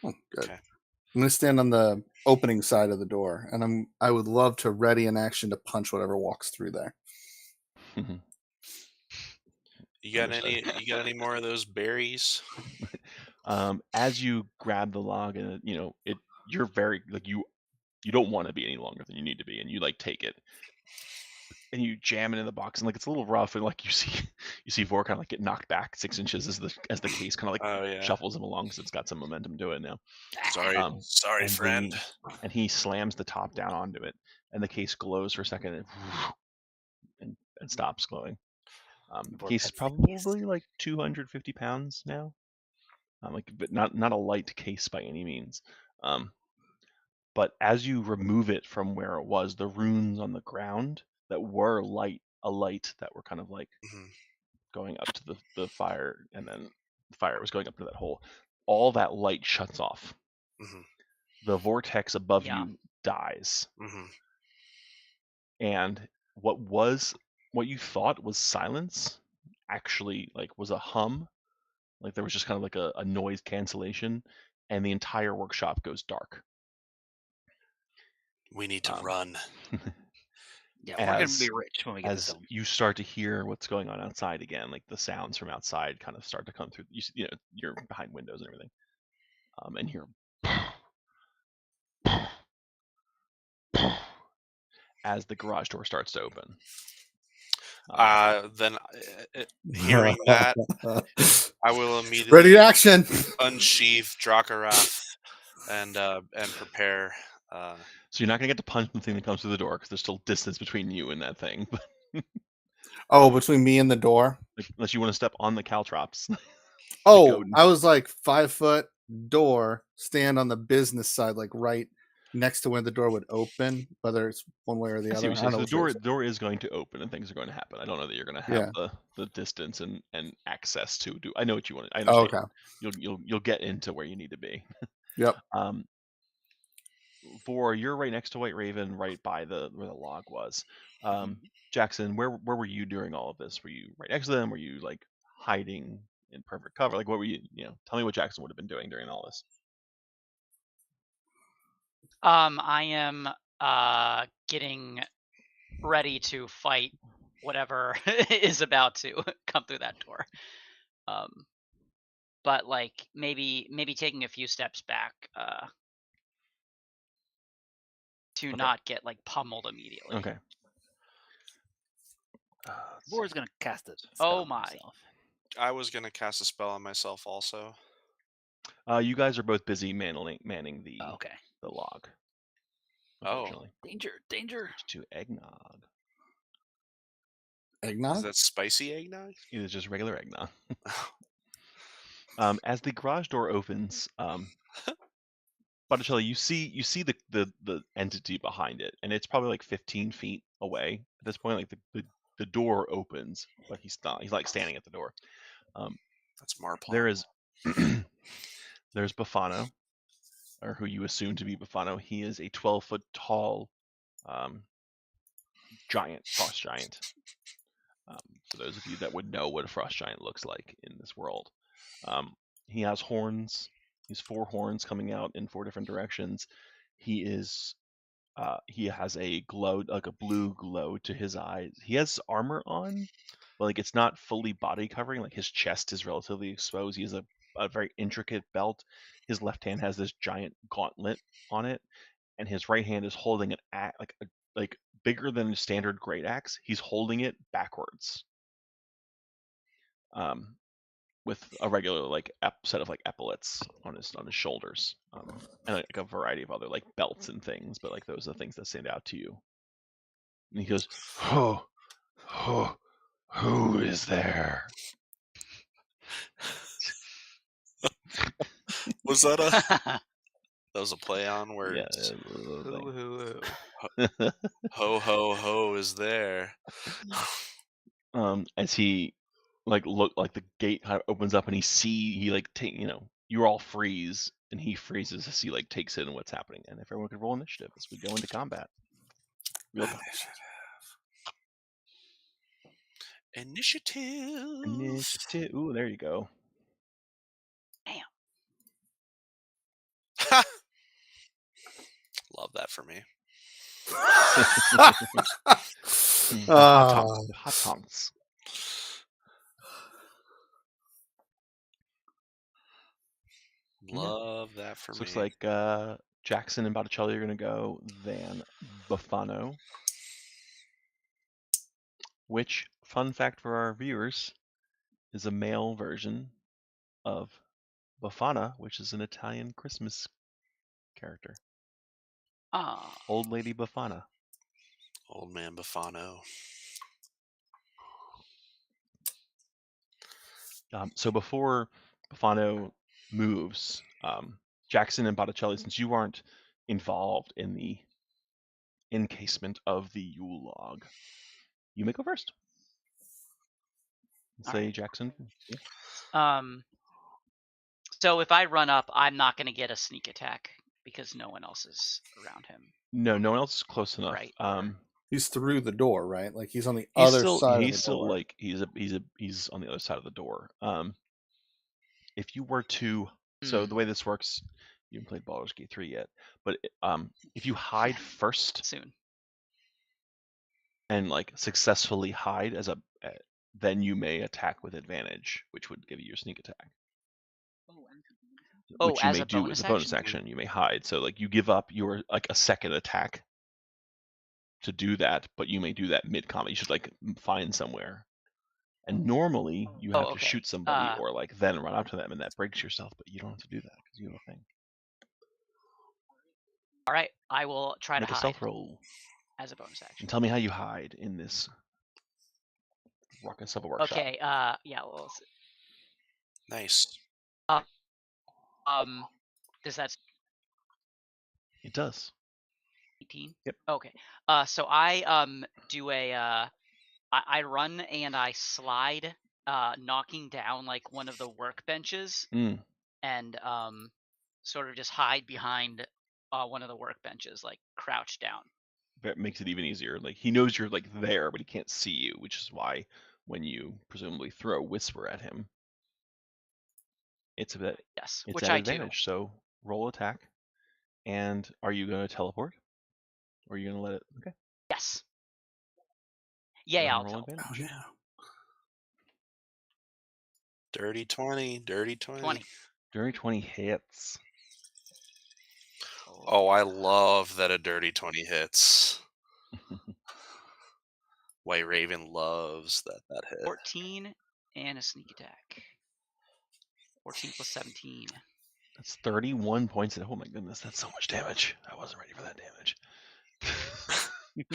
Oh, good. Okay. I'm going to stand on the opening side of the door, and I would love to ready an action to punch whatever walks through there. You got any more of those berries? As you grab the log, and you're very like you don't want to be any longer than you need to be, and you like take it and you jam it in the box, and like it's a little rough, and like you see Vor kind of like get knocked back 6 inches as the case kind of like shuffles him along because it's got some momentum to it now. Sorry, friend. And he slams the top down onto it, and the case glows for a second and stops glowing. The case is probably like 250 pounds now, but not a light case by any means. But as you remove it from where it was, the runes on the ground that were a light that were kind of like going up to the fire, and then the fire was going up to that hole. All that light shuts off. The vortex above you dies. And what you thought was silence actually like was a hum. Like there was just kind of like a noise cancellation, and the entire workshop goes dark. We need to run. Yeah, we're gonna be rich when we get this As home. you start to hear what's going on outside again, like the sounds from outside kind of start to come through. You're behind windows and everything, and hear as the garage door starts to open. Then hearing that, I will immediately ready action, unsheath Drakarath and prepare. So you're not gonna get to punch the thing that comes through the door because there's still distance between you and that thing. Oh, between me and the door? Like, unless you want to step on the caltrops. Oh, I was like 5 foot door, stand on the business side, like right next to where the door would open, whether it's one way or the other. So the door is going to open and things are going to happen. I don't know that you're going to have the distance and access to do. I know what you want. I understand. Oh, okay. You'll get into where you need to be. Yep. Vor, you're right next to White Raven, right by where the log was. Jackson, where were you during all of this? Were you right next to them? Were you like hiding in perfect cover? Like what were you? Tell me what Jackson would have been doing during all this. I am getting ready to fight whatever is about to come through that door. But like maybe taking a few steps back to not get like pummeled immediately. Okay. Vor's gonna cast it. Oh my! I was gonna cast a spell on myself also. You guys are both busy manning the okay. the log. unfortunately. Danger. To eggnog. Eggnog? Is that spicy eggnog? It is just regular eggnog. As the garage door opens, Botticelli, you see the entity behind it, and it's probably like 15 feet away at this point. Like the door opens, but he's not. He's like standing at the door. That's Marpl. There is there's Bufano, or who you assume to be Bufano. He is a 12-foot tall giant, frost giant. For those of you that would know what a frost giant looks like in this world. He has horns. He's 4 horns coming out in 4 different directions. He has a glow, like a blue glow to his eyes. He has armor on, but like it's not fully body covering. Like his chest is relatively exposed. He has a very intricate belt. His left hand has this giant gauntlet on it, and his right hand is holding an axe, like bigger than a standard great axe. He's holding it backwards. With a regular like set of like epaulets on his shoulders, and like a variety of other like belts and things, but like those are the things that stand out to you. And he goes, who is there? Was that that was a play on words? Yeah. Who. Ho ho ho is there. As he like the gate kind of opens up, and he like you all freeze, and he freezes as he like takes in what's happening. And if everyone could roll initiative as we go into combat. Real time. Initiative. Ooh, there you go. Damn. Love that for me. Hot tonks. Love that for me. Looks like Jackson and Botticelli are going to go, then Bufano. Which, fun fact for our viewers, is a male version of Befana, which is an Italian Christmas character. Ah. Old Lady Befana. Old man Bufano. So before Bufano moves, Jackson and Botticelli, since you aren't involved in the encasement of the Yule log, you may go first. Say right. Jackson. Yeah. So if I run up, I'm not going to get a sneak attack because no one else is around him. No one else is close enough. Right. He's through the door, right? Like he's on the other side of the He's still door. like he's on the other side of the door. If you were to, so the way this works, you haven't played Baldur's Gate 3 yet, but if you hide first soon and like successfully hide then you may attack with advantage, which would give you your sneak attack. Which you as may a do bonus as a bonus action. You may hide. So like you give up your like a second attack to do that, but you may do that mid-combat. You should like find somewhere. And normally you have to shoot somebody or like then run up to them, and that breaks yourself, but you don't have to do that because you have a thing. All right, I will try Make to a hide stealth roll as a bonus action. and tell me how you hide in this ruckus of a workshop. Okay, yeah, well, Nice. does that? It does. 18? Yep. Okay. So I do a I run and I slide, knocking down like one of the workbenches, and sort of just hide behind one of the workbenches, like crouch down. That makes it even easier. Like he knows you're like there, but he can't see you, which is why when you presumably throw Whisper at him, it's a bit which at I advantage. do. So roll attack. And are you going to teleport? Or are you going to let it? Okay. Yes. Yeah, I'll teleport. Oh, yeah. Dirty 20. Dirty 20. 20. Dirty 20 hits. Oh, I love that a dirty 20 hits. White Raven loves that hit. 14 and a sneak attack. 14 plus 17. That's 31 points. Oh my goodness, that's so much damage. I wasn't ready for that damage. Did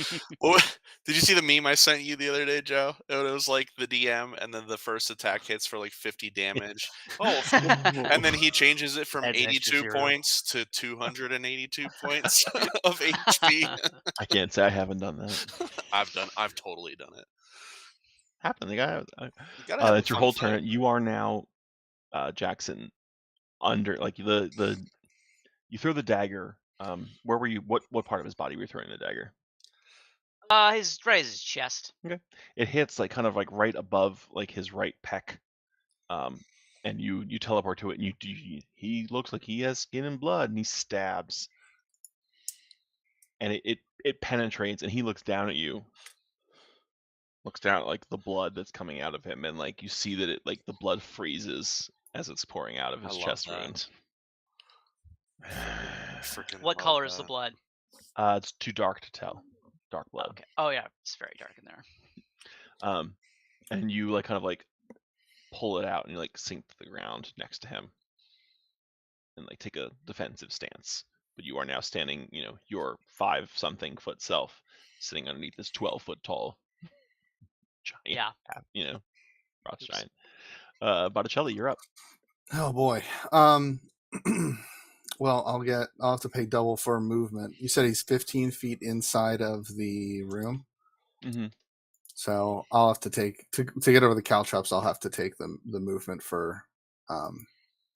you see the meme I sent you the other day, Joe? It was like the DM, and then the first attack hits for like 50 damage. Oh, and then he changes it from Adds an extra 82 0. points to 282 points of HP. I can't say I haven't done that. I've totally done it. Happened. The guy. You gotta have a It's your fun whole fight. turn. You are now, Jackson, under like the. You throw the dagger. Where were you? What part of his body were you throwing the dagger? His chest. Okay. It hits like kind of like right above like his right pec. And you teleport to it, and he looks like he has skin and blood, and he stabs, and it penetrates, and he looks down at you, looks down at like the blood that's coming out of him, and like you see that it like the blood freezes as it's pouring out of his I love chest that. wound. Freaking What love color is the that. blood? It's too dark to tell. Dark blood. Okay. Oh yeah, it's very dark in there. And you like kind of like pull it out, and you like sink to the ground next to him, and like take a defensive stance. But you are now standing, your 5-something foot self sitting underneath this 12-foot tall giant, Yeah. frost giant. Botticelli, you're up. Oh boy. Well, I'll have to pay double for movement. You said he's 15 feet inside of the room. Mm-hmm. So I'll have to take to get over the caltrops. I'll have to take the movement for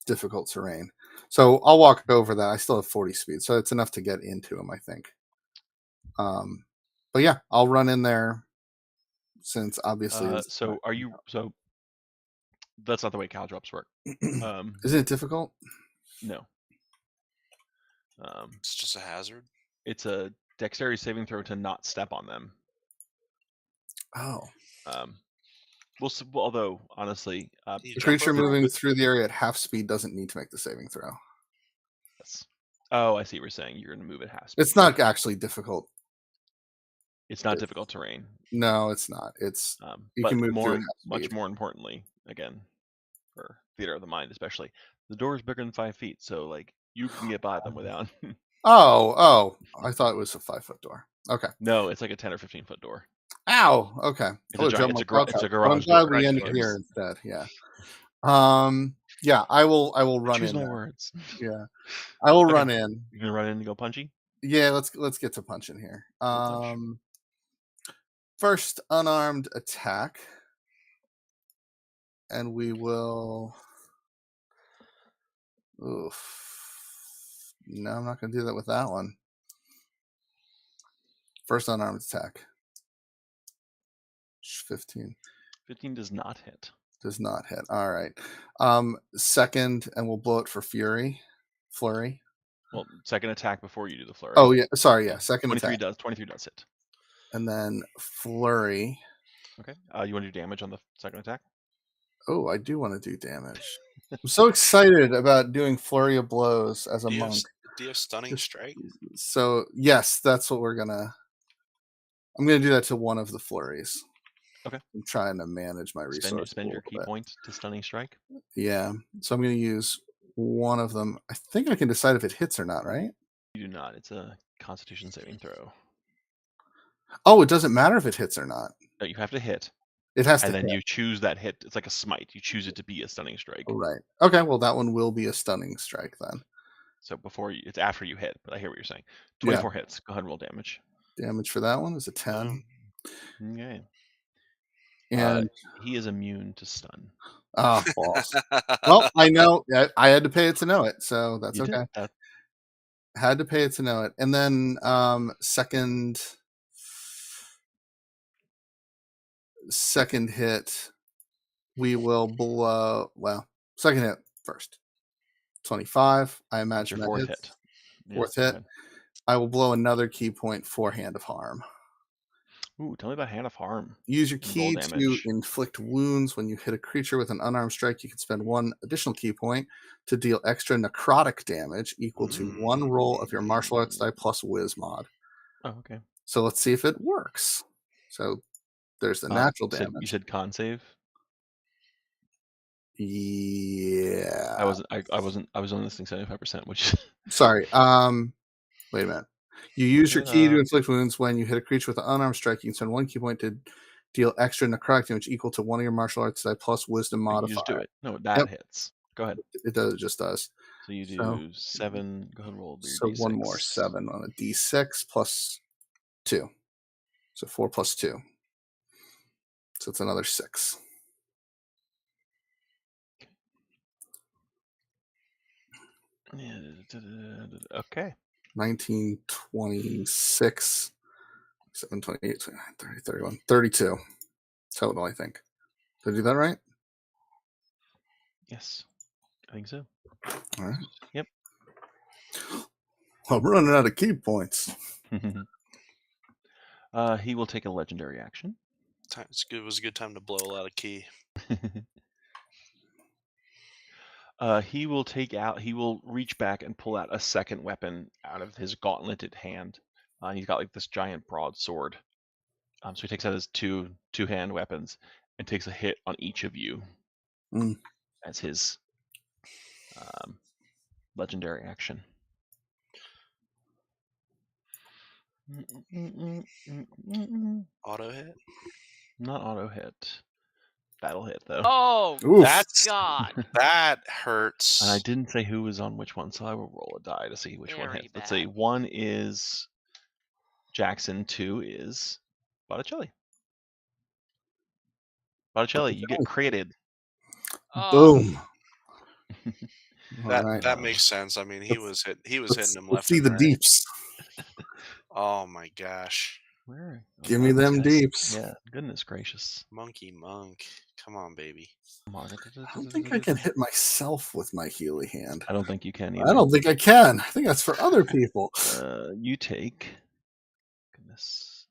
difficult terrain. So I'll walk over that. I still have 40 speed, so it's enough to get into him, I think. But yeah, I'll run in there since obviously. So that's not the way caltrops work. Isn't it difficult? No. It's just a hazard. It's a dexterity saving throw to not step on them. Oh. Although honestly, the creature moving through the area at half speed doesn't need to make the saving throw. Yes. Oh, I see what you're saying. You're going to move at half speed. It's not actually difficult. It's not difficult terrain. No, it's not. It's you can move through much more importantly, again, for theater of the mind, especially, the door is bigger than 5 feet, so like you can get by them without. Oh! I thought it was a 5-foot door. Okay. No, it's like a 10 or 15-foot door. Ow! Okay. It's a garage I'm glad door. we ended here instead. Yeah. Yeah. I will run Choose in. my there. words. Yeah. I will run in. You gonna run in and go punchy? Yeah. Let's get to punching here. First unarmed attack, and we will. Oof. No, I'm not going to do that with that one. First unarmed attack. 15. 15 does not hit. Does not hit. All right. Second, and we'll blow it for flurry. Well, second attack before you do the flurry. Oh yeah, sorry. Yeah, second 23 attack. 23 does hit. And then flurry. Okay. You want to do damage on the second attack? Oh, I do want to do damage. I'm so excited about doing flurry of blows as a monk. Do you have stunning strike? So yes, that's what I'm gonna do that to one of the flurries. Okay. I'm trying to manage my resources. Spend your key point to stunning strike. Yeah. So I'm gonna use one of them. I think I can decide if it hits or not, right? You do not. It's a Constitution saving throw. Oh, it doesn't matter if it hits or not. No, you have to hit. It has to hit. And then hit. you choose that hit. It's like a smite. You choose it to be a stunning strike. Right. Okay, well that one will be a stunning strike then. So it's after you hit, but I hear what you're saying. 24 hits. Go ahead and roll damage. Damage for that one is a 10. Okay. And he is immune to stun. Oh, balls. Well, I know. I had to pay it to know it, so that's okay. Had to pay it to know it. And then second hit, we will blow. Well, second hit first. 25. I imagine that fourth hits. hit. Fourth hit. I will blow another key point for Hand of Harm. Ooh, tell me about Hand of Harm. Use your key to inflict wounds. When you hit a creature with an unarmed strike, you can spend one additional key point to deal extra necrotic damage equal to one roll of your martial arts die plus whiz mod. Oh, okay. So let's see if it works. So there's the natural damage. You said con save? Yeah. I was only listening 75%, which sorry. Wait a minute. You use your key to Hit, inflict wounds when you hit a creature with an unarmed strike. You can spend 1 key point to deal extra necrotic damage equal to one of your martial arts die plus wisdom you modifier. just do it. No, that Yep. hits. Go ahead. It does. It just does. So you do So- 7. Go ahead and roll your So D6. one more 7 on a D6 plus 2. So 4 plus 2. So it's another 6. Okay. 19, 26, 7, 28, 29, 30, 31, 32 total, I think. Did I do that right? Yes. I think so. All right. Yep. I'm running out of key points. He will take a legendary action. It was a good time to blow a lot of key. He will reach back and pull out a second weapon out of his gauntleted hand. He's got like this giant broadsword. So he takes out his two-hand weapons and takes a hit on each of you as his legendary action. Auto hit? Not auto hit. Battle hit though. Oh, Oof. God. That hurts. And I didn't say who was on which one, so I will roll a die to see which one Very hits. Let's see. bad. 1 is Jackson. 2 is Botticelli. Botticelli, you get created. Oh, Boom. That All right. that makes sense. I mean, he was hitting him Let's left see and the right. deeps. Oh my gosh. Where? Give me them this guy's- deeps. Yeah, goodness gracious. Monkey monk. Come on, baby. Come on. I don't think I can hit myself with my Healy hand. I don't think you can either. I don't think I can. I think that's for other people. You take. Goodness.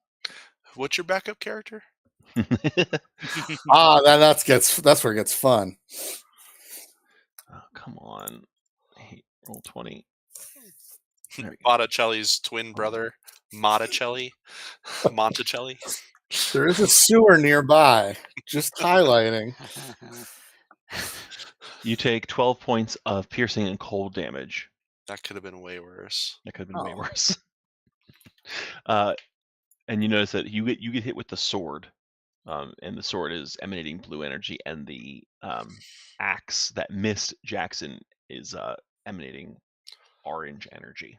What's your backup character? That's where it gets fun. Oh, come on. Roll 20. There we go. Botticelli's twin brother, Monticelli. Monticelli. There is a sewer nearby. Just highlighting. You take 12 points of piercing and cold damage. That could have been way worse. That could have been way Oh. worse. And you notice that you get hit with the sword, and the sword is emanating blue energy, and the axe that missed Jackson is emanating orange energy.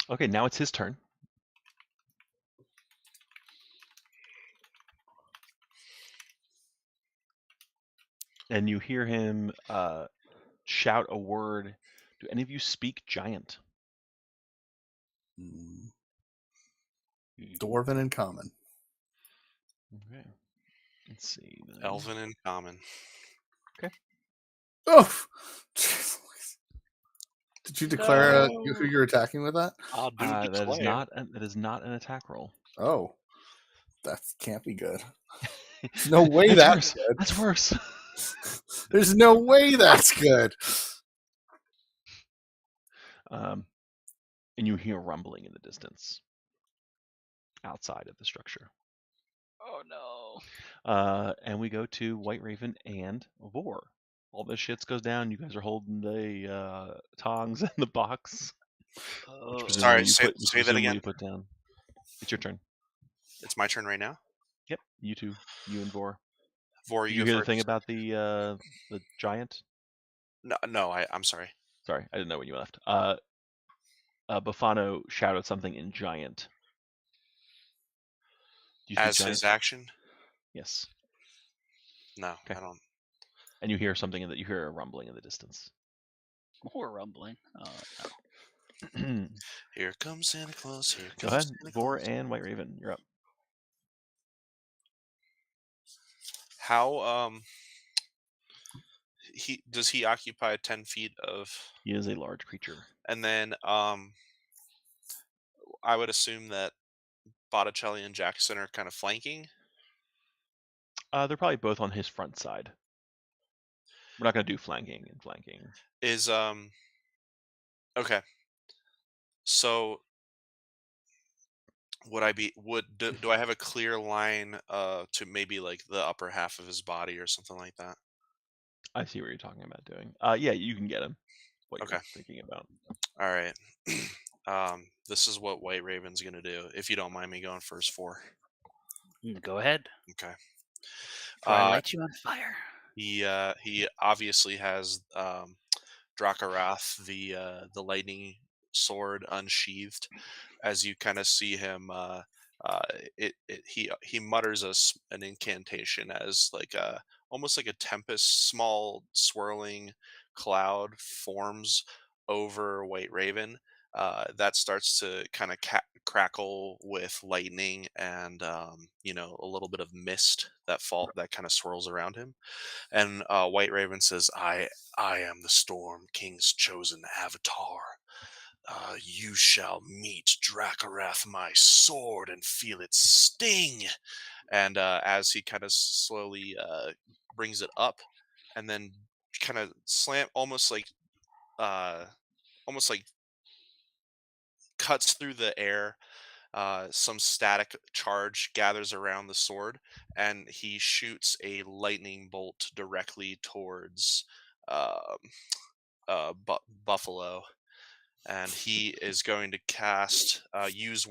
Okay, now it's his turn. And you hear him shout a word. Do any of you speak Giant? Dwarven in common. Okay. Let's see. Elven in common. Oh! Did you declare who you're attacking with that? I'll do That is not an attack roll. Oh. That can't be good. There's no way that's good. That's worse. There's no way that's good. And you hear rumbling in the distance outside of the structure. Oh, no. And we go to White Raven and Vor. All this shit goes down. You guys are holding the tongs and the box. Sorry, say that again. You put down. It's your turn. It's my turn right now. Yep, you two, you and Vor. Vor, Did you hear the thing about the giant? No, I'm sorry. Sorry, I didn't know when you left. Bufano shouted something in giant. Do you speak As giant? his action? Yes. No, Okay. I don't. And you hear something you hear a rumbling in the distance. More rumbling. Here comes Santa Claus. Here Go comes ahead, Santa Vor Claus. and White Raven, you're up. How does he occupy 10 feet of? He is a large creature. And then I would assume that Botticelli and Jackson are kind of flanking. They're probably both on his front side. We're not gonna do flanking and flanking. Is okay. So do I have a clear line to maybe like the upper half of his body or something like that? I see what you're talking about doing. Yeah, you can get him. What Okay. you're thinking about. All right. This is what White Raven's gonna do. If you don't mind me going first, 4. Go ahead. Okay. Before I light you on fire. He obviously has Drakarath, the lightning sword, unsheathed. As you kind of see him, he mutters an incantation as like almost like a tempest, small swirling cloud forms over White Raven. That starts to kind of crackle with lightning and a little bit of mist that kind of swirls around him. And White Raven says, I am the Storm King's chosen avatar. You shall meet Drakarath, my sword, and feel its sting." And as he kind of slowly brings it up, and then kind of uh, almost like cuts through the air. Some static charge gathers around the sword, and he shoots a lightning bolt directly towards um Buffalo. And he is going to cast use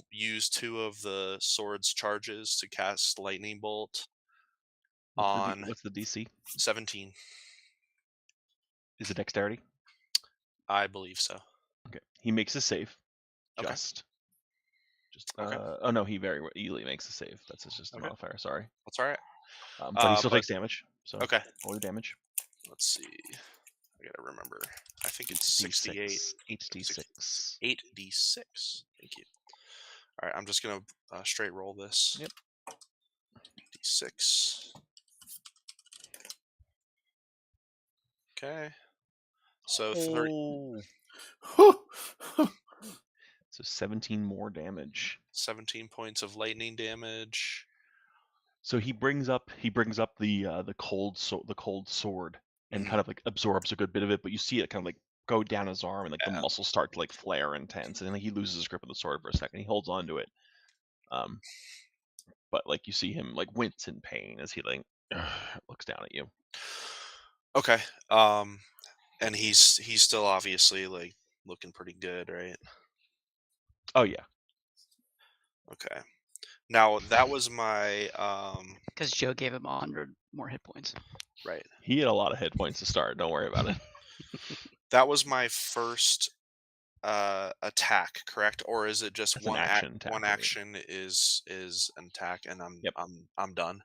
2 of the sword's charges to cast lightning bolt on What's the DC? 17. Is it dexterity? I believe so. Okay. He makes a save. Okay. Just. Okay. Oh no, he very easily makes a save. That's just a Okay. modifier. Sorry. That's all right. But he still takes damage. So Okay. roll your damage. Let's see. I gotta remember. I think it's 68. 8d6. 8d6. Thank you. All right, I'm just gonna straight roll this. Yep. D6. Okay. So 30. So 17 more damage. 17 points of lightning damage. So he brings up the cold sword and kind of like absorbs a good bit of it, but you see it kind of like go down his arm and like the muscles start to like flare and tense, and then he loses his grip of the sword for a second. He holds on to it, but like you see him like wince in pain as he like looks down at you. Okay. And he's still obviously like looking pretty good, right? Oh yeah. Okay. Now that was my Because Joe gave him 100 more hit points. right. He had a lot of hit points to start. Don't worry about it. That was my first attack, correct? Or is it just That's an one action attack, one right? action is an attack and I'm done?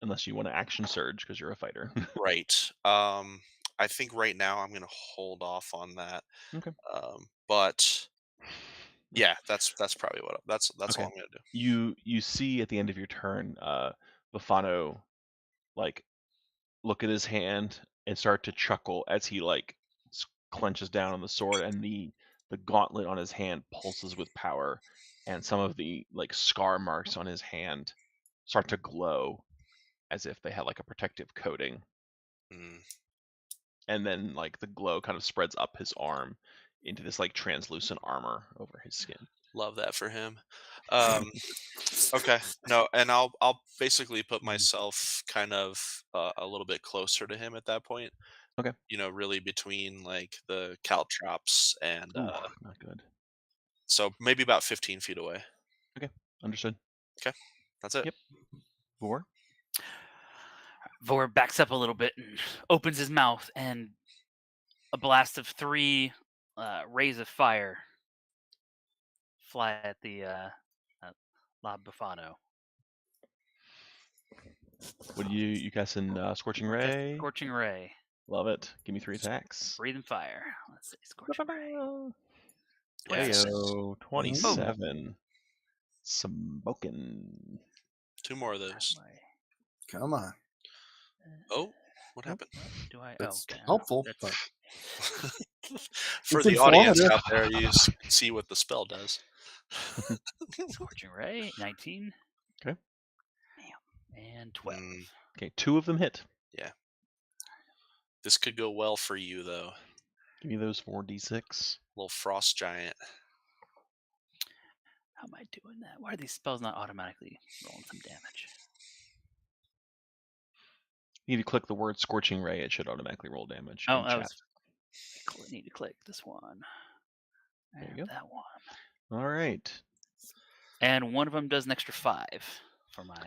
Unless you want to action surge because you're a fighter. Right. I think right now I'm gonna hold off on that. Okay. But yeah, that's probably what that's Okay. all I'm gonna do. You see at the end of your turn, Bufano like look at his hand and start to chuckle as he like clenches down on the sword, and the gauntlet on his hand pulses with power, and some of the like scar marks on his hand start to glow as if they had like a protective coating. And then like the glow kind of spreads up his arm into this like translucent armor over his skin. Love that for him. Okay. No, and I'll basically put myself kind of a little bit closer to him at that point. Okay. Really between like the caltrops and not good. So maybe about 15 feet away. Okay. Understood. Okay. That's it. Yep. Vor backs up a little bit and opens his mouth, and a blast of 3 rays of fire fly at the La Bufano. What do you casting Scorching Ray? Scorching Ray. Love it. Give me 3 attacks. Breathing fire. Let's see. Scorching Ray. Yes. 27. Smoking. 2 more of those. Come on. Oh, what happened? Do I? That's okay. helpful. But For It's the audience informative. out there, you can see what the spell does. Scorching Ray. 19. Okay. And 12. Okay, 2 of them hit. Yeah. This could go well for you, though. Give me those 4d6. Little frost giant. How am I doing that? Why are these spells not automatically rolling some damage? You need to click the word Scorching Ray. It should automatically roll damage. Oh, in I chat. need to click this one. There And you go. that one. All right. And one of them does an extra 5 for my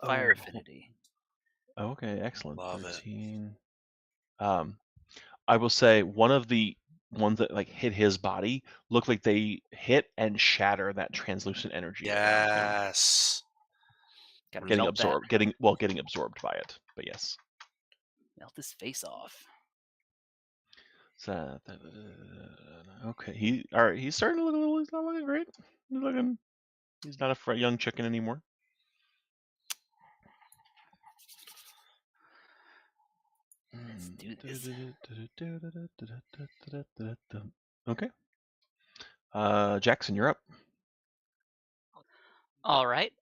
fire affinity. Okay, excellent. Love 13. I will say one of the ones that like hit his body looked like they hit and shatter that translucent energy around him. Yes. Gotta Getting melt that. absorbed. Getting absorbed by it. But yes. Melt his face off. So, okay. He's starting to look a little. He's not looking great. He's not a young chicken anymore. Let's do this. Okay. Jackson, you're up. All right.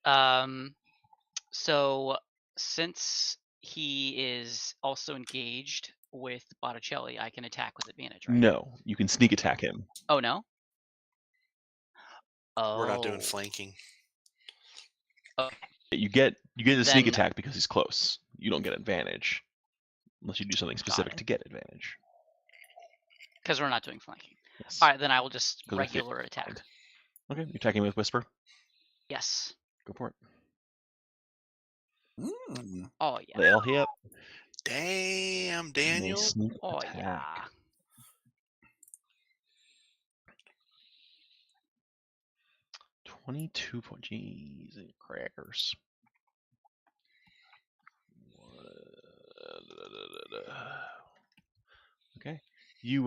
So since he is also engaged with Botticelli, I can attack with advantage, right? No, you can sneak attack him. Oh no. Oh. We're not doing flanking. Okay. You get a sneak Then- attack because he's close. You don't get advantage unless you do something specific it. to get advantage. Because we're not doing flanking. Yes. All right, then I will just 'Cause we're regular attack. Okay, you're attacking with Whisper. Yes. Go for it. Oh yeah. They'll hit. Damn, They Daniel. sneak Oh attack. yeah. 22 point. Jeez, crackers. Okay. You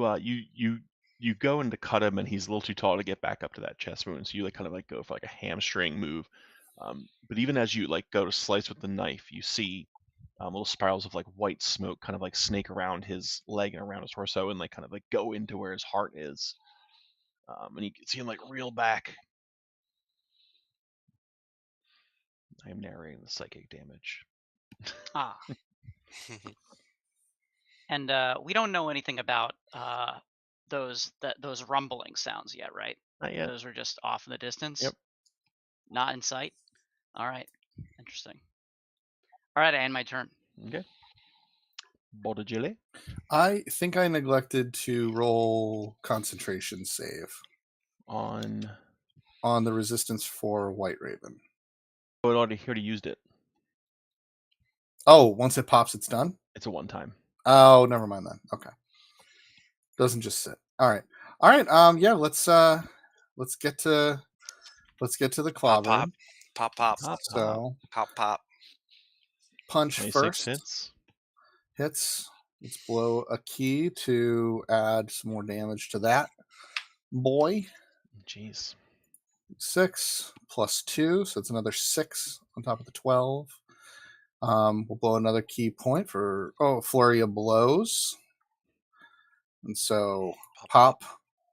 go in to cut him, and he's a little too tall to get back up to that chest wound. So you kind of go for like a hamstring move. But even as you go to slice with the knife, you see little spirals of white smoke kind of snake around his leg and around his torso, and kind of go into where his heart is. And you can see him reel back. I am narrating the psychic damage. Ah. And we don't know anything about those rumbling sounds yet, right? Not yet. Those are just off in the distance. Yep. Not in sight. All right. Interesting. All right, I end my turn. Okay. Botticelli. I think I neglected to roll concentration save On the resistance for White Raven. Oh, it already used it. Oh, once it pops, it's done? It's a one-time. Oh, never mind then. Okay. Doesn't just sit. All right. Yeah, let's get to the clobbering. Pop. So Pop. punch 26 first. Hits. Let's blow a key to add some more damage to that boy. Jeez. 6 plus 2, so it's another 6 on top of the 12. We'll blow another key point for flurry of blows. And so pop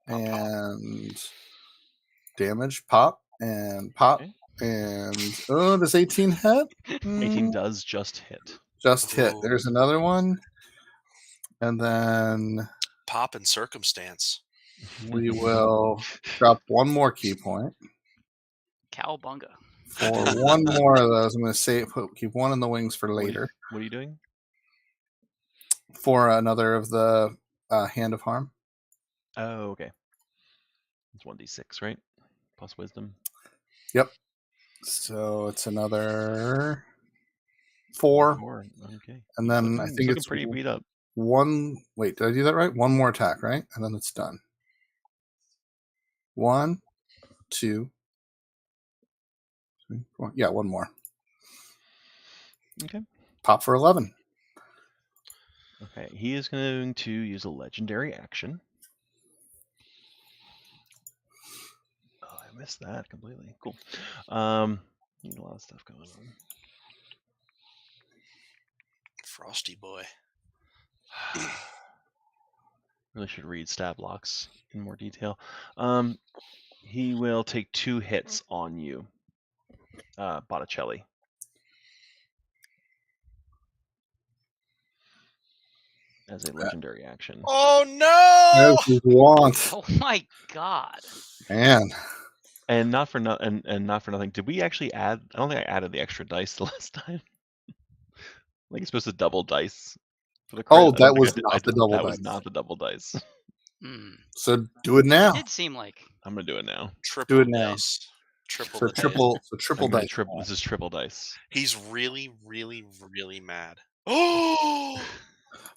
and damage, pop and pop. Okay. And does 18 hit? 18 does just hit. Just hit. There's another one. And then Pop and circumstance. we will drop one more key point. Cowabunga. For one more of those, I'm going to keep one in the wings for later. What are you doing? For another of the Hand of Harm. Oh, okay. It's 1d6, right? Plus wisdom. Yep. So it's another 4. 4. Okay. And then I think it's pretty beat up. One. Wait, did I do that right? One more attack, right? And then it's done. 1, 2, 3, 4. Yeah, one more. Okay. Pop for 11. Okay. He is going to use a legendary action. Oh, I missed that completely. Cool. Need a lot of stuff going on. Frosty boy. Really should read stat blocks in more detail. He will take 2 hits on you, Botticelli. As a legendary action. Oh no! As you want. Oh my god. Man. And not for nothing. Did we actually add? I don't think I added the extra dice the last time. Like you're supposed to double dice for the Oh, crit. I don't that think was I did- not I the did- double That was dice. not the double dice. So do it now. It did seem like I'm gonna do it now. Triple it now. dice. Triple So the dice. triple I'm gonna dice. This is triple dice. He's really, really, really mad. Oh!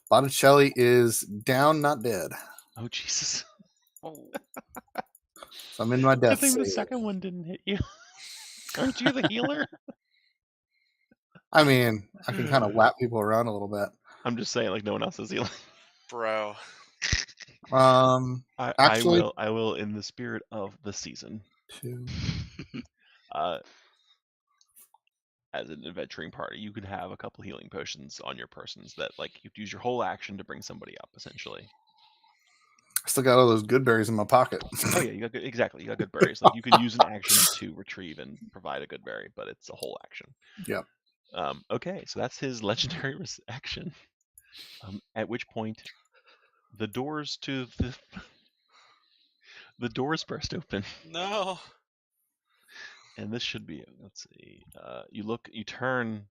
Botticelli is down, not dead. Oh Jesus! oh, So I'm in my Good death thing the save. second one didn't hit you. Aren't you the healer? I mean, I can kind of lap people around a little bit. I'm just saying, like no one else is healing. Bro. Actually, I will, in the spirit of the season, 2. as an adventuring party, you could have a couple healing potions on your persons that, like, you use your whole action to bring somebody up, essentially. I still got all those good berries in my pocket. Oh yeah, you got good berries. Like you can use an action to retrieve and provide a good berry, but it's a whole action. Yep. Okay, so that's his legendary action. At which point, the doors to the doors burst open. No. And this should be, let's see, you turn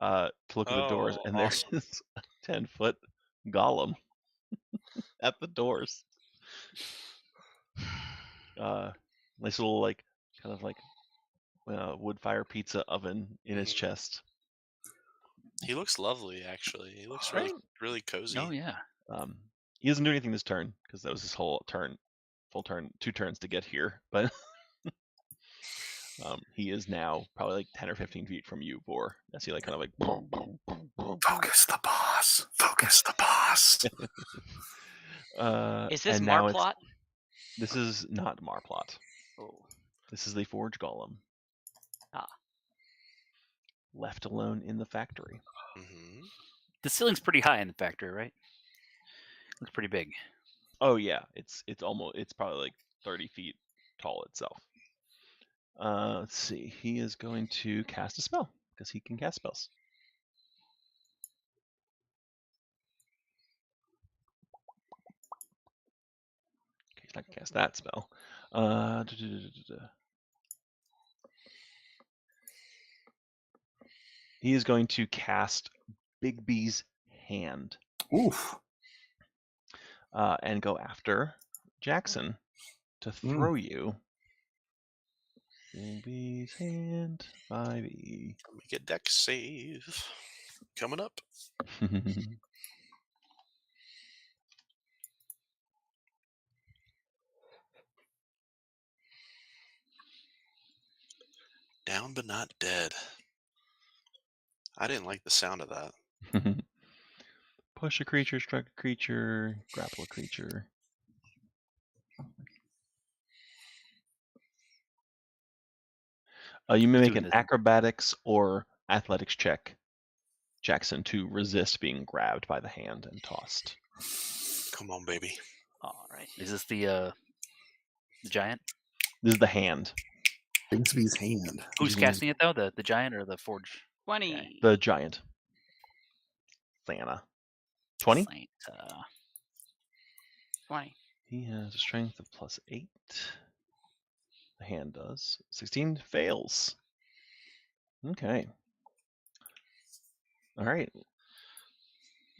to look at the doors, and awesome. there's a 10-foot golem at the doors. Nice little, like, kind of like wood fire pizza oven in his chest. He looks lovely, actually. He looks really, really cozy. Oh yeah. He doesn't do anything this turn because that was his whole turn, full turn, 2 turns to get here. But he is now probably like 10 or 15 feet from you, Vor. As he like kind of like boom, boom, boom, boom. Focus the boss. Focus the boss. is this and now Marplot? This is not Marplot. Oh, This is the Forge Golem. Left alone in the factory. Mm-hmm. The ceiling's pretty high in the factory, right? Looks pretty big. Oh yeah, it's probably like 30 feet tall itself. Let's see. He is going to cast a spell because he can cast spells. Okay, he's not gonna cast that spell. He is going to cast Bigby's Hand. Oof. And go after Jackson to throw you. Bigby's Hand, 5e. Make a deck save. Coming up. Down but not dead. I didn't like the sound of that. Push a creature, strike a creature, grapple a creature. You may make an acrobatics or athletics check, Jackson, to resist being grabbed by the hand and tossed. Come on, baby. All right. Is this the giant? This is the hand. Bigsby's Hand. Who's casting it though? The giant or the forge? 20. Okay. The giant. Santa. 20? Santa. 20. He has a strength of +8. The hand does. 16 fails. Okay. All right.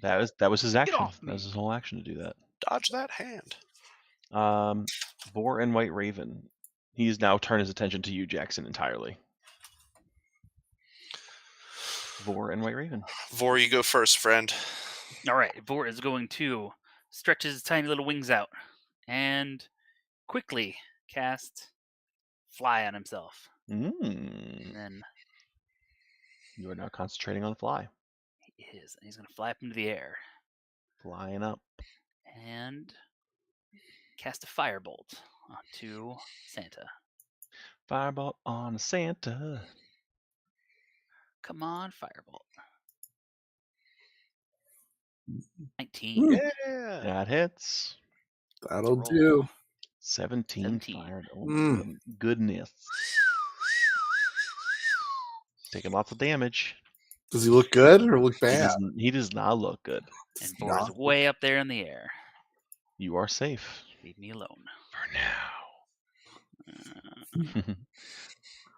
That was his action. off That me. was his whole action to do that. Dodge that hand. Vor and White Raven. He has now turned his attention to you, Jackson, entirely. Vor and White Raven. Vor, you go first, friend. All right. Vor is going to stretch his tiny little wings out and quickly cast Fly on himself. And then you are now concentrating on Fly. he is. And he's going to fly up into the air. Flying up. And cast a firebolt onto Santa. Firebolt on Santa. Come on, firebolt. 19. Yeah. That hits. That'll Roll. do. 17 17. fired. Oh, goodness. Taking lots of damage. Does he look good or look bad? He does not look good. And Vor is way up there in the air. You are safe. Leave me alone. For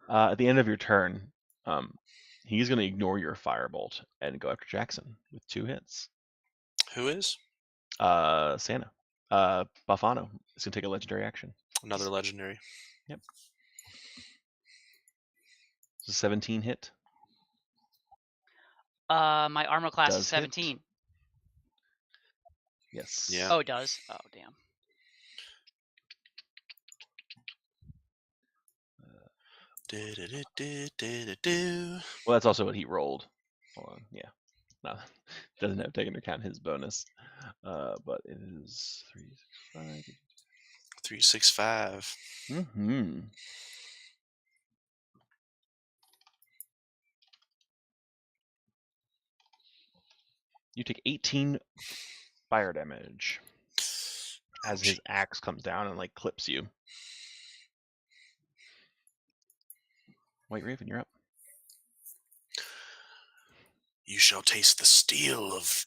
now. At the end of your turn, He's going to ignore your firebolt and go after Jackson with 2 hits. Who is? Santa. Buffano is going to take a legendary action. Another legendary. Yep. It's a 17 hit. My armor class Does is hit. 17. Yes. Yeah. Oh, it does? Oh, damn. Well, that's also what he rolled. Hold on. Yeah. No, doesn't have taken into account his bonus. But it is 365. 365. Mm-hmm. You take 18 fire damage as his axe comes down and like clips you. White Raven, you're up. You shall taste the steel of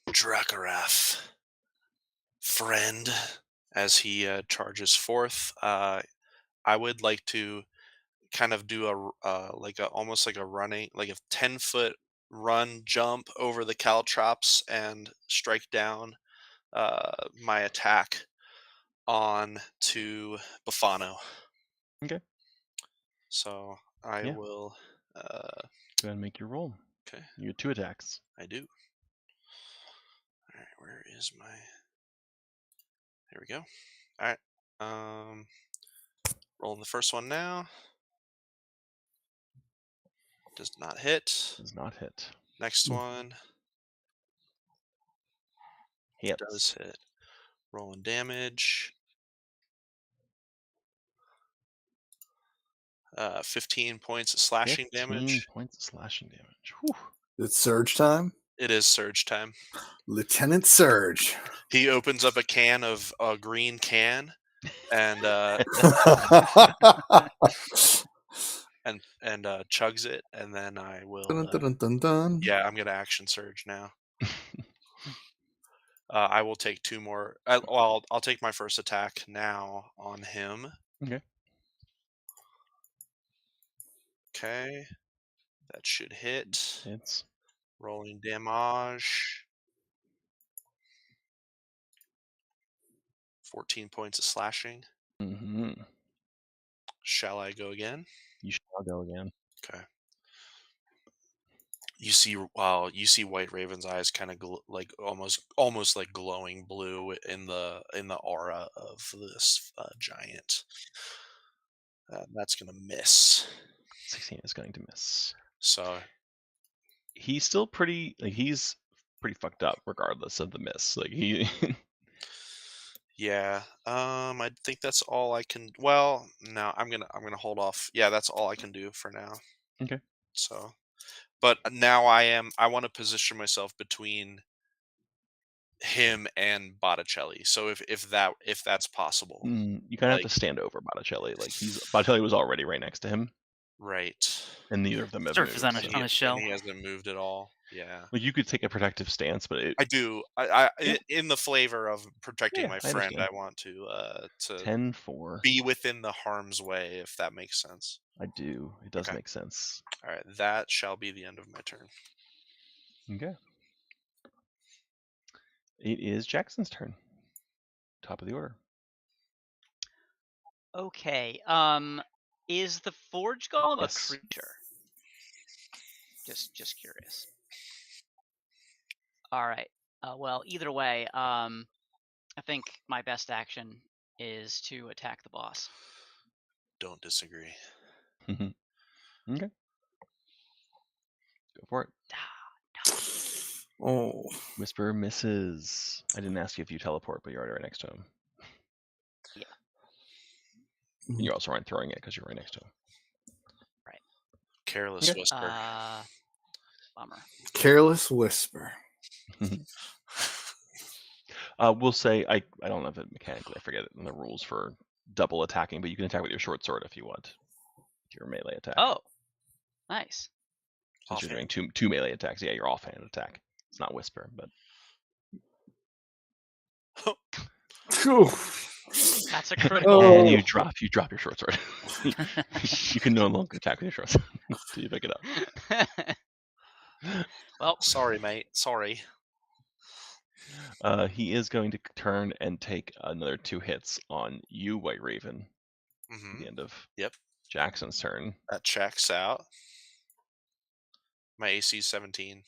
Drakarath, friend. As he charges forth, I would like to kind of do almost like a running, like a 10-foot run jump over the caltrops and strike down my attack on to Buffano. Okay. So I will go ahead and make your roll. Okay. You get 2 attacks. I do. All right, where is my? There we go. All right. Rolling the first one now. Does not hit. Does not hit. Next one. Hits. Does hit. Rolling damage. 15 points of slashing 15 damage. points of slashing damage. Whew. It's Surge time. It is Surge time. Lieutenant Surge. He opens up a can of a green can, and and chugs it, and then I will. Dun, dun, dun. Yeah, I'm gonna action surge now. I will take 2 more. I'll take my first attack now on him. Okay. Okay, that should hit. Hits. Rolling damage. 14 points of slashing. Mm-hmm. Shall I go again? You shall go again. Okay. You see White Raven's eyes kind of like almost like glowing blue in the aura of this giant. That's gonna miss. 16 is going to miss. So he's still pretty fucked up regardless of the miss. Like he yeah, I think that's all I can. Well, no, I'm gonna hold off. Yeah, that's all I can do for now. Okay. So, but now I want to position myself between him and Botticelli. So if that's possible, you kind of have to stand over Botticelli. Like Botticelli was already right next to him, right? And neither of them have Surf is moved. on a shell. He hasn't moved at all. Yeah. Like you could take a protective stance, but I do. In the flavor of protecting my friend, I want to 10-4. Be within the harm's way, if that makes sense. I do. It does make sense. All right, that shall be the end of my turn. Okay. It is Jackson's turn. Top of the order. Okay. Is the Forge Golem a creature? Just curious. All right. Well, either way, I think my best action is to attack the boss. Don't disagree. Okay. Go for it. Oh. Whisper misses. I didn't ask you if you teleport, but you're already right next to him. Yeah. And you also aren't throwing it because you're right next to him. Right. Careless Whisper. Bummer. Careless Whisper. We'll say I don't know if it mechanically, I forget it in the rules for double attacking, but you can attack with your short sword if you want. Your melee attack. Oh, nice. Since you're doing two melee attacks, yeah, your offhand attack. It's not Whisper, but That's a critical. And Oh. you drop your short sword. You can no longer attack with your short sword until you pick it up. Well, Sorry, mate. Sorry. He is going to turn and take another 2 hits on you, White Raven, at Mm-hmm. the end of Yep. Jackson's turn. That checks out. My AC is 17.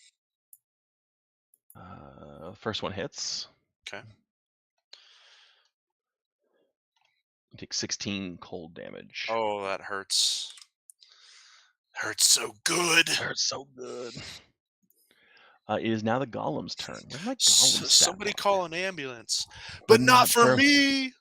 First one hits. Okay. You take 16 cold damage. Oh, that hurts. Hurts so good. Hurts so good. It is now the Golem's turn. Where's my Golem stat Somebody block? call an ambulance. But not for for- me!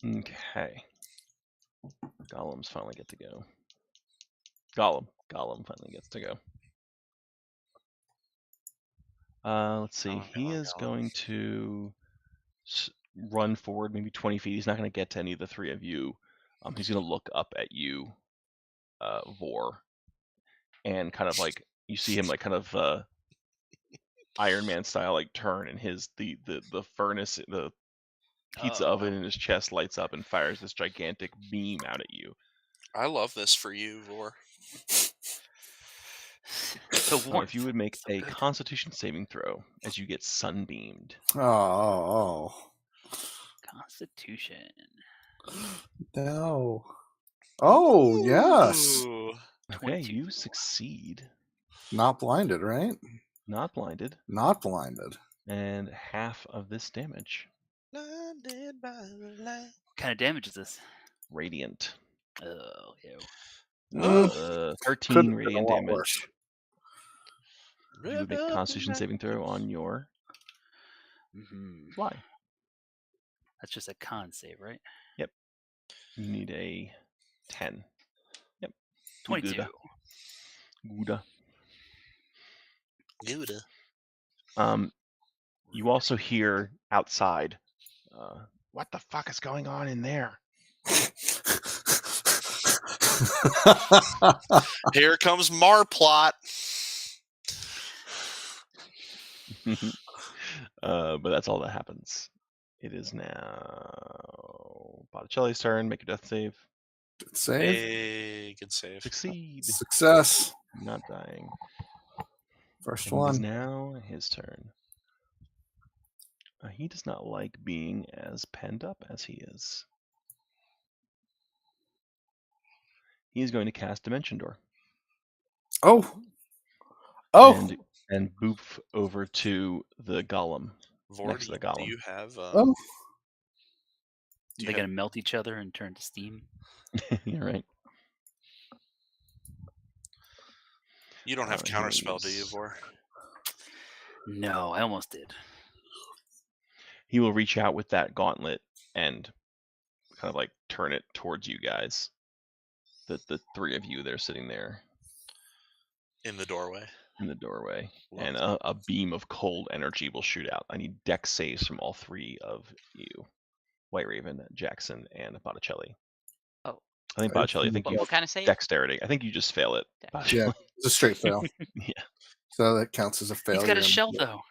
Okay. Golems finally get to go. Golem finally gets to go. Let's see. Oh, He God, is Golem. going to run forward maybe 20 feet. He's not going to get to any of the 3 of you. He's going to look up at you, Vor, and kind of like you see him like kind of Iron Man style like turn, and the furnace, the pizza oven in his chest lights up and fires this gigantic beam out at you. I love this for you, Vor. If you would make a Constitution saving throw as you get sunbeamed. Oh. Constitution. No. Oh, yes. Ooh. Okay, 22. you succeed. Not blinded, right? Not blinded. Not blinded. And half of this damage. Blinded by the light. What kind of damage is this? Radiant. Oh, ew. 13 Could've been a radiant lot damage. worse. You would make a Constitution saving throw on your fly. That's just a con save, right? Yep. You need a 10. Yep. 22. Gouda. Gouda. You also hear outside, what the fuck is going on in there? Here comes Marplot. But that's all that happens. It is now Botticelli's turn. Make a death save. Good save. Hey, good save. Succeed. Success. Not dying. First And it is one. now his turn. He does not like being as penned up as he is. He is going to cast Dimension Door. Oh. And boof over to the Golem. Vor, Next to the Golem. do you have... Oh. They're going to melt each other and turn to steam? You're right. You don't have Counterspell, do you, Vor? No, I almost did. He will reach out with that gauntlet and kind of like turn it towards you guys. The 3 of you that are sitting there. In the doorway. And a beam of cold energy will shoot out. I need dex saves from all 3 of you. White Raven, Jackson, and Botticelli. Oh. I think Botticelli, what kind of save? Dexterity. I think you just fail it. Yeah, it's a straight fail. Yeah. So that counts as a failure. He's got a shell, though.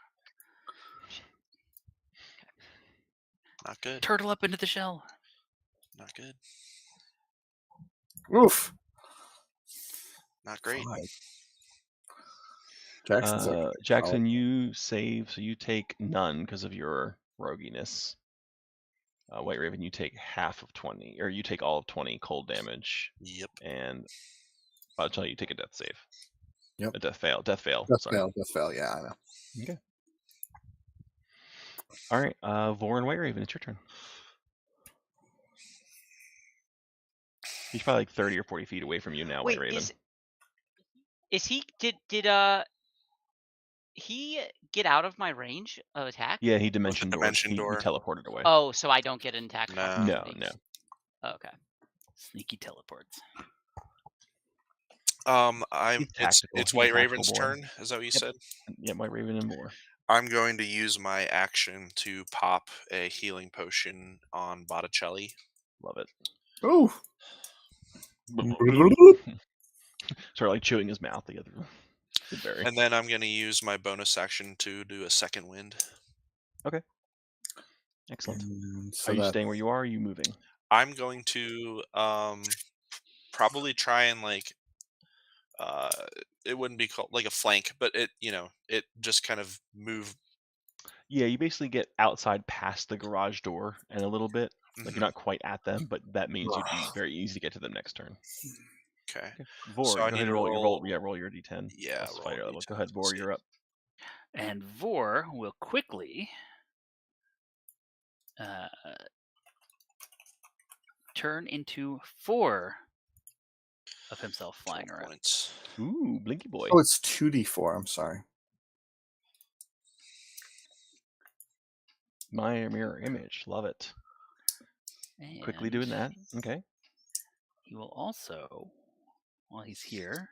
Not good. Turtle up into the shell. Not good. Oof. Not great. Jackson, you save, so you take none because of your roguiness. White Raven, you take half of 20, or you take all of 20 cold damage. Yep. And Botticelli, you take a death save. Yep. A death fail. Death fail, yeah, I know. Okay. All right, Vor and White Raven, it's your turn. He's probably like 30 or 40 feet away from you now, Wait, White Raven. Is he did he get out of my range of attack? Yeah, he dimension door. Dimension door. He teleported away. Oh, so I don't get an attack. No. No. Oh, okay. Sneaky teleports. It's White Raven's turn. Is that what you said? Yeah, White Raven and more. I'm going to use my action to pop a healing potion on Botticelli. Love it. Ooh. Sort of like chewing his mouth together. Good berry. And then I'm going to use my bonus action to do a second wind. Okay. Excellent. So are you staying where you are? Or are you moving? I'm going to probably try and like it wouldn't be called like a flank, but it just kind of move. Yeah, you basically get outside past the garage door and a little bit. Like Mhm. you're not quite at them, but that means you'd be very easy to get to them next turn. Okay. Vor, So I go need ahead and to roll roll. roll your d10. Yeah, Plus roll fire a level. D10. Go ahead, Vor, See. you're up. And Vor will quickly turn into 4 of himself flying around. Points. Ooh, Blinky Boy. Oh, it's 2d4. I'm sorry. My mirror image. Love it. And Quickly doing that. Okay. he will also, while he's here,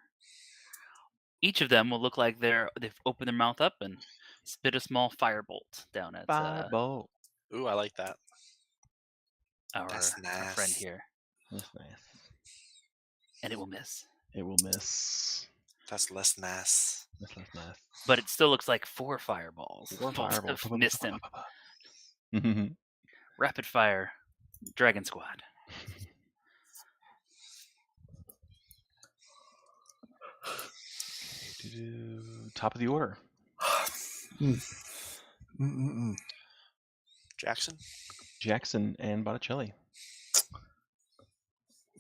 each of them will look like they've opened their mouth up and spit a small firebolt down at Firebolt. Ooh, I like that. our That's nice. friend here. That's nice. And it will miss. It will miss. That's less nice. That's less nice. But it still looks like 4 fireballs. 4 fireballs. Have missed him. Rapid fire, Dragon Squad. Top of the order. Jackson and Botticelli.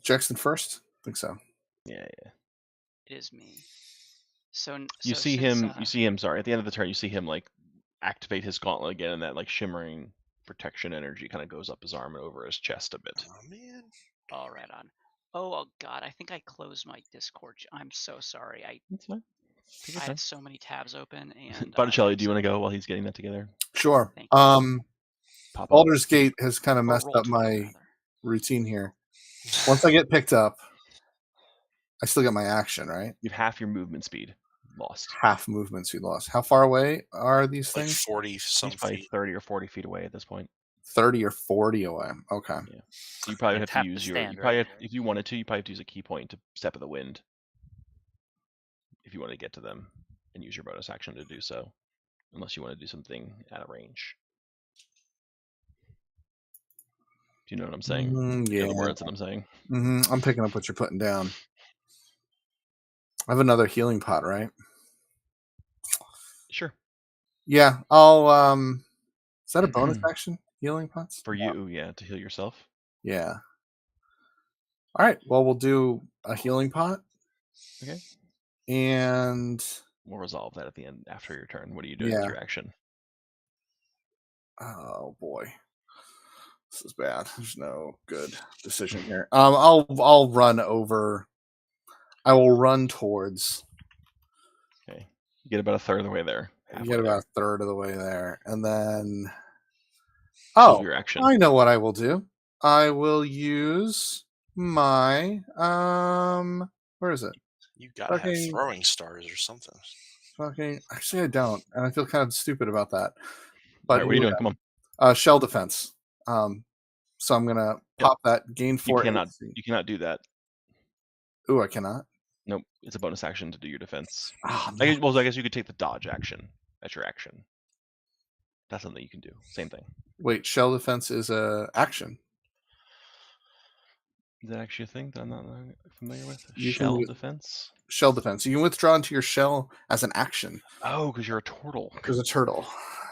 Jackson first? I think so. Yeah. It is me. So You see him. You see him. Sorry, at the end of the turn, you see him like activate his gauntlet again, and that like shimmering protection energy kind of goes up his arm and over his chest a bit. Oh man! All right on. Oh God! I think I closed my Discord. I'm so sorry. That's fine. I had so many tabs open. And Botticelli, do you want to go while he's getting that together? Sure. Thank you. Baldur's Gate has kind of messed up my routine here. Once I get picked up, I still get my action, right? You have half your movement speed lost. Half movement speed lost. How far away are these Like things? 40 some He's probably feet. 30 or 40 feet away at this point. 30 or 40 away. Okay. Yeah. So you probably have to use your. Stand, you probably right? have, if you wanted to, you probably have to use a key point to step of the wind. If you want to get to them and use your bonus action to do so, unless you want to do something at a range. Do you know what I'm saying? Yeah. The words that I'm saying. I'm picking up what you're putting down. I have another healing pot, right? Sure. Yeah, I'll is that a bonus action? Healing pots? For you, yeah, to heal yourself. Yeah. All right. Well, we'll do a healing pot. Okay. And we'll resolve that at the end after your turn. What are you doing with your action? Oh boy. This is bad. There's no good decision here. I'll run over. I will run towards. Okay. You get about a third of the way there. You get about a third of the way there. And then your action. I know what I will do. I will use my where is it? You gotta have throwing stars or something. Actually I don't, and I feel kind of stupid about that. But what are you doing? Come on. Shell defense. So I'm gonna pop that, gain 4. You cannot do that. Ooh, I cannot. Nope. It's a bonus action to do your defense. Oh, I guess you could take the dodge action. That's your action. That's something you can do. Same thing. Wait, shell defense is a action. Is that actually a thing that I'm not familiar with? Shell defense? Shell defense. You can withdraw into your shell as an action. Oh, because you're a turtle. Because a turtle.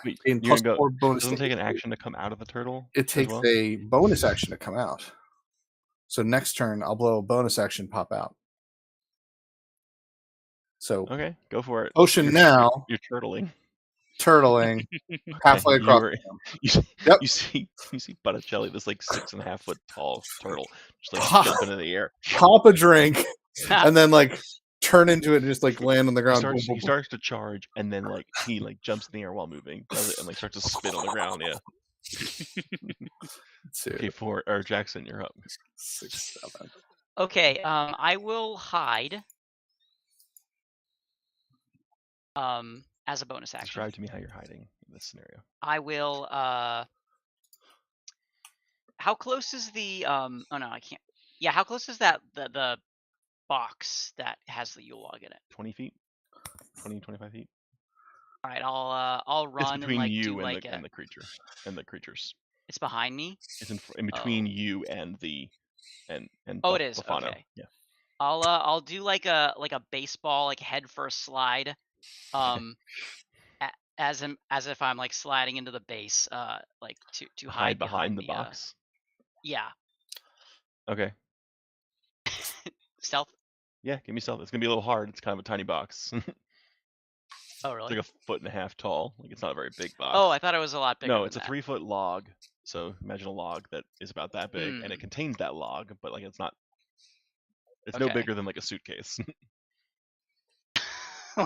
Wait, plus 4 bonus. It doesn't take an action to come out of the turtle? It takes a bonus action to come out. So next turn, I'll blow a bonus action, pop out. So okay, go for it. Ocean now. You're turtling halfway across. You see Botticelli, this like 6.5 foot tall turtle, just like jumping in the air, pop a drink, and then like turn into it and just like land on the ground. He starts to charge, and then like he like jumps in the air while moving, does it, and like starts to spit on the ground. Yeah. Okay, Jackson, you're up. 6, 7. Okay, I will hide. as a bonus action. Describe to me how you're hiding in this scenario. I will. How close is the? Oh no, I can't. Yeah, how close is that? The box that has the Yule log in it. 20 feet. 20, 25 feet. All right, I'll run It's between and like you do and like the creature and the creatures. It's behind me. It's in between you and the and Oh, it is. Bufano. Okay. Yeah. I'll do like a baseball like head first slide, as if I'm like sliding into the base, like to hide behind the box. Yeah. Okay. Stealth. Yeah, give me stealth. It's gonna be a little hard. It's kind of a tiny box. Oh really? It's like 1.5 feet tall. Like it's not a very big box. Oh, I thought it was a lot bigger. No, it's a 3-foot log. So imagine a log that is about that big, and it contains that log, but like it's not. It's no bigger than like a suitcase.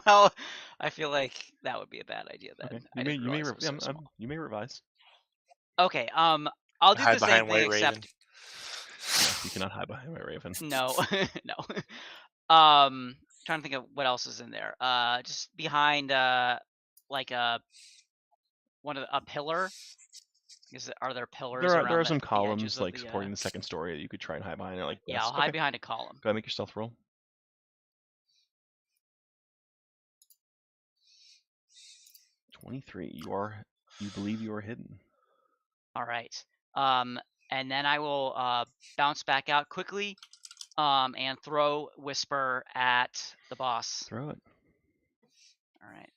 Well, I feel like that would be a bad idea then. Okay. You may revise. Okay. I'll do the same thing except. No, you cannot hide behind White Raven. No, no. Trying to think of what else is in there. Just behind like a pillar. Are there pillars? There are some columns like supporting the second story that you could try and hide behind. Like yeah, I'll hide behind a column. Go ahead, make your stealth roll. 23. You believe you are hidden. All right. And then I will bounce back out quickly, and throw Whisper at the boss. Throw it. All right.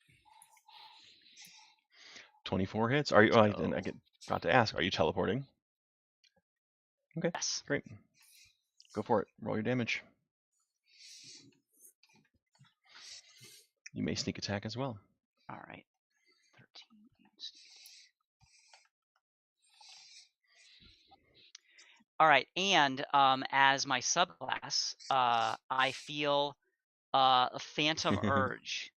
24 hits. Are you? Oh, I forgot to ask. Are you teleporting? Okay. Yes. Great. Go for it. Roll your damage. You may sneak attack as well. All right. 13. All right, and as my subclass, I feel a phantom urge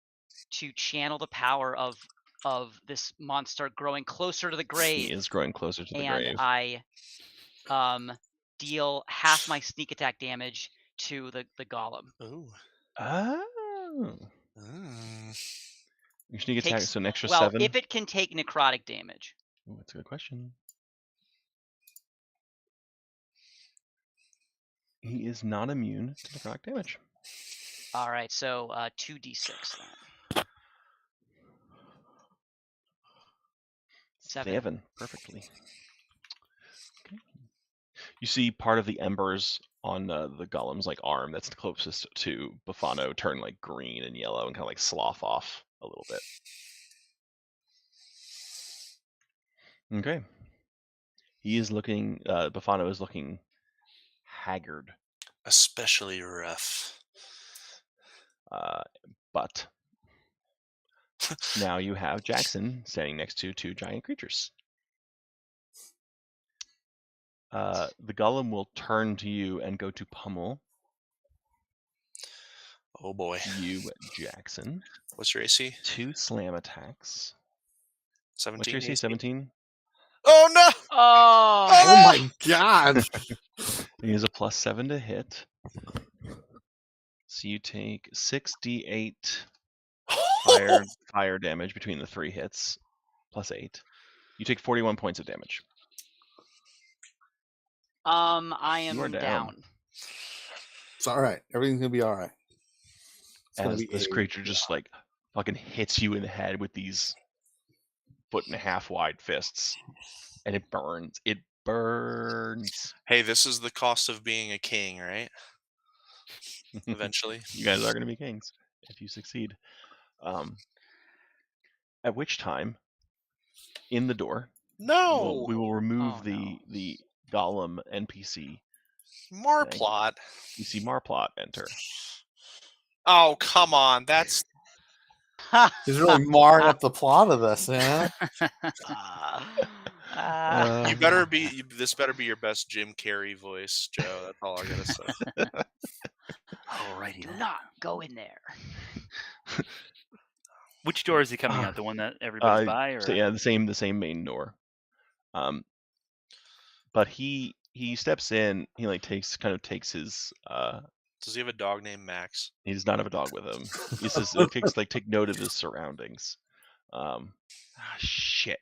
to channel the power of this monster growing closer to the grave. He is growing closer to the grave. And I deal half my sneak attack damage to the golem. Ooh. Oh. Your sneak attack is an extra 7. Well, if it can take necrotic damage. Ooh, that's a good question. He is not immune to necrotic damage. All right, so 2d6 then. 7. Perfectly. Okay. You see part of the embers on the golem's like arm that's the closest to Bufano turn like green and yellow and kind of like slough off a little bit. Okay. He is looking. Bufano is looking haggard. Especially rough. But now you have Jackson standing next to 2 giant creatures. The golem will turn to you and go to pummel. Oh boy. You, Jackson. What's your AC? 2 slam attacks. 17. What's your AC? 17? Oh no! Oh my god! He has a +7 to hit. So you take 6d8 fire damage between the 3 hits, +8. You take 41 points of damage. I am down. It's all right. Everything's gonna be all right. As this creature just like fucking hits you in the head with these 1.5 foot wide fists, and it burns. It burns. Hey, this is the cost of being a king, right? Eventually, you guys are going to be kings if you succeed. At which time, in the door, we will remove the golem NPC. Marplot. You see Marplot enter. Oh, come on. That's... He's really marring up the plot of this, man. You better be... This better be your best Jim Carrey voice, Joe. That's all I gotta say. Alrighty. Do not go in there. Which door is he coming out? The one that everybody's by? Or? So yeah, the same main door. But he steps in. He like takes his Does he have a dog named Max? He does not have a dog with him. He says, take note of his surroundings. Shit.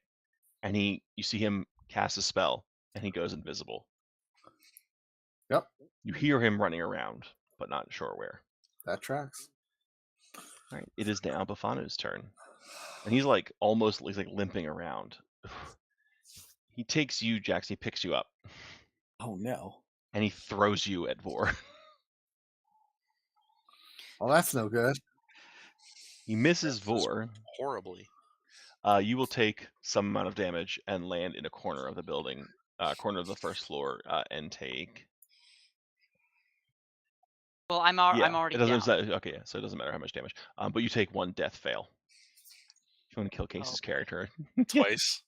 And you see him cast a spell, and he goes invisible. Yep. You hear him running around, but not sure where. That tracks. All right, it is now Bafano's turn, and he's like limping around. He takes you, Jax. He picks you up. Oh no! And he throws you at Vor. Well, that's no good. He misses Vor horribly. You will take some amount of damage and land in a corner of the building, corner of the first floor, and take. Well, I'm already down. Okay, yeah, so it doesn't matter how much damage. But you take 1 death fail. If you want to kill Casey's character twice,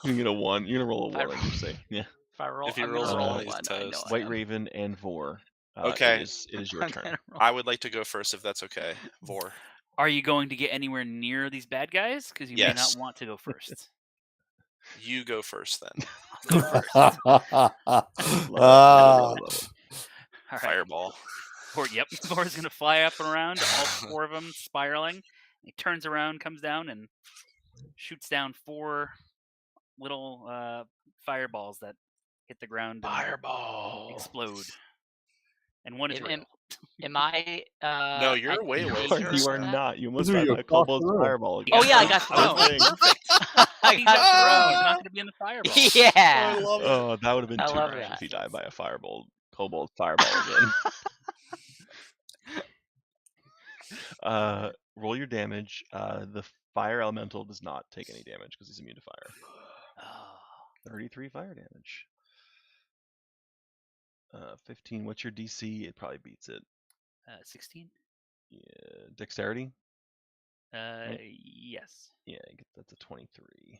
you get a 1. You're gonna roll a 1 on your save. Yeah. If I roll, if he rolls a 1, he's I know toast. White Raven and Vor. Okay, it is your turn. I would like to go first, if that's okay, Vor. Are you going to get anywhere near these bad guys? Because you may not want to go first. You go first, then. I'll go first. Love it. All right. Fireball. Vor's gonna fly up and around, all 4 of them spiraling. He turns around, comes down, and shoots down 4 little fireballs that hit the ground and explode. And 1 is real. Am I? No, you're way away. You are not. You almost got a kobold's fireball. Oh yeah, I got thrown. Perfect. He got thrown. He's not going to be in the fireball. Yeah. Oh, that would have been too love much that. if he died by a kobold fireball again. Roll your damage. The fire elemental does not take any damage because he's immune to fire. 33 fire damage. 15. What's your DC? It probably beats it. 16. Yeah. Dexterity. Yes. Yeah, that's a 23.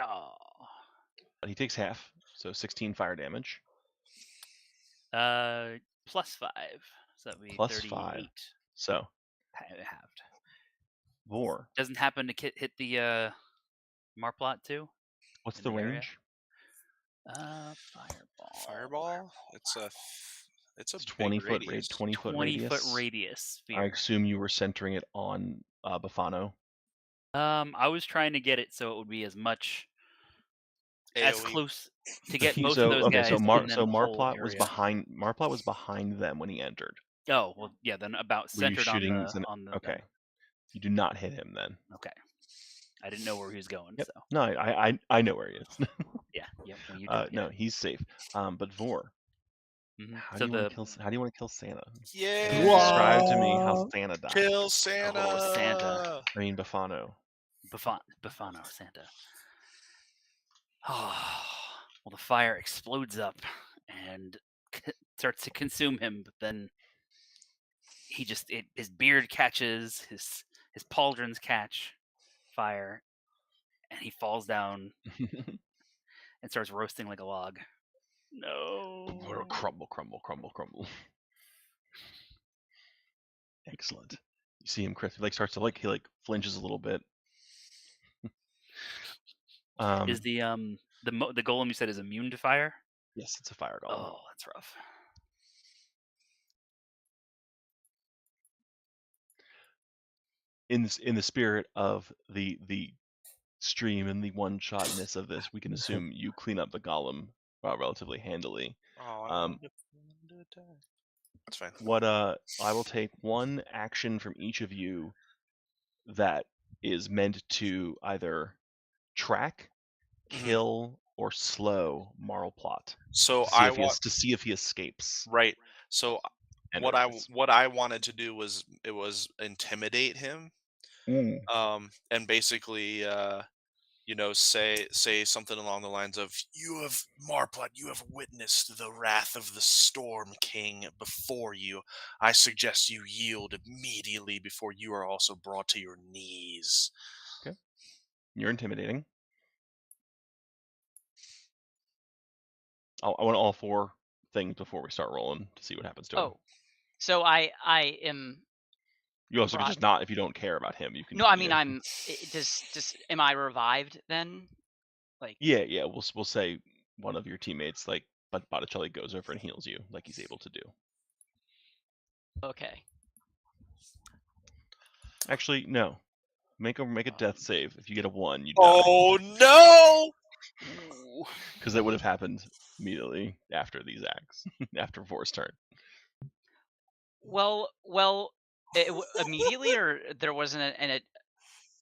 Oh. But he takes half, so 16 fire damage. +5, so that'd be Plus 38. 5. So halved. Vor. Doesn't happen to hit the Marplot too? What's the range? Fireball. It's a 20-foot radius. 20-foot radius. I assume you were centering it on Bafano. I was trying to get it so it would be as close to get most of those guys. So Marplot was behind. Marplot was behind them when he entered. Oh well, yeah. Then about centered on the. Okay. You do not hit him then. Okay. I didn't know where he was going. Yep. So. No, I know where he is. Yeah. Well, you did, no, he's safe. But Vor. Mm-hmm. How do you want to kill Santa? Yeah. Describe to me how Santa dies. Kill Santa. Oh, Santa. I mean Bafano. Bafano, Santa. Oh, well, the fire explodes up and starts to consume him, but then his beard catches, his pauldrons catch fire, and he falls down and starts roasting like a log. No. Crumble, crumble, crumble, crumble. Excellent. You see him, Chris. He starts to he flinches a little bit. Is the golem you said is immune to fire? Yes, it's a fire golem. Oh, that's rough. In the spirit of the stream and the one-shotness of this, we can assume you clean up the golem relatively handily. That's fine. What I will take 1 action from each of you that is meant to either track, kill, or slow Marplot. So to see if he escapes. Right. So what I wanted to do was intimidate him. And basically say something along the lines of, Marplot, you have witnessed the wrath of the Storm King before you. I suggest you yield immediately before you are also brought to your knees. Okay. You're intimidating. I want all 4 things before we start rolling to see what happens to him. Oh, so I am. You also can just not, if you don't care about him, you can. No, I mean I'm. Am I revived then? Yeah. We'll say one of your teammates, but Botticelli goes over and heals you, like he's able to do. Okay. Actually, no. Make a death save. If you get a 1, you die. Oh no! Because that would have happened immediately after these acts, after Vor's turn. Well, immediately, or there wasn't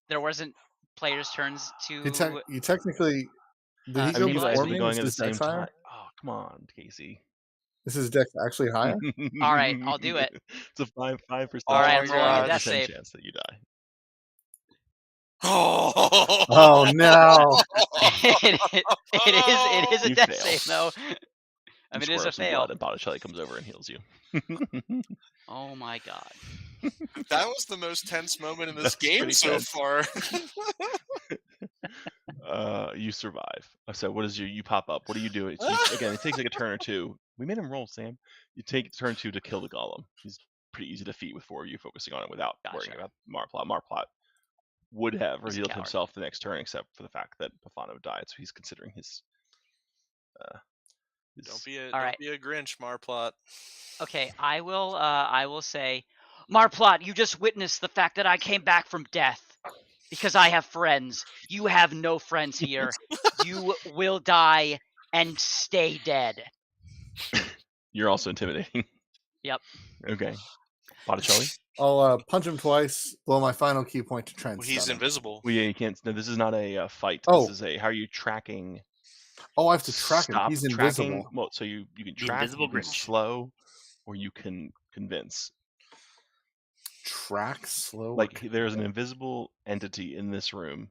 there wasn't players' turns to. You technically. Did he I go mean, you guys stabilize before would me? be me? going Is at the his dex same higher? time. Oh, come on, Casey. Is his dex actually higher? All right, I'll do it. It's a 5% All right, I'm rolling a God. death save. chance that you die. Oh no! it is a You death fail. save though. I You mean, it is squirt a up some fail. blood, and Botticelli comes over and heals you. Oh my god. That was the most tense moment in this That's game pretty so tense. far. You survive. So what is you pop up? What do you do? Again, it takes like a turn or two. We made him roll, Sam. You take turn 2 to kill the golem. He's pretty easy to defeat with 4 of you focusing on it without worrying Gotcha. about Marplot. Marplot would have He's a revealed coward. himself the next turn, except for the fact that Bufano died, so he's considering his. Don't be a Grinch, Marplot. Okay, I will say, Marplot, you just witnessed the fact that I came back from death because I have friends. You have no friends here. You will die and stay dead. You're also intimidating. Yep. Okay. Botticelli? I'll punch him twice, blow my final key point to try and Well, he's stun him. invisible. Well, yeah, you can't. No, this is not a fight. Oh. This is a. How are you tracking? Oh, I have to track him. Stop He's tracking. invisible. Well, so you can The track, invisible you can Grinch. slow, or you can convince. Track, slow. Like there's an invisible entity in this room,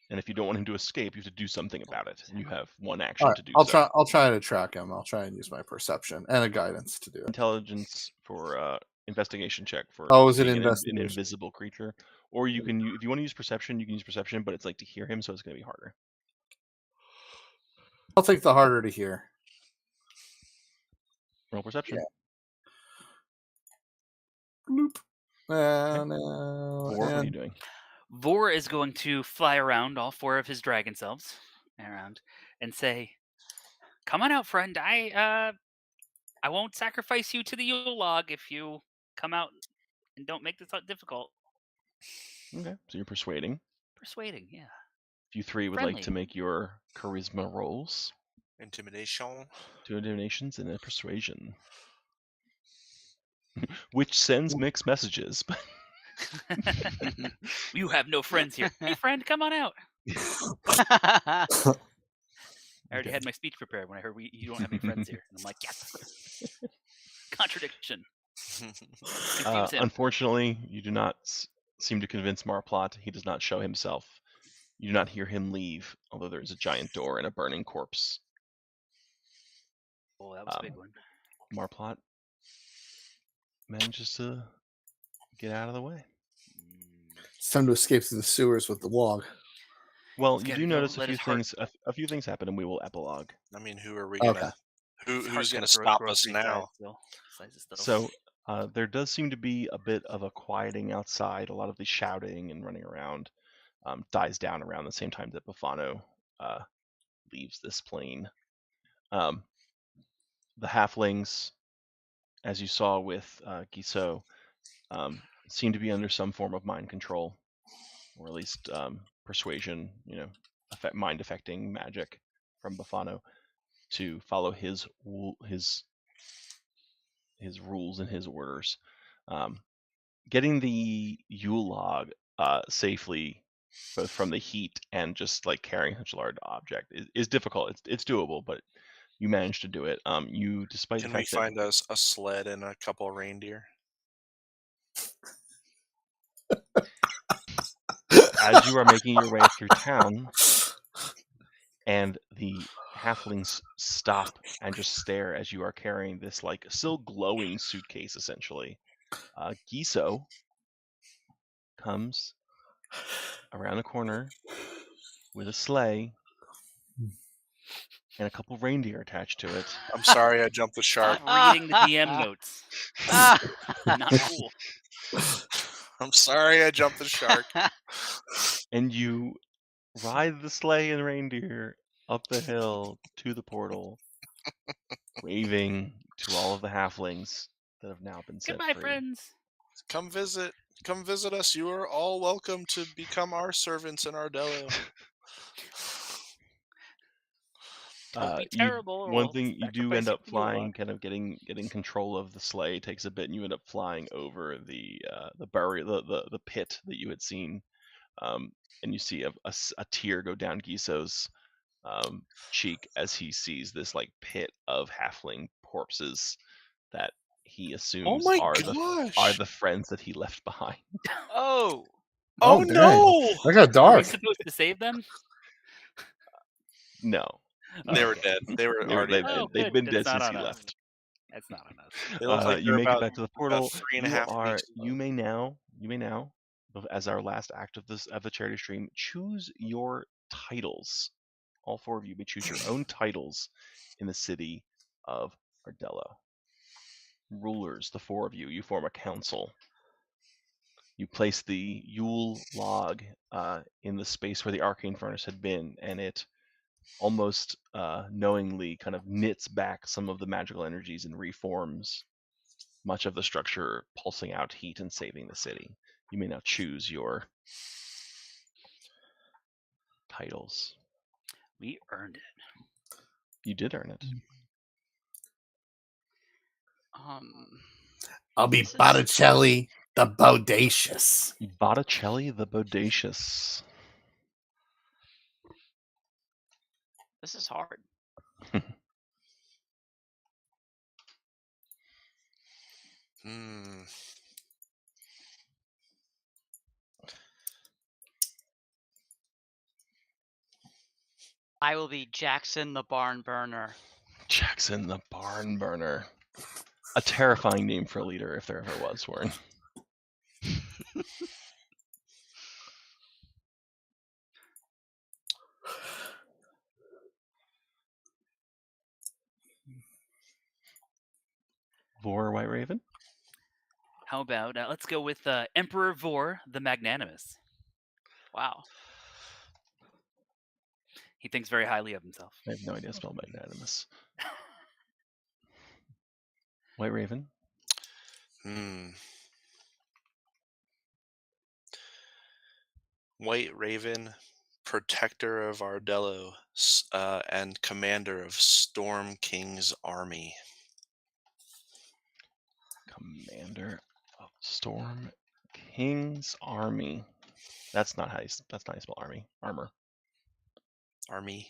and if you don't want him to escape, you have to do something about it, and you have one action to do so. I'll try to track him. I'll try and use my perception and a guidance to do it. Intelligence for investigation check for is it being an investigation? invisible creature, or you can if you want to use perception, you can use perception, but it's like to hear him, so it's going to be harder. I'll take the harder to hear. Roll perception. Bloop. Vor, what are you And doing? Vor is going to fly around all 4 of his dragon selves around and say, "Come on out, friend. I won't sacrifice you to the Yule log if you come out and don't make this difficult." Okay, so you're persuading. Persuading, yeah. If you 3 would like to make your charisma rolls. Intimidation. 2 intimidations and a persuasion. Which sends mixed messages. You have no friends here. Hey, friend, come on out. I already had my speech prepared when I heard you don't have any friends here. And I'm like, yes. Contradiction. Unfortunately, you do not seem to convince Marplot. He does not show himself. You do not hear him leave, although there is a giant door and a burning corpse. Oh, that was a big one. Marplot manages to get out of the way. It's time to escape through the sewers with the log. Well, you do notice a few things. A few things happen, and we will epilogue. I mean, who are we gonna? Who's gonna stop us now? So there does seem to be a bit of a quieting outside. A lot of the shouting and running around dies down around the same time that Bufano leaves this plane. The halflings, as you saw with Guiseau, seem to be under some form of mind control, or at least persuasion, mind affecting magic from Bufano to follow his rules and his orders. Getting the Yule log safely, both from the heat and just like carrying such a large object, is difficult. It's doable, but you managed to do it. You, despite Can the fact we find us a sled and a couple of reindeer? As you are making your way through town, and the halflings stop and just stare as you are carrying this like still glowing suitcase, essentially. Guiseau comes around the corner with a sleigh and a couple reindeer attached to it. I'm sorry, I jumped the shark. Stop reading the DM notes. Not cool. I'm sorry, I jumped the shark. And you ride the sleigh and reindeer up the hill to the portal, waving to all of the halflings that have now been set Goodbye, free. friends. Come visit us. You are all welcome to become our servants in Ardello. Don't be terrible. Or One we'll thing you do sacrifice end you up to Yule flying, log. kind of getting control of the sleigh takes a bit, and you end up flying over the the pit that you had seen, and you see a tear go down Giso's cheek as he sees this like pit of halfling corpses that he assumes my are gosh. the friends that he left behind. Oh, Oh dang. no! That got Are dark. we supposed to save them? No, They were Okay. dead. They were already dead. they've good. been That's dead not since on he us. left. That's not on us. They look like You they're make about, it back to the about portal. 3.5 weeks. You may now, as our last act of the charity stream, choose your titles. All four of you may choose your own titles in the city of Ardello. Rulers, the four of you form a council. You place the Yule log in the space where the arcane furnace had been, and it almost knowingly kind of knits back some of the magical energies and reforms much of the structure, pulsing out heat and saving the city. You may now choose your titles. We earned it. You did earn it. I'll be This is- Botticelli the Bodacious. Botticelli the Bodacious. this is hard. Hmm. I will be Jackson the Barn Burner. Jackson the Barn Burner. A terrifying name for a leader if there ever was one. Vor White Raven? How about let's go with Emperor Vor the Magnanimous. Wow. He thinks very highly of himself. I have no idea how to spell magnanimous. White Raven? White Raven, protector of Ardello, and commander of Storm King's army. Commander of Storm King's army. That's not how you spell army. Armor. Army.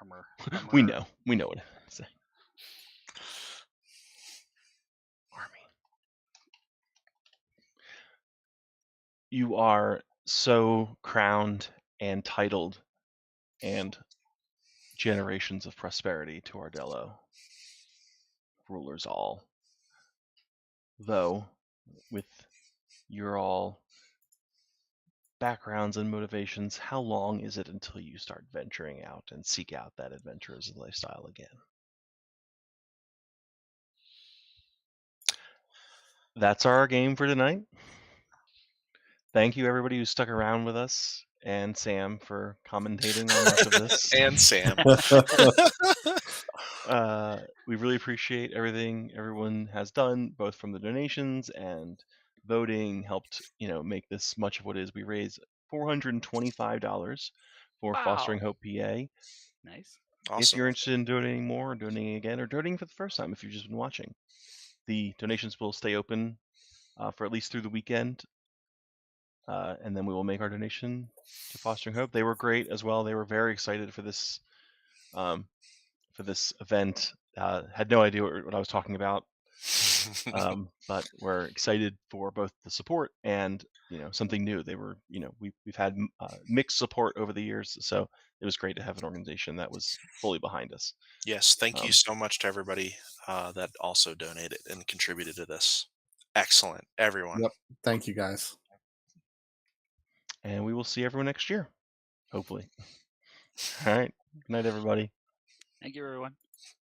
Armor. We know what to say. Army. You are so crowned and titled, and generations of prosperity to Ardello. Rulers all. Though, with your all backgrounds and motivations, how long is it until you start venturing out and seek out that adventurous lifestyle again? That's our game for tonight. Thank you, everybody who stuck around with us, and Sam for commentating on much of this. And Sam. We really appreciate everything everyone has done, both from the donations and voting, helped make this much of what it is. We raised $425 for Fostering Hope PA. Nice. Awesome. If you're interested in donating more, or donating again, or donating for the first time, if you've just been watching, the donations will stay open for at least through the weekend, and then we will make our donation to Fostering Hope. They were great as well. They were very excited for this event. Had no idea what I was talking about, but we're excited for both the support and something new. They were we've had mixed support over the years, so it was great to have an organization that was fully behind us. Yes, thank you so much to everybody that also donated and contributed to this. Excellent, everyone. Yep. Thank you, guys. And we will see everyone next year, hopefully. All right. Good night, everybody. Thank you, everyone.